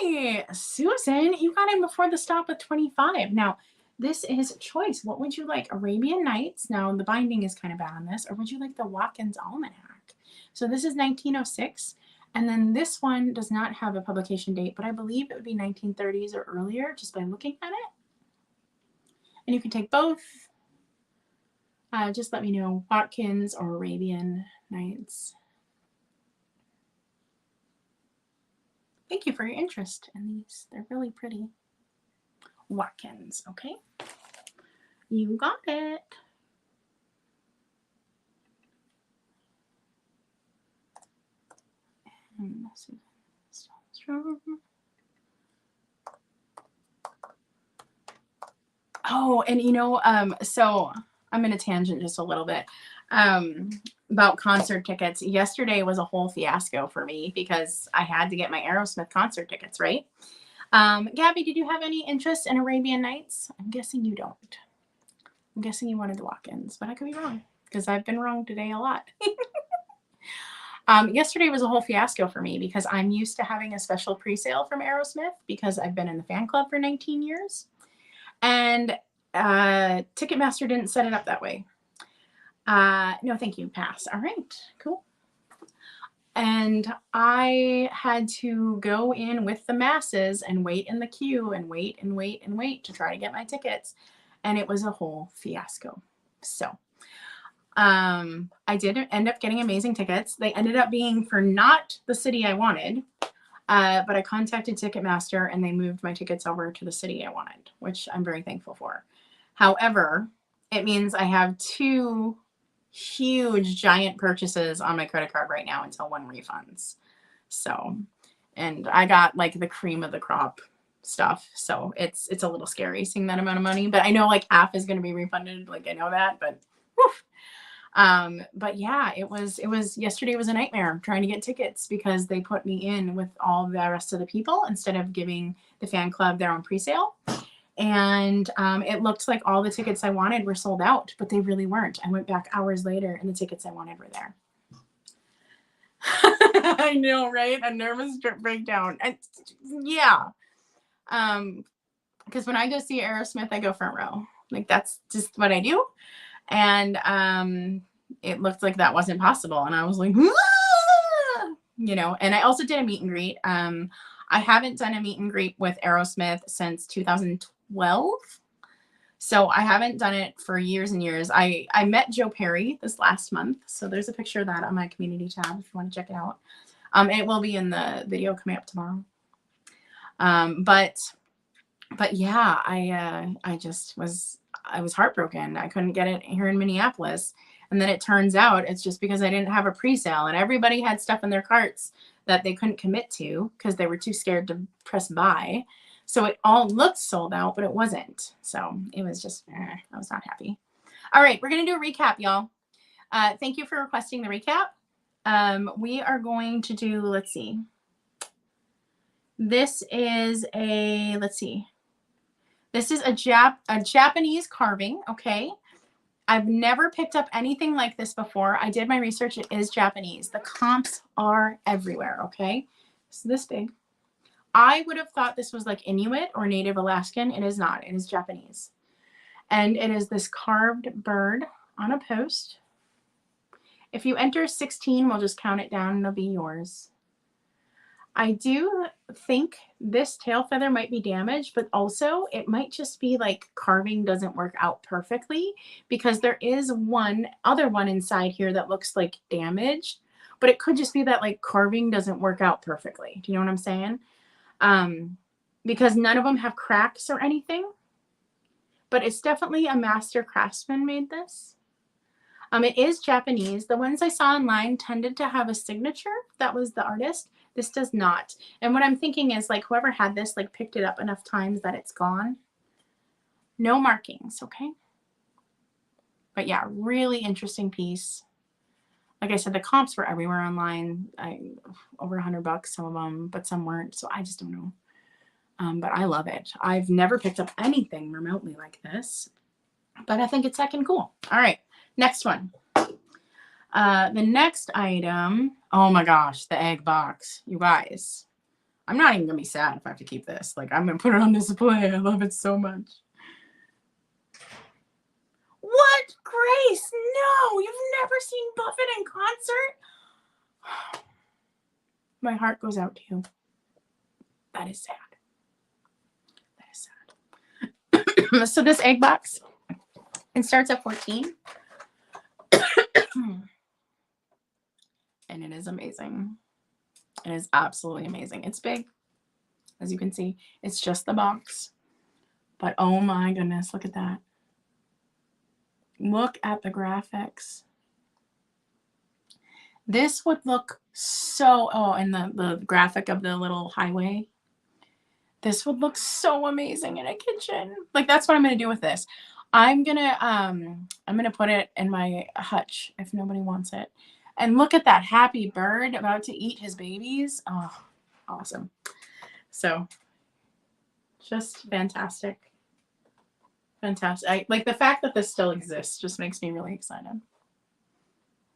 hey, Susan, you got in before the stop with 25. Now, this is choice. What would you like? Arabian Nights. Now, the binding is kind of bad on this. Or would you like the Watkins Almanac? So this is 1906. And then this one does not have a publication date, but I believe it would be 1930s or earlier just by looking at it. And you can take both. Just let me know, Watkins or Arabian Nights. Thank you for your interest in these. They're really pretty. Watkins, okay? You got it. And oh, and so I'm going to tangent just a little bit about concert tickets. Yesterday was a whole fiasco for me because I had to get my Aerosmith concert tickets, right? Gabby, did you have any interest in Arabian Nights? I'm guessing you don't. I'm guessing you wanted the walk-ins, but I could be wrong because I've been wrong today a lot. Yesterday was a whole fiasco for me because I'm used to having a special pre-sale from Aerosmith because I've been in the fan club for 19 years. And Ticketmaster didn't set it up that way. No, thank you. Pass. All right, cool. And I had to go in with the masses and wait in the queue and wait to try to get my tickets. And it was a whole fiasco. So I did end up getting amazing tickets. They ended up being for not the city I wanted, but I contacted Ticketmaster and they moved my tickets over to the city I wanted, which I'm very thankful for. However, it means I have 2 huge giant purchases on my credit card right now until one refunds. So, and I got like the cream of the crop stuff. So it's a little scary seeing that amount of money, but I know like half is going to be refunded. Like I know that, but whew. But yeah, it was yesterday was a nightmare trying to get tickets because they put me in with all the rest of the people instead of giving the fan club their own presale. And it looked like all the tickets I wanted were sold out, but they really weren't. I went back hours later and the tickets I wanted were there. I know, right? A nervous breakdown. Yeah. Because when I go see Aerosmith, I go front row. Like that's just what I do. And it looked like that wasn't possible. And I was like, ah! And I also did a meet and greet. I haven't done a meet and greet with Aerosmith since 2012. So I haven't done it for years and years. I met Joe Perry this last month. So there's a picture of that on my community tab if you want to check it out. It will be in the video coming up tomorrow. But yeah, I was heartbroken. I couldn't get it here in Minneapolis. And then it turns out it's just because I didn't have a pre-sale and everybody had stuff in their carts that they couldn't commit to because they were too scared to press buy. So it all looked sold out, but it wasn't. So it was just, I was not happy. All right, we're going to do a recap, y'all. Thank you for requesting the recap. We are going to do, let's see. This is a, let's see. This is a Japanese carving, okay? I've never picked up anything like this before. I did my research. It is Japanese. The comps are everywhere, okay? It's this big. I would have thought this was like Inuit or Native Alaskan. It is not. It is Japanese. And it is this carved bird on a post. If you enter 16, we'll just count it down and it'll be yours. I do think this tail feather might be damaged, but also it might just be like carving doesn't work out perfectly, because there is one other one inside here that looks like damaged, but it could just be that like carving doesn't work out perfectly. Do you know what I'm saying? Because none of them have cracks or anything, but it's definitely a master craftsman made this. It is Japanese. The ones I saw online tended to have a signature. That was the artist. This does not. And what I'm thinking is like whoever had this like picked it up enough times that it's gone. No markings, okay? But yeah, really interesting piece. Like I said, the comps were everywhere online. Over $100, some of them, but some weren't. So I just don't know. But I love it. I've never picked up anything remotely like this, but I think it's heckin' cool. All right, next one. The next item, oh my gosh, the egg box. You guys, I'm not even gonna be sad if I have to keep this. Like, I'm gonna put it on display. I love it so much. What, Grace? No, you've never seen Buffett in concert? My heart goes out to you. That is sad. That is sad. So this egg box, it starts at 14. And it is amazing. It is absolutely amazing. It's big, as you can see. It's just the box. But oh my goodness, look at that. Look at the graphics. This would look so, oh, and the graphic of the little highway. This would look so amazing in a kitchen. Like, that's what I'm going to do with this. I'm going to put it in my hutch if nobody wants it. And look at that happy bird about to eat his babies. Oh, awesome. So just fantastic. Fantastic. Like the fact that this still exists just makes me really excited.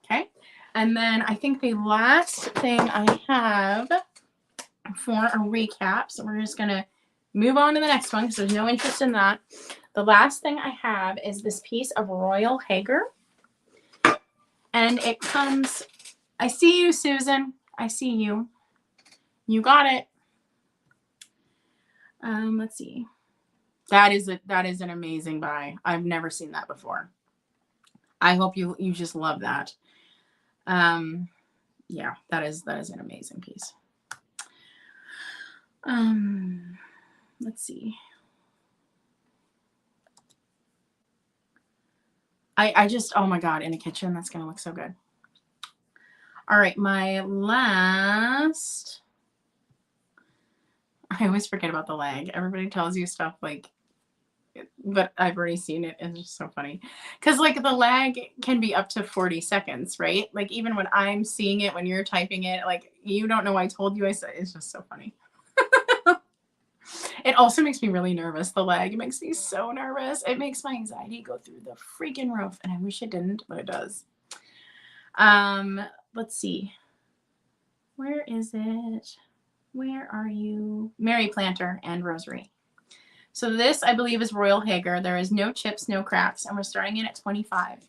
Okay. And then I think the last thing I have for a recap, so we're just going to move on to the next one because there's no interest in that. The last thing I have is this piece of Royal Hager. And it comes, I see you, Susan. I see you. You got it. Let's see. That is an amazing buy. I've never seen that before. I hope you just love that. Yeah, that is an amazing piece. Let's see. I just, oh my God, in a kitchen, that's going to look so good. All right, my last, I always forget about the leg. Everybody tells you stuff like, but I've already seen it. It's just so funny. Because like the lag can be up to 40 seconds, right? Like even when I'm seeing it, when you're typing it, like you don't know I told you I said, it's just so funny. It also makes me really nervous. The lag, it makes me so nervous. It makes my anxiety go through the freaking roof. And I wish it didn't, but it does. Let's see. Where is it? Where are you? Mary Planter and Rosary. So this, I believe, is Royal Hager. There is no chips, no cracks, and we're starting in at 25.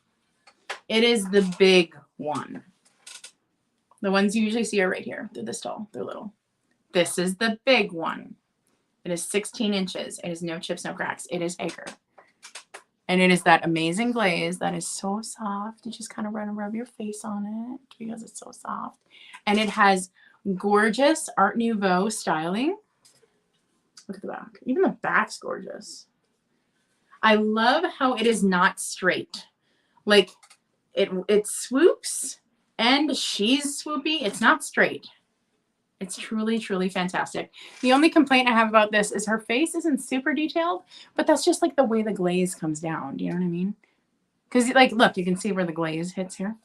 It is the big one. The ones you usually see are right here. They're this tall. They're little. This is the big one. It is 16 inches. It is no chips, no cracks. It is Hager. And it is that amazing glaze that is so soft. You just kind of rub your face on it because it's so soft. And it has gorgeous Art Nouveau styling. Look at the back. Even the back's gorgeous. I love how it is not straight. Like it swoops and she's swoopy. It's not straight. It's truly, truly fantastic. The only complaint I have about this is her face isn't super detailed, but that's just like the way the glaze comes down. Do you know what I mean? Because like, look, you can see where the glaze hits here.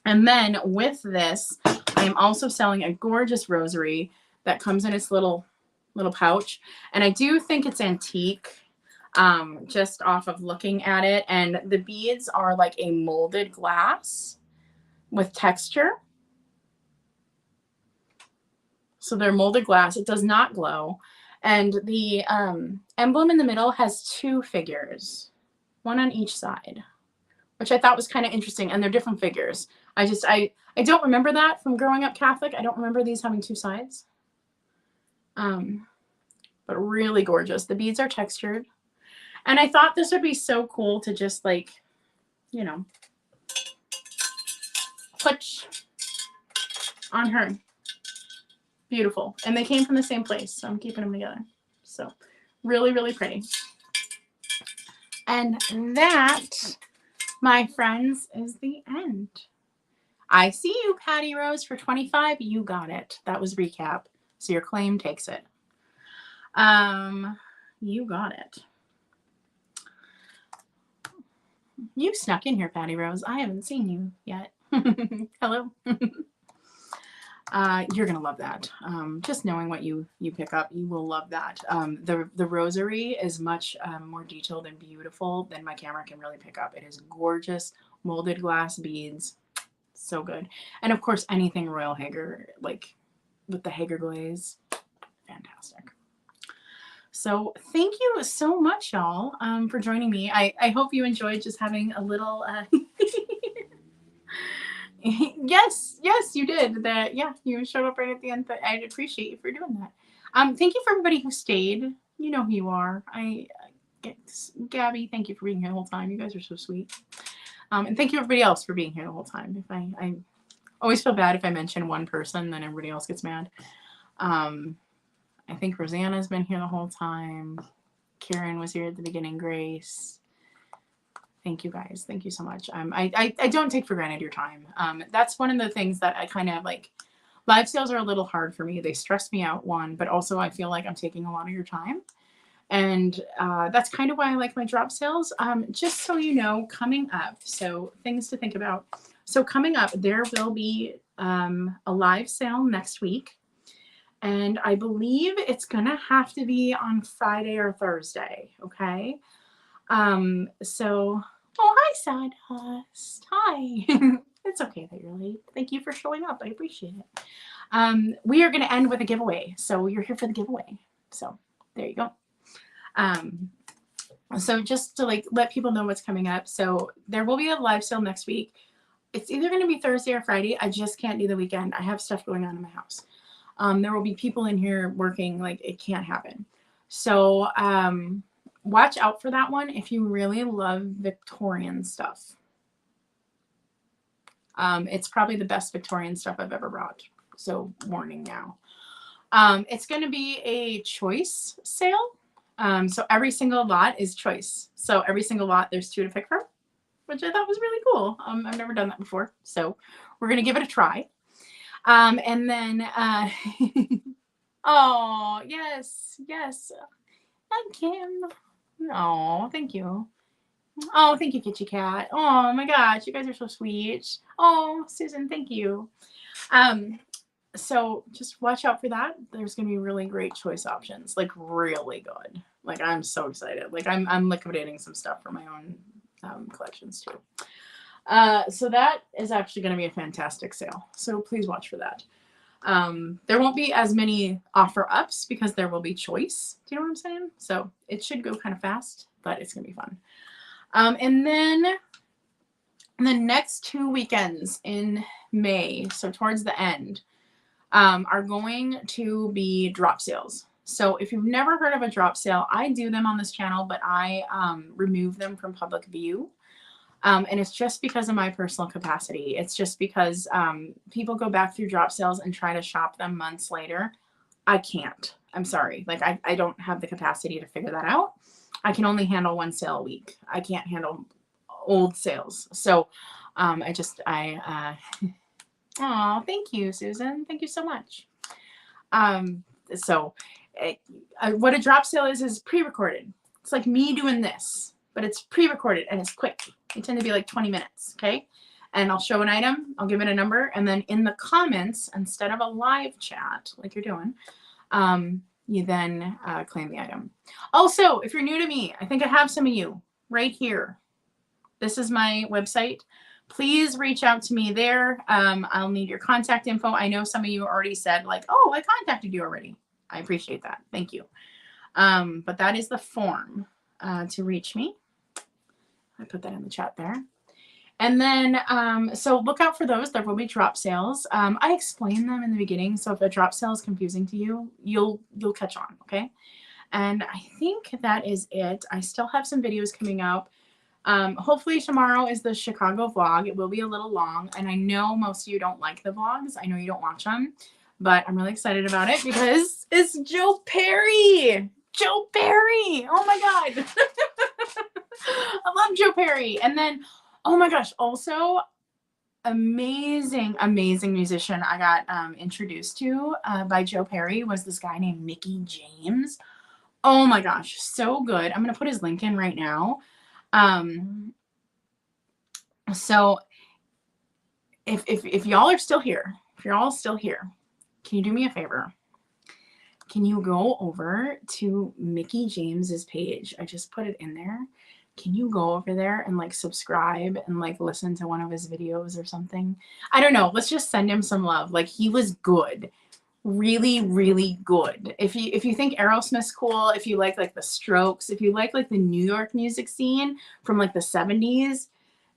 And then with this, I am also selling a gorgeous rosary that comes in its little pouch. And I do think it's antique, just off of looking at it. And the beads are like a molded glass with texture. So they're molded glass. It does not glow. And the emblem in the middle has 2 figures, one on each side, which I thought was kind of interesting. And they're different figures. I don't remember that from growing up Catholic. I don't remember these having 2 sides. But really gorgeous. The beads are textured. And I thought this would be so cool to just like, you know, put on her. Beautiful. And they came from the same place, so I'm keeping them together. So really, really pretty. And that, my friends, is the end. I see you, Patty Rose, for 25. You got it. That was recap. So your claim takes it. You got it. You snuck in here, Patty Rose. I haven't seen you yet. Hello. You're gonna love that. Just knowing what you pick up, you will love that. The rosary is much more detailed and beautiful than my camera can really pick up. It is gorgeous molded glass beads, so good. And of course, anything Royal Hager, like with the Hager glaze, fantastic. So thank you so much, y'all, for joining me. I hope you enjoyed just having a little. Yes, you did that. Yeah, you showed up right at the end, but I appreciate you for doing that. Thank you for everybody who stayed. You know who you are. Gabby, thank you for being here the whole time. You guys are so sweet. And thank you everybody else for being here the whole time. If I always feel bad if I mention one person, then everybody else gets mad. I think Rosanna's been here the whole time. Karen was here at the beginning. Grace. Thank you guys. Thank you so much. I don't take for granted your time. That's one of the things that I kind of like. Live sales are a little hard for me. They stress me out, one, but also I feel like I'm taking a lot of your time. And that's kind of why I like my drop sales. Just so you know, coming up, so things to think about. So coming up, there will be a live sale next week. And I believe it's going to have to be on Friday or Thursday. Okay. So, oh, hi, Sawdust. Hi. It's okay that you're late. Thank you for showing up. I appreciate it. We are going to end with a giveaway. So you're here for the giveaway. So there you go. So just to like let people know what's coming up. So there will be a live sale next week. It's either going to be Thursday or Friday. I just can't do the weekend. I have stuff going on in my house. There will be people in here working, like it can't happen. So, watch out for that one if you really love Victorian stuff. It's probably the best Victorian stuff I've ever brought. So warning now. It's going to be a choice sale. So every single lot is choice. So every single lot, there's 2 to pick from, which I thought was really cool. I've never done that before. So we're going to give it a try. And then, oh, yes. Hi, Kim. Oh, thank you. Oh, thank you, Kitty Cat. Oh my gosh, you guys are so sweet. Oh, Susan, thank you. So just watch out for that. There's going to be really great choice options, like really good. Like I'm so excited. Like I'm liquidating some stuff for my own collections too. So that is actually going to be a fantastic sale. So please watch for that. There won't be as many offer ups because there will be choice. Do you know what I'm saying? So it should go kind of fast, but it's going to be fun. And then the next 2 weekends in May, so towards the end, are going to be drop sales. So if you've never heard of a drop sale, I do them on this channel, but I remove them from public view. And it's just because of my personal capacity. It's just because people go back through drop sales and try to shop them months later. I can't. I'm sorry. Like I don't have the capacity to figure that out. I can only handle 1 sale a week. I can't handle old sales. So oh, thank you, Susan. Thank you so much. So what a drop sale is pre-recorded. It's like me doing this, but it's pre-recorded and it's quick. They tend to be like 20 minutes, okay? And I'll show an item, I'll give it a number, and then in the comments, instead of a live chat like you're doing, you then claim the item. Also, if you're new to me, I think I have some of you right here. This is my website. Please reach out to me there. I'll need your contact info. I know some of you already said like, oh, I contacted you already. I appreciate that. Thank you. But that is the form to reach me. I put that in the chat there. And then, so look out for those. There will be drop sales. I explain them in the beginning. So if a drop sale is confusing to you, you'll catch on, okay? And I think that is it. I still have some videos coming up. Hopefully tomorrow is the Chicago vlog. It will be a little long. And I know most of you don't like the vlogs. I know you don't watch them. But I'm really excited about it because it's Joe Perry. Joe Perry. Oh, my God. I love Joe Perry. And then, oh my gosh, also amazing, amazing musician I got introduced to by Joe Perry was this guy named Mickey James. Oh my gosh, so good. I'm going to put his link in right now. So if y'all are still here, if you're all still here, can you do me a favor? Can you go over to Mickey James's page? I just put it in there. Can you go over there and like subscribe and like listen to one of his videos or something? I don't know. Let's just send him some love. Like he was good. Really, really good. If you think Aerosmith's cool, if you like the Strokes, if you like the New York music scene from like the 70s,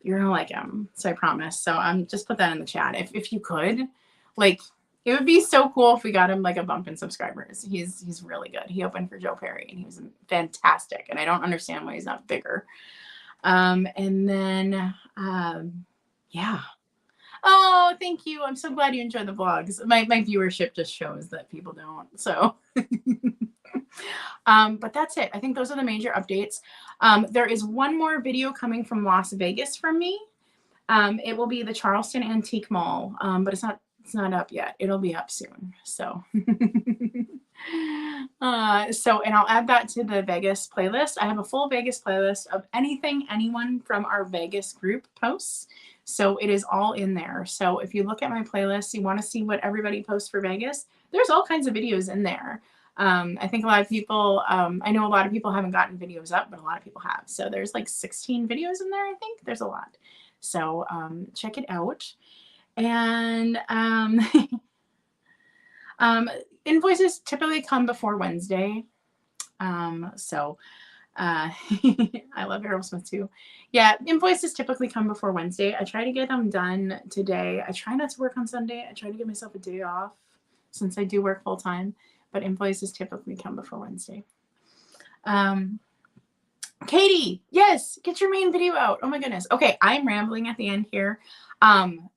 you're gonna like him. So I promise. So I'm just put that in the chat. If you could, like, it would be so cool if we got him like a bump in subscribers. He's really good. He opened for Joe Perry and he was fantastic. And I don't understand why he's not bigger. And then yeah. Oh, thank you. I'm so glad you enjoy the vlogs. My viewership just shows that people don't. So but that's it. I think those are the major updates. There is one more video coming from Las Vegas from me. It will be the Charleston Antique Mall, but it's not up yet. It'll be up soon. So, and I'll add that to the Vegas playlist. I have a full Vegas playlist of anything anyone from our Vegas group posts. So it is all in there. So if you look at my playlist, you want to see what everybody posts for Vegas, there's all kinds of videos in there. I think a lot of people, I know a lot of people haven't gotten videos up, but a lot of people have. So there's like 16 videos in there, I think. There's a lot. So check it out. And invoices typically come before Wednesday. I love Aerosmith too. Yeah, invoices typically come before Wednesday. I try to get them done today. I try not to work on Sunday. I try to give myself a day off since I do work full time, but invoices typically come before Wednesday. Katie, yes, get your main video out. Oh my goodness. Okay, I'm rambling at the end here.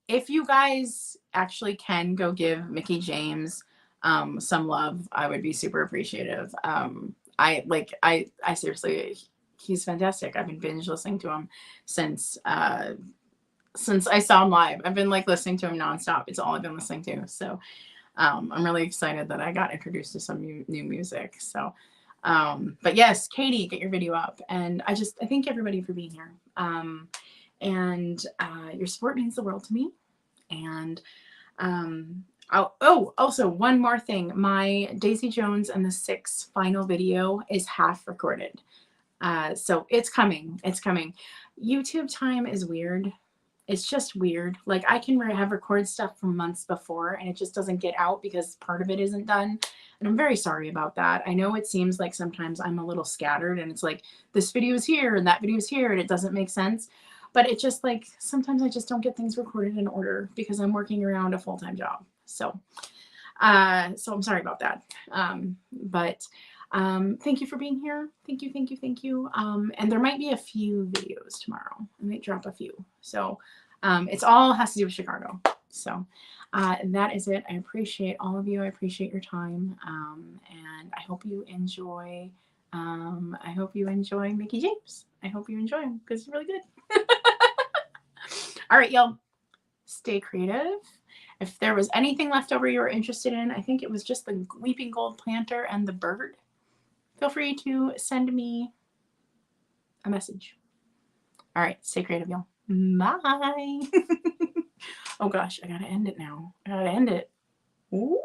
If you guys actually can go give Mickey James some love, I would be super appreciative. I seriously, he's fantastic. I've been binge listening to him since I saw him live. I've been like listening to him nonstop. It's all I've been listening to. So I'm really excited that I got introduced to some new music. So, but yes, Katie, get your video up. And I thank everybody for being here. Your support means the world to me. And also one more thing. My Daisy Jones and the Six final video is half recorded. So it's coming. It's coming. YouTube time is weird. It's just weird. Like I can have record stuff from months before and it just doesn't get out because part of it isn't done. And I'm very sorry about that. I know it seems like sometimes I'm a little scattered and it's like this video is here and that video is here and it doesn't make sense. But it's just like sometimes I just don't get things recorded in order because I'm working around a full-time job. So I'm sorry about that. Thank you for being here. Thank you, thank you, thank you. And there might be a few videos tomorrow. I might drop a few. So it's all has to do with Chicago. So that is it. I appreciate all of you. I appreciate your time. And I hope you enjoy Mickey James. I hope you enjoy him because he's really good. All right, y'all. Stay creative If there was anything left over you were interested in, I think it was just the weeping gold planter and the bird, feel free to send me a message. All right, stay creative, y'all. Bye. Oh gosh, I gotta end it now. I gotta end it. Ooh.